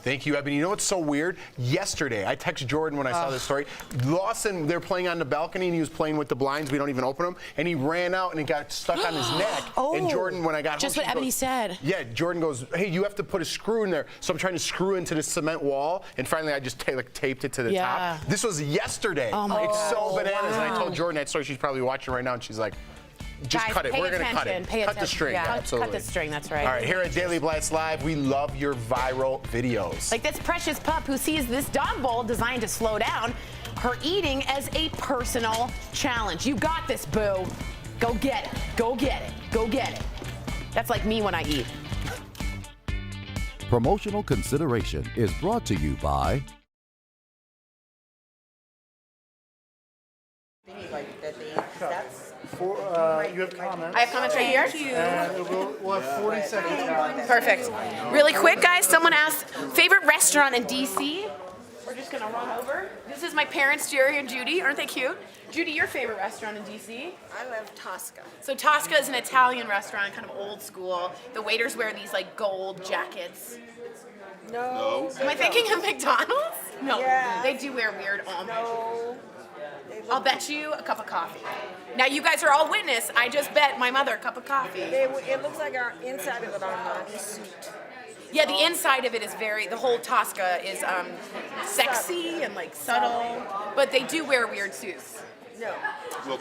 Thank you, Ebony. You know what's so weird? Yesterday, I texted Jordan when I saw this story. Lawson, they're playing on the balcony, and he was playing with the blinds. We don't even open them. And he ran out, and it got stuck on his neck. And Jordan, when I got home, Just what Ebony said. Yeah, Jordan goes, hey, you have to put a screw in there. So I'm trying to screw into the cement wall, and finally I just taped it to the top. This was yesterday. Oh my it's God. so bananas. Wow. And I told Jordan that story. She's probably watching right now, and she's like, just Guys, cut it. pay We're going to cut attention. it. Pay Cut the attention. string. Yeah, Absolutely. cut the string. That's right. All right, here at Daily Blast Live, we love your viral videos. Like this precious pup who sees this dog bowl designed to slow down her eating as a personal challenge. You got this, boo. Go get it. Go get it. Go get it. That's like me when I eat. Promotional consideration is brought to you by You have comments. I have comments right here. Thank you. And we'll have 40 seconds. Perfect. Really quick, guys, someone asked, favorite restaurant in D.C.? We're just gonna run over. This is my parents, Jerry and Judy. Aren't they cute? Judy, your favorite restaurant in D.C.? I love Tosca. So Tosca is an Italian restaurant, kind of old school. The waiters wear these like gold jackets. No. Am I thinking of McDonald's? No. Yeah. They do wear weird No. I'll bet you a cup of coffee. Now you guys are all witness. I just bet my mother a cup of coffee. It looks like our inside of it are not suit. Yeah, the inside of it is the whole Tosca is sexy and like subtle, but they do wear weird suits. No.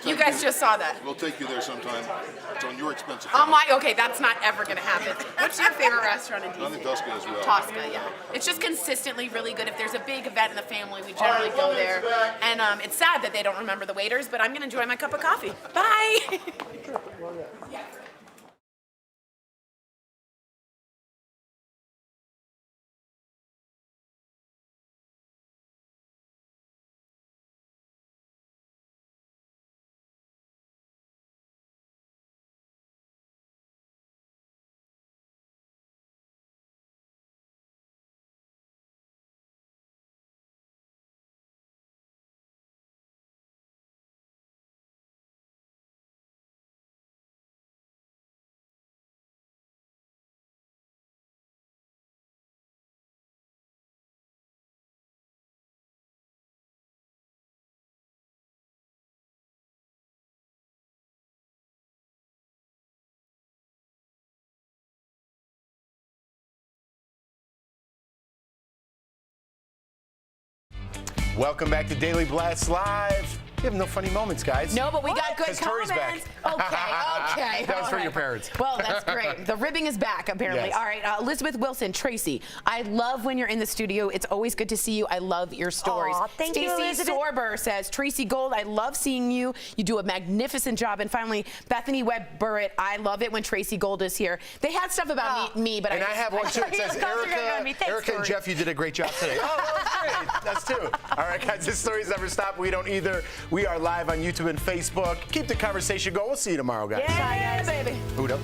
You guys just saw that. We'll take you there sometime. It's on your expense. Okay, that's not ever gonna happen. What's your favorite restaurant in DC? I think Tosca as well. Tosca, yeah. It's just consistently really good. If there's a big event in the family, we generally go there. And it's sad that they don't remember the waiters, but I'm gonna enjoy my cup of coffee. Bye. Welcome back to Daily Blast Live. We have no funny moments, guys. No, but we got good 'Cause Tori's comments. back. Okay. That was all for right. your parents. Well, that's great. The ribbing is back, apparently. Yes. All right, Elizabeth Wilson, Tracy, I love when you're in the studio. It's always good to see you. I love your stories. Aw, thank you, Stacey Elizabeth. Sorber says, Tracy Gold, I love seeing you. You do a magnificent job. And finally, Bethany Webb Burrett, I love it when Tracy Gold is here. They had stuff about me, but And I have one too. It says, Erica and Jeff, you did a great job today. Oh, that was great. That's two. All right, guys, this story's never stopped. We don't either. We are live on YouTube and Facebook. Keep the conversation going. We'll see you tomorrow, guys. Yeah, baby. Boot up.